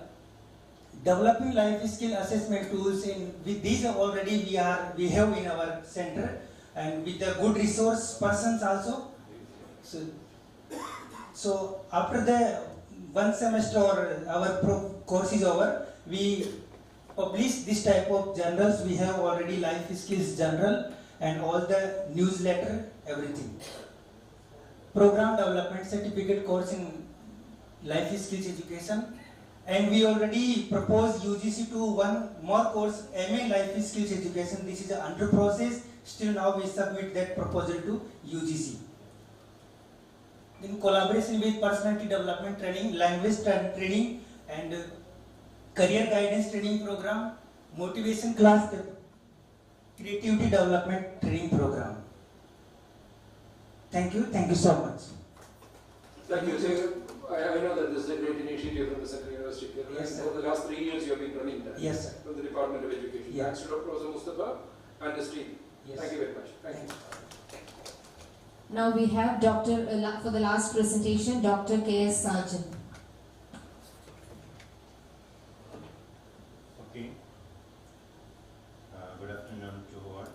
G: Developing life skill assessment tools, with these already we have in our center, and with the good resource persons also. So after the one semester or our course is over, we publish this type of journals. We have already life skills journal and all the newsletter, everything. Program development certificate course in life skills education. And we already proposed UGC to one more course, MA Life Skills Education. This is under process. Still now we submit that proposal to UGC. In collaboration with personality development training, language training, and career guidance training program, motivation class, creativity development training program. Thank you so much.
L: Thank you. So, I know that this is a great initiative from the Central University.
G: Yes, sir.
L: For the last 3 years you have been running that.
G: Yes, sir.
L: From the Department of Education.
G: Yeah.
L: Thanks to Dr. Mustafa and his team.
G: Yes.
L: Thank you very much. Thank you.
M: Now we have for the last presentation, Dr. K.S. Sarjan.
D: Okay. Good afternoon to all,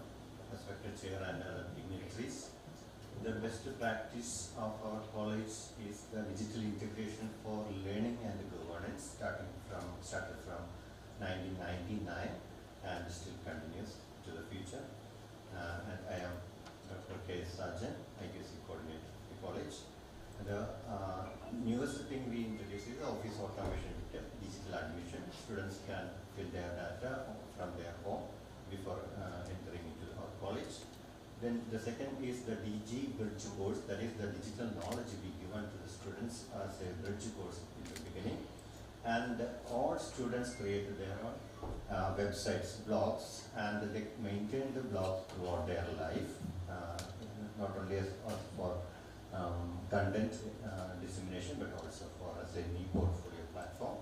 D: respected chair and dignitaries. The best practice of our college is the digital integration for learning and governance, started from 1999 and still continues to the future. And I am Dr. K.S. Sarjan, IQC coordinator of the college. The newest thing we introduced is the office automation with digital admission. Students can fill their data from their home before entering into our college. Then the second is the DG bridge course, that is the digital knowledge we given to the students as a bridge course in the beginning. And all students created their own websites, blogs, and they maintain the blogs throughout their life, not only as for content dissemination, but also for as a e-portfolio platform.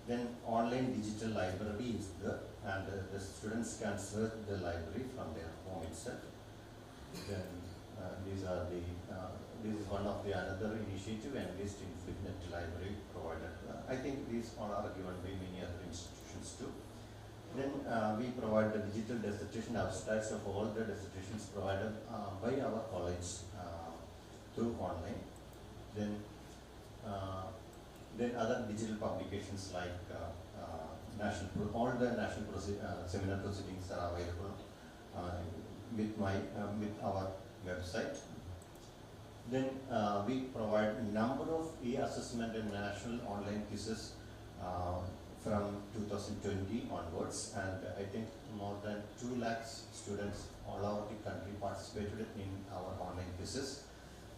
D: Then online digital library is there, and the students can search the library from their home itself. Then these are the this is one of the another initiative, and this Infinite Library provided. I think these all are given by many other institutions too. Then we provide the digital dissertation abstracts of all the dissertations provided by our college through online. Then other digital publications like all the national seminar proceedings are available with our website. Then we provide a number of e-assessment and national online quizzes from 2020 onwards, and I think more than 2 lakhs students all over the country participated in our online quizzes,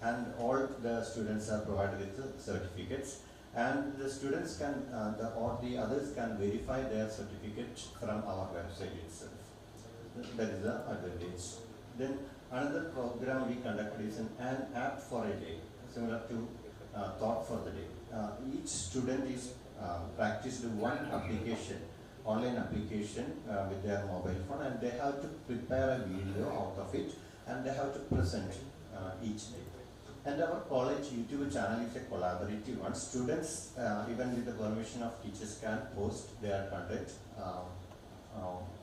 D: and all the students are provided with certificates, and the students can or the others can verify their certificate from our website itself. That is the advantage. Then another program we conducted is an app for a day, similar to Thought for the Day. Each student is practiced one application, online application with their mobile phone, and they have to prepare a video out of it, and they have to present each day. And our college YouTube channel is a collaborative one. Students, even with the permission of teachers, can post their content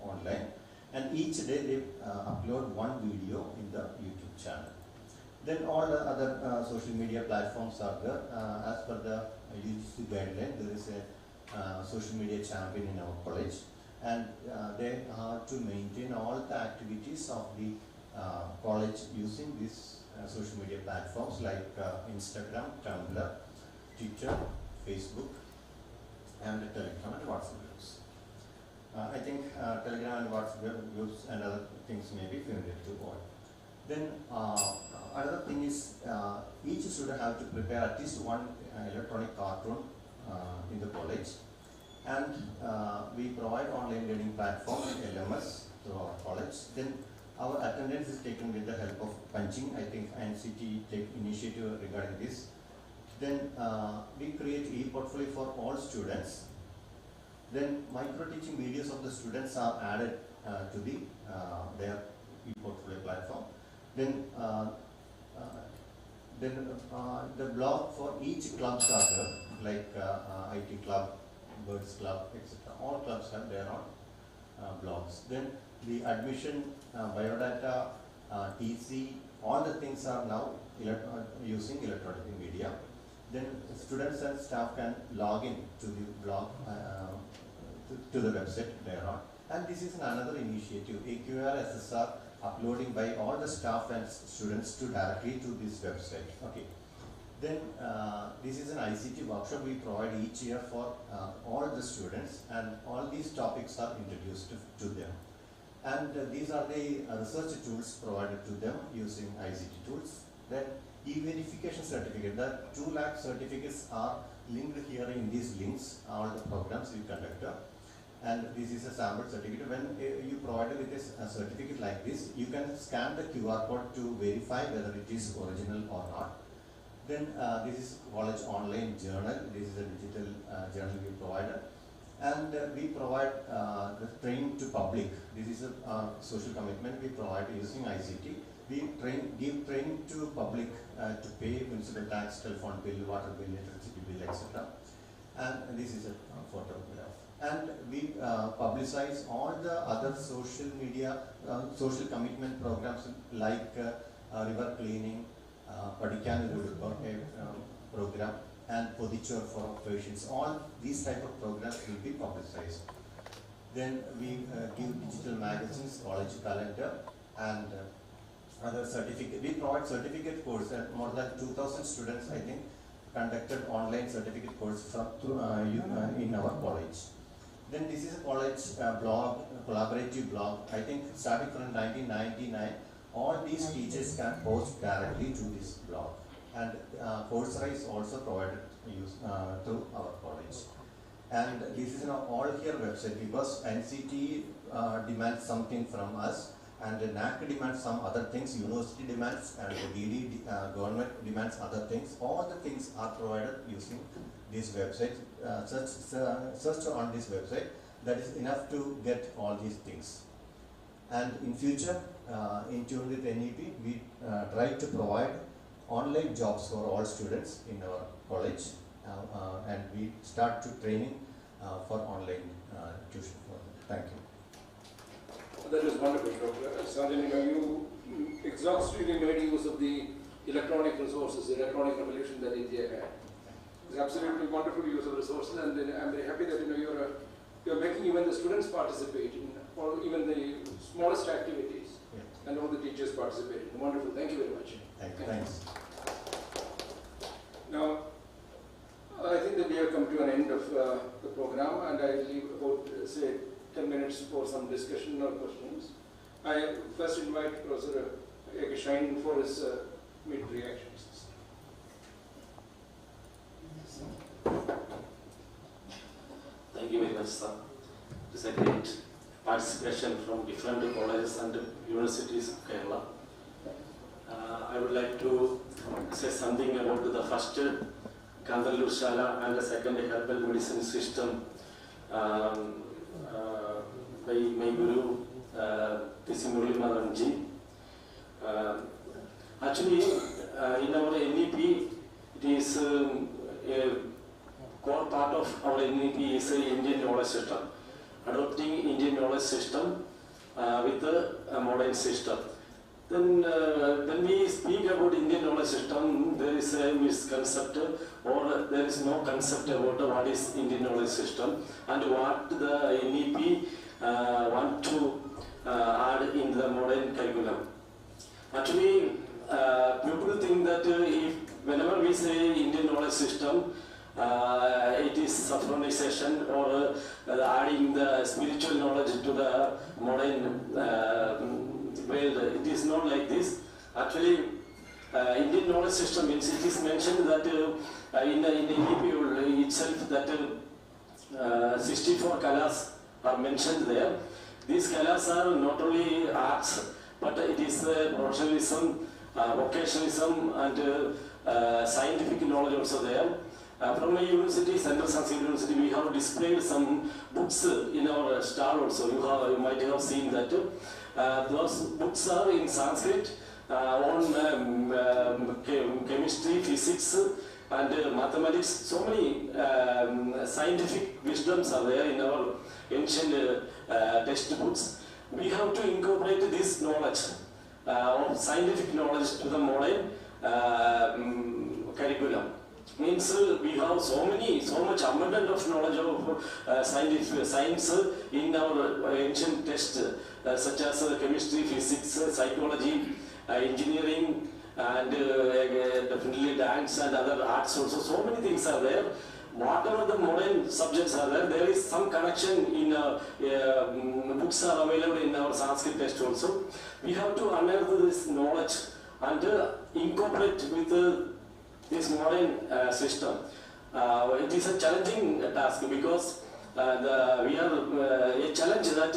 D: online. And each day they upload one video in the YouTube channel. Then all the other social media platforms are there. As per the UGC guideline, there is a social media champion in our college, and they have to maintain all the activities of the college using this social media platforms like Instagram, Tumblr, Twitter, Facebook, and Telegram and WhatsApp groups. I think Telegram and WhatsApp groups and other things may be familiar to all. Then another thing is each student have to prepare at least one electronic cartoon in the college, and we provide online learning platform LMS through our college. Then our attendance is taken with the help of punching. I think INCT take initiative regarding this. Then we create e-portfolio for all students. Then micro-teaching videos of the students are added to the their e-portfolio platform. Then the blog for each club are there, like IT club, Birds club, etc. All clubs have their own blogs. Then the admission, biodata, TC, all the things are now using electronic media. Then students and staff can log in to the blog, to the website thereon. And this is another initiative, AQR SSR uploading by all the staff and students to directly to this website. Okay. Then this is an ICT workshop we provide each year for all the students, and all these topics are introduced to them. And these are the research tools provided to them using ICT tools. Then e-verification certificate, the 2 lakh certificates are linked here in these links, all the programs we conduct. And this is a sample certificate. When you provide with a certificate like this, you can scan the QR code to verify whether it is original or not. Then this is college online journal. This is a digital journal we provide. And we provide the training to public. This is a social commitment we provide using ICT. We give training to public to pay municipal tax, telephone bill, water bill, electricity bill, etc. And this is a photograph. And we publicize all the other social media, social commitment programs like river cleaning, Padikkan program, and Podichur for patients. All these type of programs will be publicized. Then we give digital magazines, college calendar, and other certificate. We provide certificate course, and more than 2,000 students, I think, conducted online certificate course in our college. Then this is a college blog, collaborative blog. I think starting from 1999, all these teachers can post directly to this blog. And Coursera is also provided through our college. And this is an all here website because NCT demands something from us, and the NAC demands some other things, university demands, and the DD government demands other things. All the things are provided using this website. Search on this website. That is enough to get all these things. And in future, in tune with NEP, we try to provide online jobs for all students in our college, and we start to training for online tuition. Thank you.
L: That is wonderful, Dr. Sergeant, you exhaustively made use of the electronic resources, the electronic revolution that India had. It's absolutely wonderful use of resources, and I'm very happy that you're making even the students participate in, or even the smallest activities, and all the teachers participate. Wonderful. Thank you very much.
D: Thanks.
L: Now, I think that we have come to an end of the program, and I leave about, say, 10 minutes for some discussion or questions. I first invite Professor Shine for his mid-reactions.
H: Thank you very much, sir. It is a great participation from different colleges and universities of Kerala. I would like to say something about the first Gandalur Shala and the second herbal medicine system by my guru, Tisimurli Madamji. Actually, in our NEP, it is a core part of our NEP is the Indian knowledge system. Adopting Indian knowledge system with a modern system. Then when we speak about Indian knowledge system, there is a misconception or there is no concept about what is Indian knowledge system and what the NEP want to add in the modern curriculum. Actually, modernization or adding the spiritual knowledge to the modern world. It is not like this. Actually, Indian knowledge system means it is mentioned that in the NEP itself that 64 kalas are mentioned there. These kalas are not only arts, but it is professionalism, vocationalism, and scientific knowledge also there. From my university, Central Sanskrit University, we have displayed some books in our stall also. You might have seen that. Those books are in Sanskrit on chemistry, physics, and mathematics. So many scientific wisdoms are there in our ancient textbooks. We have to incorporate this knowledge of scientific knowledge to the modern curriculum. Means we have so much abundant of knowledge of science in our ancient text, such as chemistry, physics, psychology, engineering, and definitely dance and other arts also. So many things are there. Whatever the modern subjects are there, there is some connection in books are available in our Sanskrit text also. We have to unearth this knowledge and incorporate with this modern system. It is a challenging task because we are a challenge that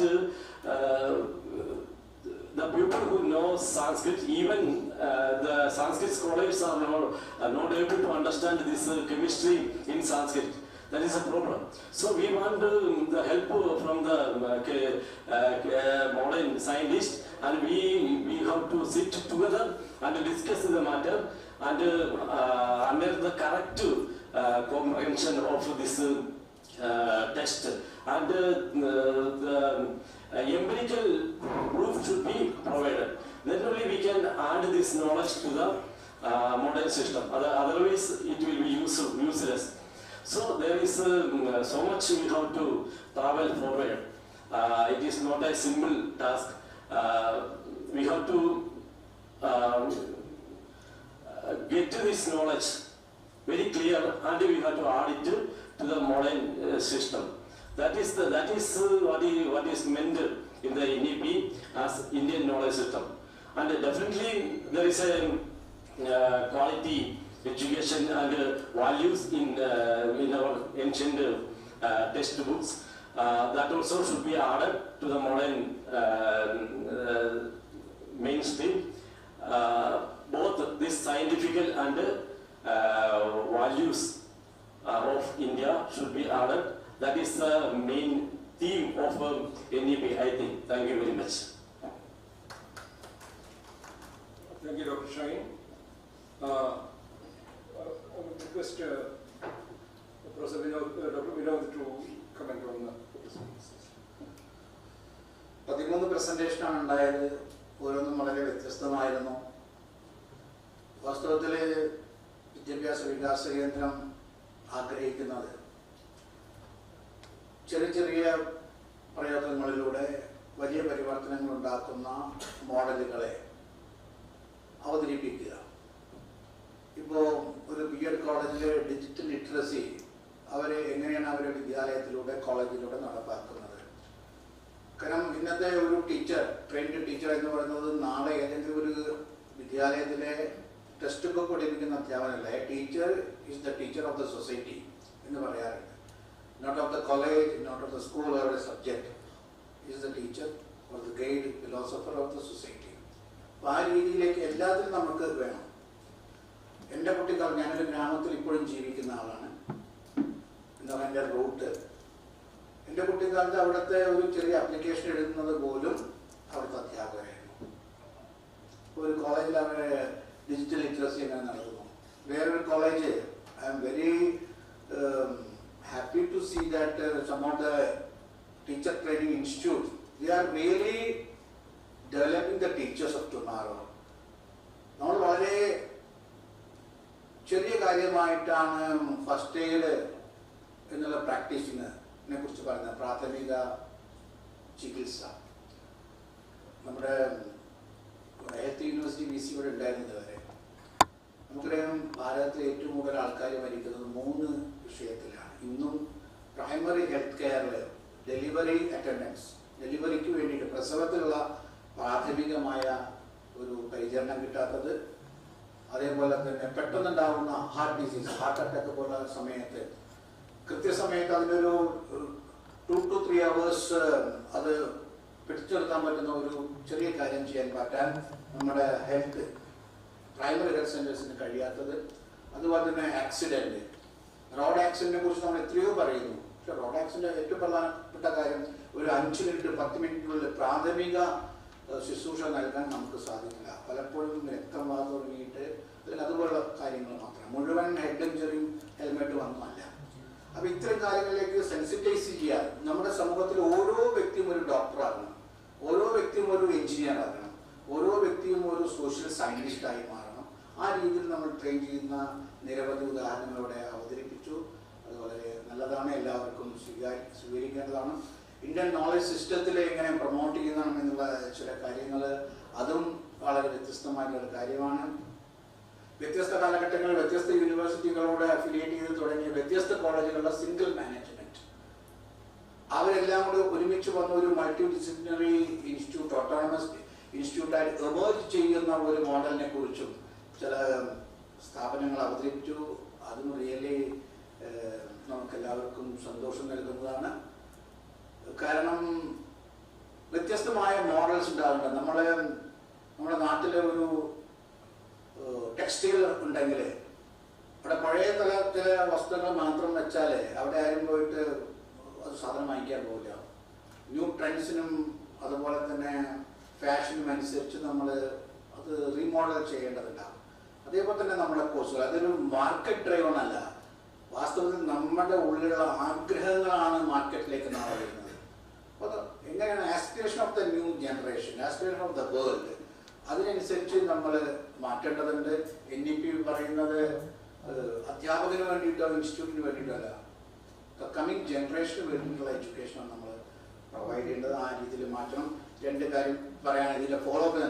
H: the people who know Sanskrit, even the Sanskrit scholars are not able to understand this chemistry in Sanskrit. That is a problem. So we want the help from the modern scientists, and we have to sit together and discuss the matter and under the correct comprehension of this text. And the empirical proof should be provided. Then only we can add this knowledge to the modern system. Otherwise, it will be useless. So there is so much we have to travel forward. It is not a simple task. We have to get this knowledge very clear, and we have to add it to the modern system. That is what is meant in the NEP as Indian knowledge system. And definitely there is a quality education and values in our ancient textbooks. That also should be added to the modern mainstream. Both this scientific and values of India should be added. That is the main theme of NEP, I think. Thank you very much.
L: Thank you, Dr. Shine. I would request Professor Dr. Vinod to comment on the presentations.
E: 13 പ്രസന്റേഷനാണ് ഉണ്ടായത്. ഓരോന്നും വളരെ വ്യത്യസ്തമായിരുന്നു. വാസ്തവത്തിൽ വിദ്യാഭ്യാസ വികാസ കേന്ദ്രം ആഗ്രഹിക്കുന്നത് ചെറിയ ചെറിയ പ്രയോഗങ്ങളിലൂടെ വലിയ പരിവർത്തനങ്ങൾ ഉണ്ടാക്കുന്ന മോഡലുകളെ അവതരിപ്പിക്കുക. ഇപ്പോൾ ഒരു BEd കോളേജിലെ ഡിജിറ്റൽ ലിറ്ററസി എങ്ങനെയാണ് അവരുടെ വിദ്യാലയത്തിലൂടെ കോളേജിലൂടെ നടപ്പാക്കുന്നത്? കാരണം ഇന്നത്തെ ഒരു ടീച്ചർ, ട്രെയിൻഡ് ടീച്ചർ എന്ന് പറയുന്നത് നാളെ ഏതെങ്കിലും ഒരു വിദ്യാലയത്തിലെ ടെക്സ്റ്റ് ബുക്ക് പഠിപ്പിക്കുന്ന അധ്യാപനമല്ല. A teacher is the teacher of the society എന്ന് പറയാറുണ്ട്. Not of the college, not of the school or a subject. He is the teacher or the guide, philosopher of the society. അപ്പോൾ ആ രീതിയിലേക്ക് എല്ലാത്തിലും നമുക്ക് വേണം. എൻ്റെ കുട്ടിക്കാലം, ഞാനൊരു ഗ്രാമത്തിൽ ഇപ്പോഴും ജീവിക്കുന്ന ആളാണ്. എന്താണ് എൻ്റെ റൂട്ട്. എൻ്റെ കുട്ടിക്കാലത്ത് അവിടുത്തെ ഒരു ചെറിയ ആപ്ലിക്കേഷൻ എഴുതുന്നത് പോലും അവിടുത്തെ അധ്യാപകരായിരുന്നു. ഒരു കോളേജിൽ അവരെ ഡിജിറ്റൽ ലിറ്ററസി എങ്ങനെ നടത്തുന്നു. വേറൊരു college, I am very happy to see that some of the teacher training institutes, they are really developing the teachers of tomorrow. നമ്മൾ വളരെ ചെറിയ കാര്യമായിട്ടാണ് ഫസ്റ്റ് എയ്ഡ് എന്നുള്ള പ്രാക്ടീസിനെ കുറിച്ച് പറയുന്നത്. പ്രാഥമിക ചികിത്സ നമ്മുടെ ഹെൽത്ത് യൂണിവേഴ്സിറ്റി VC ഇവിടെ ഉണ്ടായിരുന്നത് വരെ നമുക്കറിയാം ഭാരതത്തിൽ ഏറ്റവും കൂടുതൽ ആൾക്കാർ മരിക്കുന്നത് 3 വിഷയത്തിലാണ്. ഇന്നും ഡെലിവറി അറ്റൻഡൻസ്, ഡെലിവറിക്ക് വേണ്ടിയിട്ട് പ്രസവത്തിലുള്ള പ്രാഥമികമായ ഒരു പരിചരണം കിട്ടാത്തത്, അതേപോലെ തന്നെ പെട്ടെന്നുണ്ടാകുന്ന ഹാർട്ട് ഡിസീസ്, ഹാർട്ട് അറ്റാക്ക് പോലുള്ള സമയത്ത് കൃത്യസമയത്ത് അതിനൊരു 2 to 3 hours അത് പിടിച്ചെടുക്കാൻ പറ്റുന്ന ഒരു ചെറിയ കാര്യം ചെയ്യാൻ പറ്റാൻ നമ്മുടെ പ്രൈമറി ഹെൽത്ത് സെന്റേഴ്സിന് കഴിയാത്തത്. അതുപോലെ തന്നെ ആക്സിഡന്റ്, റോഡ് ആക്സിഡന്റിനെ കുറിച്ച് നമ്മൾ എത്രയോ പറയുന്നു. പക്ഷെ റോഡ് ആക്സിഡന്റ് ഏറ്റവും പ്രധാനപ്പെട്ട കാര്യം ഒരു 5 മിനിറ്റ് 10 മിനിറ്റിനുള്ളിൽ പ്രാഥമിക ശുശ്രൂഷ നൽകാൻ നമുക്ക് സാധിക്കില്ല. പലപ്പോഴും രക്തം വാ തുടങ്ങിയിട്ട് അതുപോലുള്ള കാര്യങ്ങൾ മാത്രം, മുഴുവൻ ഹെഡ് ഇഞ്ചറിയും ഹെൽമെറ്റ് വന്നല്ല. അപ്പൊ ഇത്തരം കാര്യങ്ങളിലേക്ക് സെൻസിറ്റൈസ് ചെയ്യാൻ നമ്മുടെ സമൂഹത്തിൽ ഓരോ വ്യക്തിയും ഒരു ഡോക്ടറാകണം, ഓരോ വ്യക്തിയും ഒരു എഞ്ചിനീയർ ആകണം, ഓരോ വ്യക്തിയും ഒരു സോഷ്യൽ സയന്റിസ്റ്റായി മാറണം. ആ രീതിയിൽ നമ്മൾ ട്രെയിൻ ചെയ്യുന്ന നിരവധി ഉദാഹരണങ്ങളോടെ അവതരിപ്പിച്ചു. അത് വളരെ നല്ലതാണ്, എല്ലാവർക്കും സ്വീകരിക്കേണ്ടതാണ്. ഇന്ത്യൻ നോളജ് സിസ്റ്റത്തിൽ എങ്ങനെ പ്രൊമോട്ട് ചെയ്യണം എന്നുള്ള ചില കാര്യങ്ങൾ, അതും വളരെ വ്യത്യസ്തമായിട്ടുള്ള കാര്യമാണ്. വ്യത്യസ്ത കാലഘട്ടങ്ങളിൽ വ്യത്യസ്ത യൂണിവേഴ്സിറ്റികളോട് അഫിലിയേറ്റ് ചെയ്ത് തുടങ്ങിയ വ്യത്യസ്ത കോളേജുകളുടെ സിംഗിൾ മാനേജ്മെന്റ്, അവരെല്ലാം കൂടി ഒരുമിച്ച് വന്ന ഒരു മൾട്ടി ഡിസിപ്ലിനറി ഇൻസ്റ്റിറ്റ്യൂട്ട്, ഓട്ടോണമസ് ഇൻസ്റ്റിറ്റ്യൂട്ടായിട്ട് എമേർജ് ചെയ്യുന്ന ഒരു മോഡലിനെ കുറിച്ചും ചില സ്ഥാപനങ്ങൾ അവതരിപ്പിച്ചു. അതും റിയലി നമുക്കെല്ലാവർക്കും സന്തോഷം നൽകുന്നതാണ്. കാരണം വ്യത്യസ്തമായ മോഡൽസ് ഉണ്ടാകുന്നുണ്ട്. നമ്മുടെ നാട്ടിലെ ഒരു ടെക്സ്റ്റൈൽ ഉണ്ടെങ്കിൽ അവിടെ പഴയ തലത്തിലെ വസ്ത്രങ്ങൾ മാത്രം വെച്ചാൽ അവിടെ ആരും പോയിട്ട് അത് സാധനം വാങ്ങിക്കാൻ പോകില്ല. ന്യൂ ട്രെൻഡ്സിനും അതുപോലെ തന്നെ ഫാഷനും അനുസരിച്ച് നമ്മൾ അത് റീമോഡൽ ചെയ്യേണ്ടതുണ്ടാകും. അതേപോലെ തന്നെ നമ്മുടെ കോഴ്സുകൾ അതൊരു മാർക്കറ്റ് ഡ്രൈവൺ അല്ല. വാസ്തവത്തിൽ നമ്മുടെ ഉള്ളിലുള്ള ആഗ്രഹങ്ങളാണ് മാർക്കറ്റിലേക്ക് നാളെ വരുന്നത്. അപ്പോൾ എങ്ങനെയാണ് aspiration of the new generation, aspiration of the world, അതിനനുസരിച്ച് നമ്മൾ മാറ്റേണ്ടതുണ്ട്. NEP പറയുന്നത് അധ്യാപകന് വേണ്ടിയിട്ടോ ഇൻസ്റ്റിറ്റ്യൂട്ടിന് വേണ്ടിയിട്ടല്ല, കമ്മിങ് ജനറേഷന് വേണ്ടിയിട്ടുള്ള എഡ്യൂക്കേഷനാണ് നമ്മൾ പ്രൊവൈഡ് ചെയ്യേണ്ടത്. ആ രീതിയിൽ മാറ്റണം. 2 കാര്യം പറയുകയാണ്. ഇതിൻ്റെ ഫോളോ അപ്പ്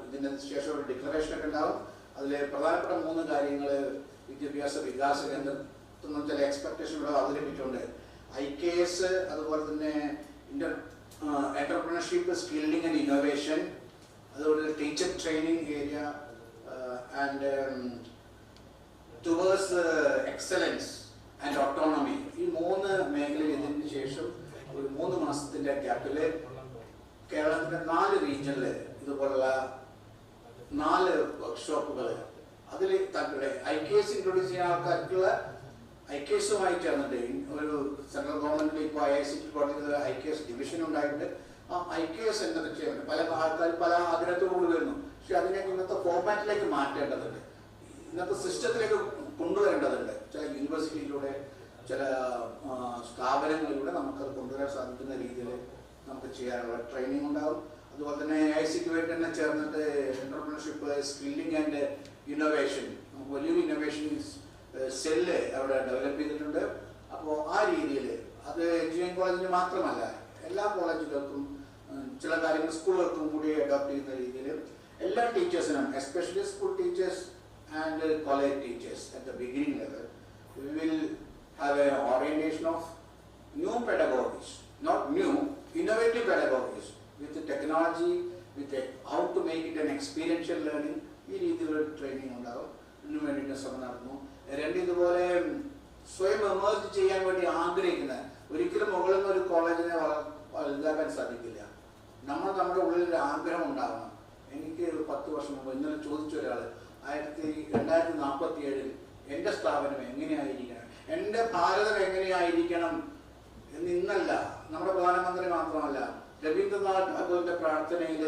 E: ഇതിന് ശേഷം ഒരു ഡിക്ലറേഷനൊക്കെ ഉണ്ടാവും. അതിൽ പ്രധാനപ്പെട്ട 3 കാര്യങ്ങൾ വിദ്യാഭ്യാസ വികാസ കേന്ദ്രത്തിൽ നിന്നും ചില എക്സ്പെക്ടേഷൻ ഇവിടെ അവതരിപ്പിച്ചുകൊണ്ട് IKS, അതുപോലെ തന്നെ എന്റർപ്രണർഷിപ്പ്, സ്കില്ലിംഗ് ആൻഡ് ഇന്നോവേഷൻ, അതുപോലെ teacher training area and towards excellence and autonomy. ഈ 3 മേഖലയിൽ ഇതിന് ശേഷം ഒരു 3 മാസത്തിന്റെ ഗ്യാപ്പിൽ കേരളത്തിന്റെ 4 റീജിയനിൽ ഇതുപോലുള്ള 4 വർക്ക്ഷോപ്പുകൾ, അതിൽ താല്പര്യം IKS ഇൻട്രൊഡ്യൂസ് ചെയ്യുന്ന ആൾക്കാർക്കുള്ള IKSുമായി ചേർന്നിട്ട് ഒരു സെൻട്രൽ ഗവൺമെന്റിൽ ഇപ്പോൾ IICT കോളേജിൽ IKS ഡിവിഷൻ ഉണ്ടായിട്ടുണ്ട്. ആ IKS എന്നത് ചെയ്യാൻ പല ആൾക്കാർ പല ആഗ്രഹത്തോടുകൂടി വരുന്നു. പക്ഷെ അതിനെ ഇന്നത്തെ ഫോർമാറ്റിലേക്ക് മാറ്റേണ്ടതുണ്ട്, ഇന്നത്തെ സിസ്റ്റത്തിലേക്ക് കൊണ്ടുവരേണ്ടതുണ്ട്. ചില യൂണിവേഴ്സിറ്റിയിലൂടെ ചില സ്ഥാപനങ്ങളിലൂടെ നമുക്കത് കൊണ്ടുവരാൻ സാധിക്കുന്ന രീതിയിൽ നമുക്ക് ചെയ്യാനുള്ള ട്രെയിനിങ് ഉണ്ടാകും. അതുപോലെ തന്നെ IICTയുമായിട്ട് തന്നെ ചേർന്നിട്ട് എന്റർപ്രണർഷിപ്പ്, സ്കില്ലിംഗ് ആൻഡ് ഇന്നോവേഷൻ, നമുക്ക് വലിയൊരു ഇന്നോവേഷൻ സെല്ല് അവിടെ ഡെവലപ്പ് ചെയ്തിട്ടുണ്ട്. അപ്പോൾ ആ രീതിയിൽ അത് എഞ്ചിനീയറിംഗ് കോളേജിന് മാത്രമല്ല എല്ലാ കോളേജുകൾക്കും ചില കാര്യങ്ങൾ സ്കൂളുകൾക്കും കൂടി അഡോപ്റ്റ് ചെയ്യുന്ന രീതിയിൽ എല്ലാ ടീച്ചേഴ്സിനും, especially school teachers and college teachers at the beginning level, we will have an orientation of new pedagogies, not new, innovative pedagogies with the technology, with the, how to make it an experiential learning. ഈ രീതിയിലുള്ള training ഉണ്ടാകും. ഇതിനു വേണ്ടിയിട്ട് ശ്രമം നടന്നു. 2 ഇതുപോലെ സ്വയം emerge ചെയ്യാൻ വേണ്ടി ആഗ്രഹിക്കുന്ന, ഒരിക്കലും മുകളിൽ നിന്ന് ഒരു കോളേജിനെ വലുതാക്കാൻ സാധിക്കില്ല. നമ്മുടെ ഉള്ളിൽ ഒരു ആഗ്രഹം ഉണ്ടാവണം. എനിക്ക് 10 വർഷം മുമ്പ് ഇന്നലെ ചോദിച്ച ഒരാൾ 2047 എൻ്റെ സ്ഥാപനം എങ്ങനെയായിരിക്കണം, എൻ്റെ ഭാരതം എങ്ങനെയായിരിക്കണം എന്ന് ഇന്നല്ല, നമ്മുടെ പ്രധാനമന്ത്രി മാത്രമല്ല, രവീന്ദ്രനാഥ് ടാഗോറിന്റെ പ്രാർത്ഥനയിൽ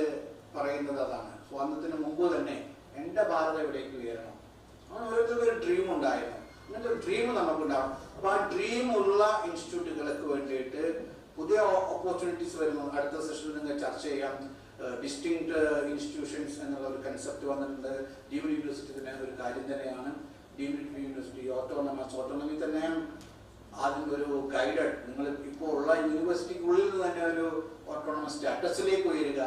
E: പറയുന്നത് അതാണ്. സ്വാതന്ത്ര്യത്തിന് മുമ്പ് തന്നെ എൻ്റെ ഭാരതം എവിടേക്ക് ഉയരണം. അങ്ങനെ ഓരോരുത്തർക്കും ഒരു ഡ്രീം ഉണ്ടായിരുന്നു. അങ്ങനത്തെ ഒരു ഡ്രീം നമുക്കുണ്ടാവും. അപ്പോൾ ആ ഡ്രീം ഉള്ള ഇൻസ്റ്റിറ്റ്യൂട്ടുകൾക്ക് വേണ്ടിയിട്ട് പുതിയ ഓപ്പർച്യൂണിറ്റീസ് വരുന്നു. അടുത്ത സെഷനിൽ നിങ്ങൾ ചർച്ച ചെയ്യാം. ഡിസ്റ്റിങ്ക്ട് ഇൻസ്റ്റിറ്റ്യൂഷൻസ് എന്നുള്ള ഒരു കൺസെപ്റ്റ് വന്നിട്ടുണ്ട്. ഡീംഡ് യൂണിവേഴ്സിറ്റി തന്നെ ഒരു കാര്യം തന്നെയാണ്. ഡീംഡ് യൂണിവേഴ്സിറ്റി, ഓട്ടോണമി തന്നെ അതിൻ്റെ ഒരു ഗൈഡഡ്, നിങ്ങൾ ഇപ്പോൾ ഉള്ള യൂണിവേഴ്സിറ്റിക്കുള്ളിൽ നിന്ന് തന്നെ ഒരു ഓട്ടോണമസ് സ്റ്റാറ്റസിലേക്ക് ഉയരുക.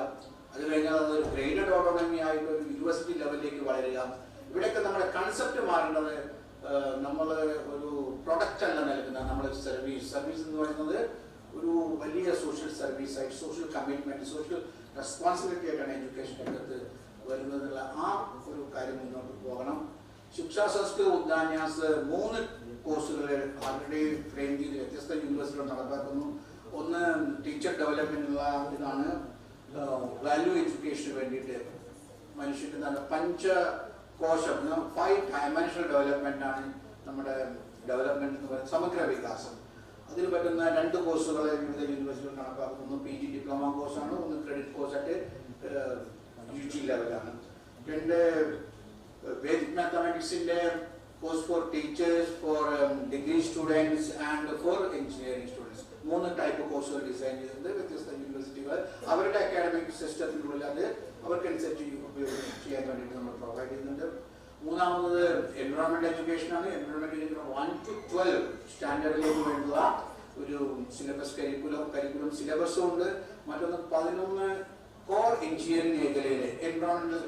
E: അത് കഴിഞ്ഞാൽ അതൊരു ഗ്രേഡഡ് ഓട്ടോണമി ആയിട്ട് ഒരു യൂണിവേഴ്സിറ്റി ലെവലിലേക്ക് വളരുക. ഇവിടെയൊക്കെ നമ്മുടെ കൺസെപ്റ്റ് മാറേണ്ടത് നമ്മൾ ഒരു പ്രൊഡക്റ്റ് അല്ല നൽകുന്നത്, നമ്മൾ സർവീസ് എന്ന് പറയുന്നത് ഒരു വലിയ സോഷ്യൽ സർവീസ് ആയിട്ട് സോഷ്യൽ കമ്മിറ്റ്മെന്റ് സോഷ്യൽ റെസ്പോൺസിബിലിറ്റി ആയിട്ടാണ് എഡ്യൂക്കേഷൻ രംഗത്ത് വരുന്നതെന്നുള്ള ആ ഒരു കാര്യം മുന്നോട്ട് പോകണം. ശിക്ഷാ സംസ്കൃത ഉദ്യാന്യാസ് 3 കോഴ്സുകൾ ആൾറെഡി ഫ്രെയിം ചെയ്ത് വ്യത്യസ്ത യൂണിവേഴ്സിറ്റികൾ നടപ്പാക്കുന്നു. ഒന്ന് ടീച്ചർ ഡെവലപ്മെന്റിനുള്ള ഇതാണ്, വാല്യൂ എഡ്യൂക്കേഷന് വേണ്ടിയിട്ട് മനുഷ്യന്റെ എന്താണ് പഞ്ചകോശം 5 ഡയമെൻഷണൽ ഡെവലപ്മെന്റ് ആണ് നമ്മുടെ ഡെവലപ്മെന്റ് എന്ന് പറയുന്നത്, സമഗ്ര വികാസം. അതിന് പറ്റുന്ന 2 കോഴ്സുകൾ വിവിധ യൂണിവേഴ്സിറ്റികൾ നടപ്പാക്കുന്നു. PG ഡിപ്ലോമ കോഴ്സാണ്, ഒന്ന് ക്രെഡിറ്റ് കോഴ്സായിട്ട് UG ലെവലാണ്. 2 വേദിക് മാത്തമാറ്റിക്സിന്റെ course for teachers, for degree students and for engineering students. 3 type കോഴ്സുകൾ ഡിസൈൻ ചെയ്തിട്ടുണ്ട്. വ്യത്യസ്ത യൂണിവേഴ്സിറ്റികൾ അവരുടെ അക്കാഡമിക് സിസ്റ്റത്തിനുള്ളിൽ അത് അവർക്കനുസരിച്ച് ചെയ്യാൻ വേണ്ടിയിട്ട് നമ്മൾ പ്രൊവൈഡ് ചെയ്യുന്നുണ്ട്. മൂന്നാമത് എൻവയോൺമെന്റ് എഡ്യൂക്കേഷൻ ആണ്. എൻവയോൺമെന്റ് എഡ്യൂക്കേഷൻ 1 to 12 സ്റ്റാൻഡേർഡിലേക്ക് വേണ്ടുന്ന ഒരു സിലബസ് കരിക്കുലം സിലബസും ഉണ്ട്. മറ്റൊന്ന് 11 കോർ എഞ്ചിനീയറിംഗ് മേഖലയിലെ എൻവയോൺമെന്റൽ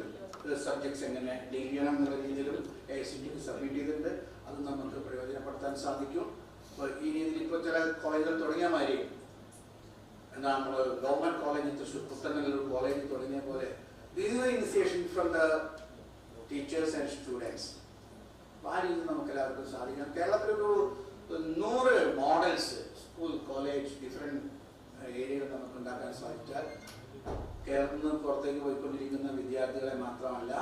E: സബ്ജക്ട്സ് എങ്ങനെ ഡീൽ ചെയ്യണം എന്നുള്ള രീതിയിലും AICTE സബ്മിറ്റ് ചെയ്തിട്ടുണ്ട്. അത് നമുക്ക് പ്രയോജനപ്പെടുത്താൻ സാധിക്കും. ഈ രീതിയിൽ ഇപ്പോൾ ചില കോളേജുകൾ തുടങ്ങിയ മാതിരി എന്താ നമ്മൾ ഗവൺമെന്റ് കോളേജ് തൃശ്ശൂർ പുത്തനല്ലൂർ കോളേജ് തുടങ്ങിയ പോലെ initiation from the teachers and students. ആ രീതിയിൽ നമുക്ക് എല്ലാവർക്കും സാധിക്കണം. കേരളത്തിലൊരു 100 മോഡൽസ് സ്കൂൾ കോളേജ് ഡിഫറെന്റ് ഏരിയകൾ നമുക്ക് ഉണ്ടാക്കാൻ സാധിച്ചാൽ കേരളത്തിൽ നിന്ന് പുറത്തേക്ക് പോയിക്കൊണ്ടിരിക്കുന്ന വിദ്യാർത്ഥികളെ മാത്രമല്ല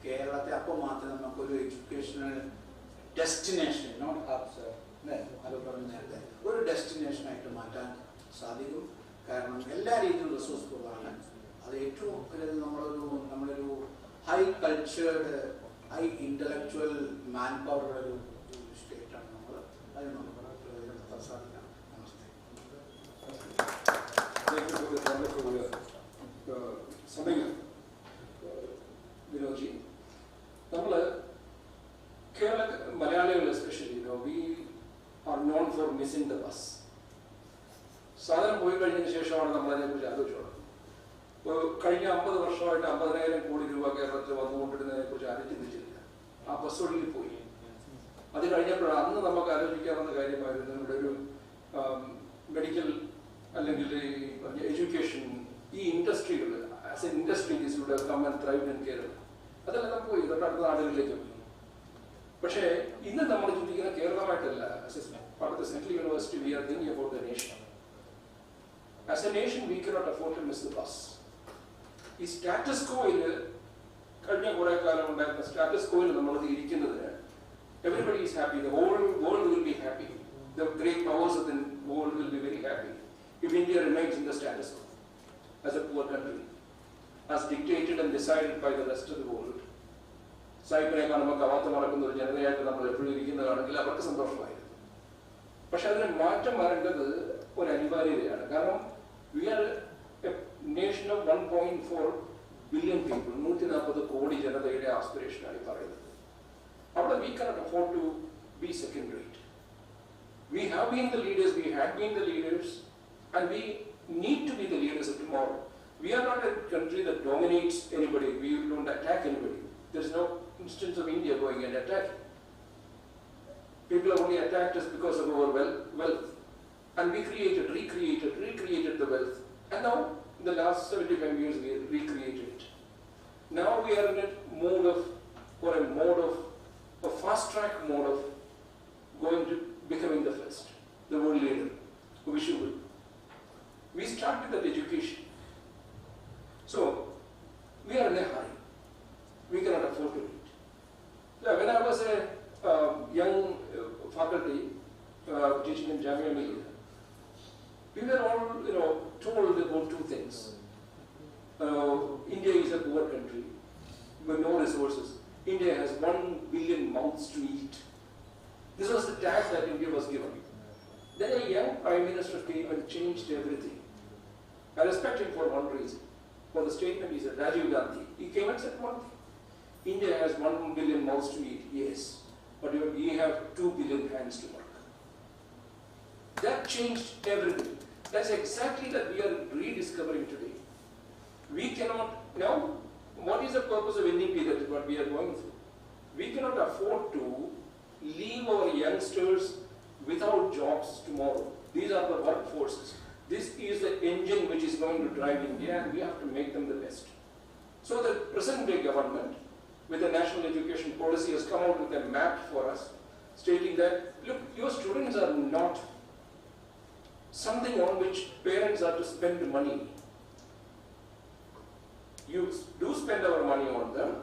E: കേരളത്തെ അപ്പോൾ മാത്രമേ നമുക്കൊരു എഡ്യൂക്കേഷണൽ ഡെസ്റ്റിനേഷൻ നോട്ട് ഹബ്സ് അത് പറഞ്ഞ നേരത്തെ ഒരു ഡെസ്റ്റിനേഷനായിട്ട് മാറ്റാൻ സാധിക്കും. കാരണം എല്ലാ രീതിയിലും റിസോഴ്സ്ഫുൾ ആണ്. അത് ഏറ്റവും നമ്മളൊരു high cultured high intellectual man power ഒരു സ്റ്റേറ്റാണ് നമ്മൾ. അതിന് നമുക്ക് പ്രയോജനപ്പെടുത്താൻ സാധിക്കണം. നമസ്തേ.
L: സമയം വിനോദ് ജി, നമ്മൾ കേരള മലയാളികൾ especially we are known for missing the bus. സാധനം പോയി കഴിഞ്ഞതിന് ശേഷമാണ് നമ്മൾ അതിനെക്കുറിച്ച് ആലോചിച്ചോളാം. ഇപ്പോൾ കഴിഞ്ഞ 50 വർഷമായിട്ട് 50,000 കോടി രൂപ കേരളത്തിൽ വന്നുകൊണ്ടിരുന്നതിനെ കുറിച്ച് ആരും ചിന്തിച്ചില്ല. ആ ബസ് ഒഴുകി പോയി. അത് കഴിഞ്ഞപ്പോൾ അന്ന് നമുക്ക് ആലോചിക്കാവുന്ന കാര്യമായിരുന്നു ഇവിടെ ഒരു മെഡിക്കൽ അല്ലെങ്കിൽ എഡ്യൂക്കേഷൻ, ഈ ഇൻഡസ്ട്രികൾ as a industry this would have come and thrived in Kerala. അതെല്ലാം പോയി, തൊട്ടടുത്ത നാടുകളിലേക്ക് പോയി. പക്ഷേ ഇന്ന് നമ്മൾ ചിന്തിക്കുന്ന കേരളമായിട്ടല്ല. Part of the Central University, we are thinking about the nation. As a nation, we cannot afford to miss the bus. ഈ സ്റ്റാറ്റസ് കോയിൽ കഴിഞ്ഞ കുറെ കാലം ഉണ്ടായിരുന്ന സ്റ്റാറ്റസ് കോയിൽ നമ്മൾ ഇരിക്കുന്നതിന് everybody is happy, the whole world will be happy, the great powers of the world will be very happy if India remains in the status quo as a poor country, as dictated and decided by the rest of the world. സായിപ്പിനെ കാണുമ്പോൾ കവാത്ത് മറക്കുന്ന ഒരു ജനതയായിട്ട് നമ്മൾ എപ്പോഴും ഇരിക്കുന്നതാണെങ്കിൽ അവർക്ക് സന്തോഷമായിരുന്നു. പക്ഷെ അതിന് മാറ്റം വരേണ്ടത് ഒരു അനിവാര്യതയാണ്. കാരണം we are a nation of 1.4 billion people, 140 crore ജനതയുടെ ആസ്പിറേഷനാണ് ഈ പറയുന്നത്. അവിടെ we cannot afford to be second rate. We have been the leaders, we had been the leaders, and we need to be the leaders of tomorrow. We are not a country that dominates anybody, we don't attack anybody. There is no instance of India going and attacking. People have only attacked us because of our wealth. And we recreated the wealth. And now, in the last 75 years, we have recreated it. Now we are in a mode of a fast-track mode of going to becoming the first, the world leader, which we will. We started that education. So, we are in a hurry. We cannot afford to do it. Yeah, when I was a young faculty teaching in Jamia Millia, we were all, told about 2 things. India is a poor country with no resources. India has 1 billion mouths to eat. This was the tag that India was given. Then a young Prime Minister came and changed everything. I respect him for one reason. For the statement he said, Rajiv Gandhi. He came and said one thing. India has 1 billion mouths to eat, yes, but we have 2 billion hands to work. That changed everything. That's exactly that we are rediscovering today. We cannot, now, what is the purpose of NEP? That is what we are going through. We cannot afford to leave our youngsters without jobs tomorrow. These are the workforces. This is the engine which is going to drive India, and we have to make them the best. So the present day government, with the national education policy, has come out with a map for us, stating that, look, your students are not something on which parents are to spend money. You do spend our money on them,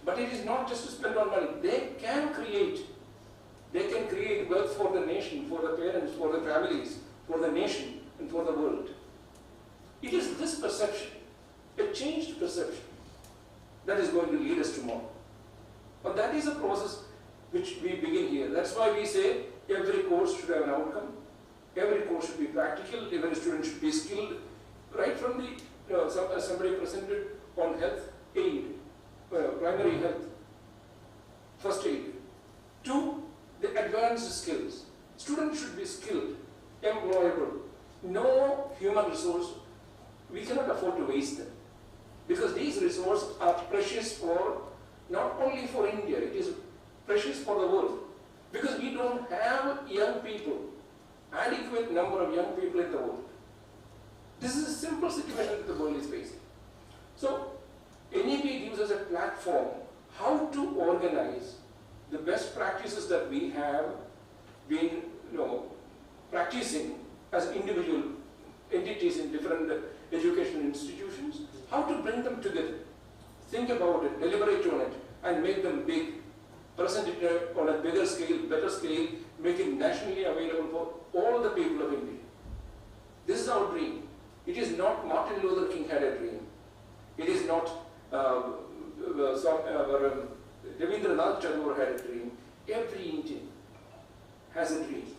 L: but it is not just to spend on money. They can create wealth for the nation, for the parents, for the families, for the nation, and for the world. It is this perception, a changed perception, that is going to lead us tomorrow. But that is a process which we begin here. That's why we say every course should have an outcome, every course should be practical, every student should be skilled, right from the, somebody presented on health aid, primary health, first aid, to the advanced skills. Students should be skilled, employable. No human resource, we cannot afford to waste them. Because these resources are precious for, not only for India, it is precious for the world. Because we don't have young people, adequate number of young people in the world. This is a simple situation that the world is facing. So, NEP gives us a platform how to organize the best practices that we have been practicing as individual entities in different educational institutions, how to bring them together, think about it, deliberate on it, and make them big, present it on a bigger scale, better scale, make it nationally available for all the people of India. This is our dream. It is not Martin Luther King had a dream. It is not Rabindranath Tagore had a dream. Every Indian has a dream.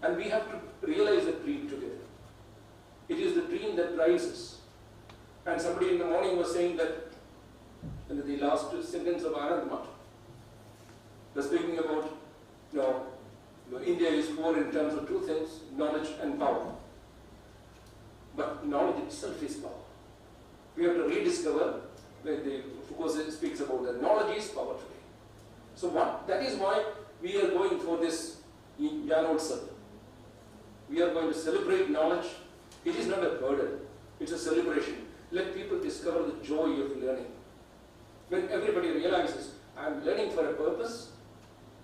L: And we have to realize that dream together. It is the dream that drives us. And somebody in the morning was saying that, in the last sentence of Anand Math, was speaking about, India is poor in terms of two things, knowledge and power. But knowledge itself is power. We have to rediscover, when Foucault speaks about that, knowledge is power today. So that is why we are going for this Gyanotsav. We are going to celebrate knowledge. It is not a burden, it's a celebration. Let people discover the joy of learning. When everybody realizes, I am learning for a purpose,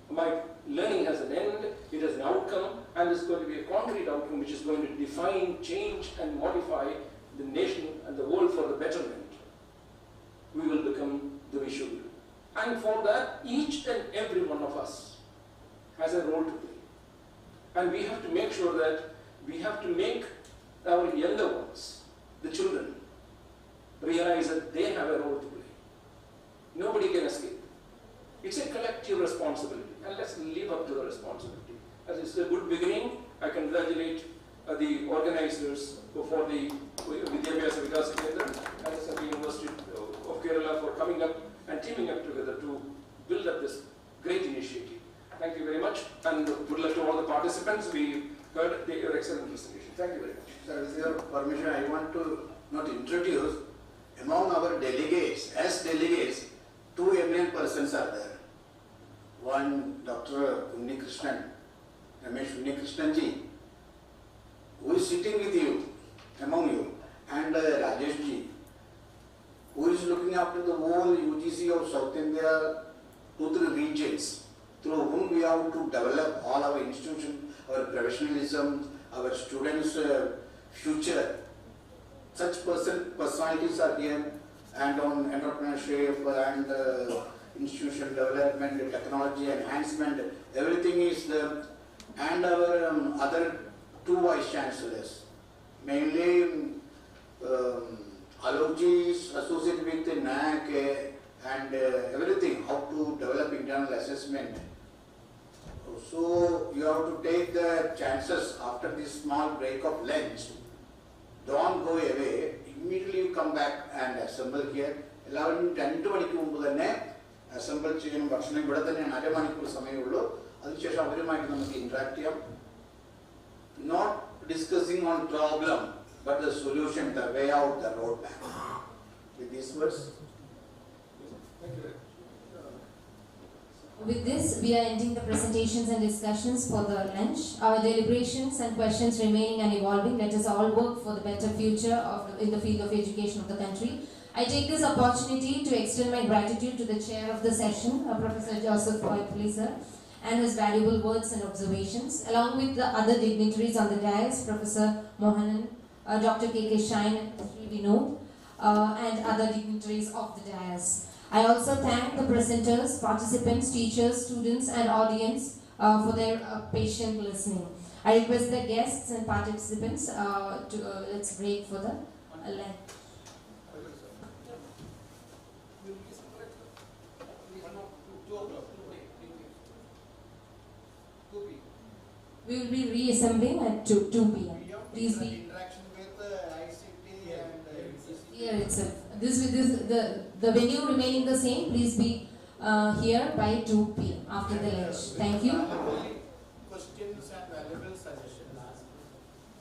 L: my learning has an end, it has an outcome, and there's going to be a concrete outcome which is going to define, change, and modify the nation and the world for the betterment, we will become the we should. And for that, each and every one of us has a role to play. And we have to make sure that we have to make our younger ones, the children, realize that they have a role to play. Nobody can escape. It's a collective responsibility, and let's live up to the responsibility. As it's a good beginning, I congratulate the organizers for the Vidyabhyasa Vikas Kendra and the Central University of Kerala for coming up and teaming up together to build up this great initiative. Thank you very much, and good luck to all the participants. We heard your excellent presentation. Thank you very much.
E: Sir, with your permission, I want to introduce among our delegates, as delegates, two eminent persons are there. One, Dr. Unnikrishnan, Ramesh Unnikrishnan ji, who is sitting with you, among you, and Rajesh ji, who is looking after the whole UGC of South India, 2-3 regions, through whom we have to develop all our institutions, our professionalism, our students' future. Such personalities are here, and on entrepreneurship and institution development, technology enhancement, everything is there. And our other two vice chancellors, mainly Alokji is associated with NAC and everything, how to develop internal assessment. So you have to take the chances after this small break of lunch. Don't go away. Immediately you come back and assemble here. 11:10 മണിക്ക് മുമ്പ് തന്നെ assemble ചെയ്യണം. ഭക്ഷണം ഇവിടെ തന്നെയാണ്, അരമണിക്കൂർ സമയമുള്ളൂ. അതിനുശേഷം അവരുമായിട്ട് നമുക്ക് ഇന്ററാക്ട് ചെയ്യാം. Not discussing on problem, but the solution, the way out, the roadmap. With these words. Thank you.
M: With this, we are ending the presentations and discussions for the lunch. Our deliberations and questions remaining and evolving. Let us all work for the better future in the field of education of the country. I take this opportunity to extend my gratitude to the chair of the session, Professor Joseph Poitli, sir, and his valuable words and observations, along with the other dignitaries on the dais, Professor Mohanan, Dr. K.K. Shine, and Sri Vinod, and other dignitaries of the dais. I also thank the presenters, participants, teachers, students, and audience for their patient listening. I request the guests and participants to let's break for the lunch. We will be reassembling at 2 p.m. Please be.
U: Interaction with ICT and
M: Here itself. The venue remaining the same. Please be here by 2 p.m. after the lunch. Thank you.
U: Questions and valuable suggestions.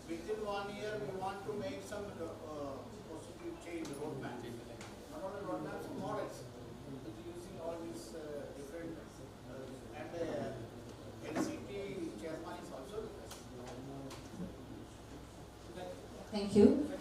U: Within 1 year, we want to make some positive change roadmap. Not only roadmaps, models. Using all these different and NCT chairman is also with us.
M: Thank you.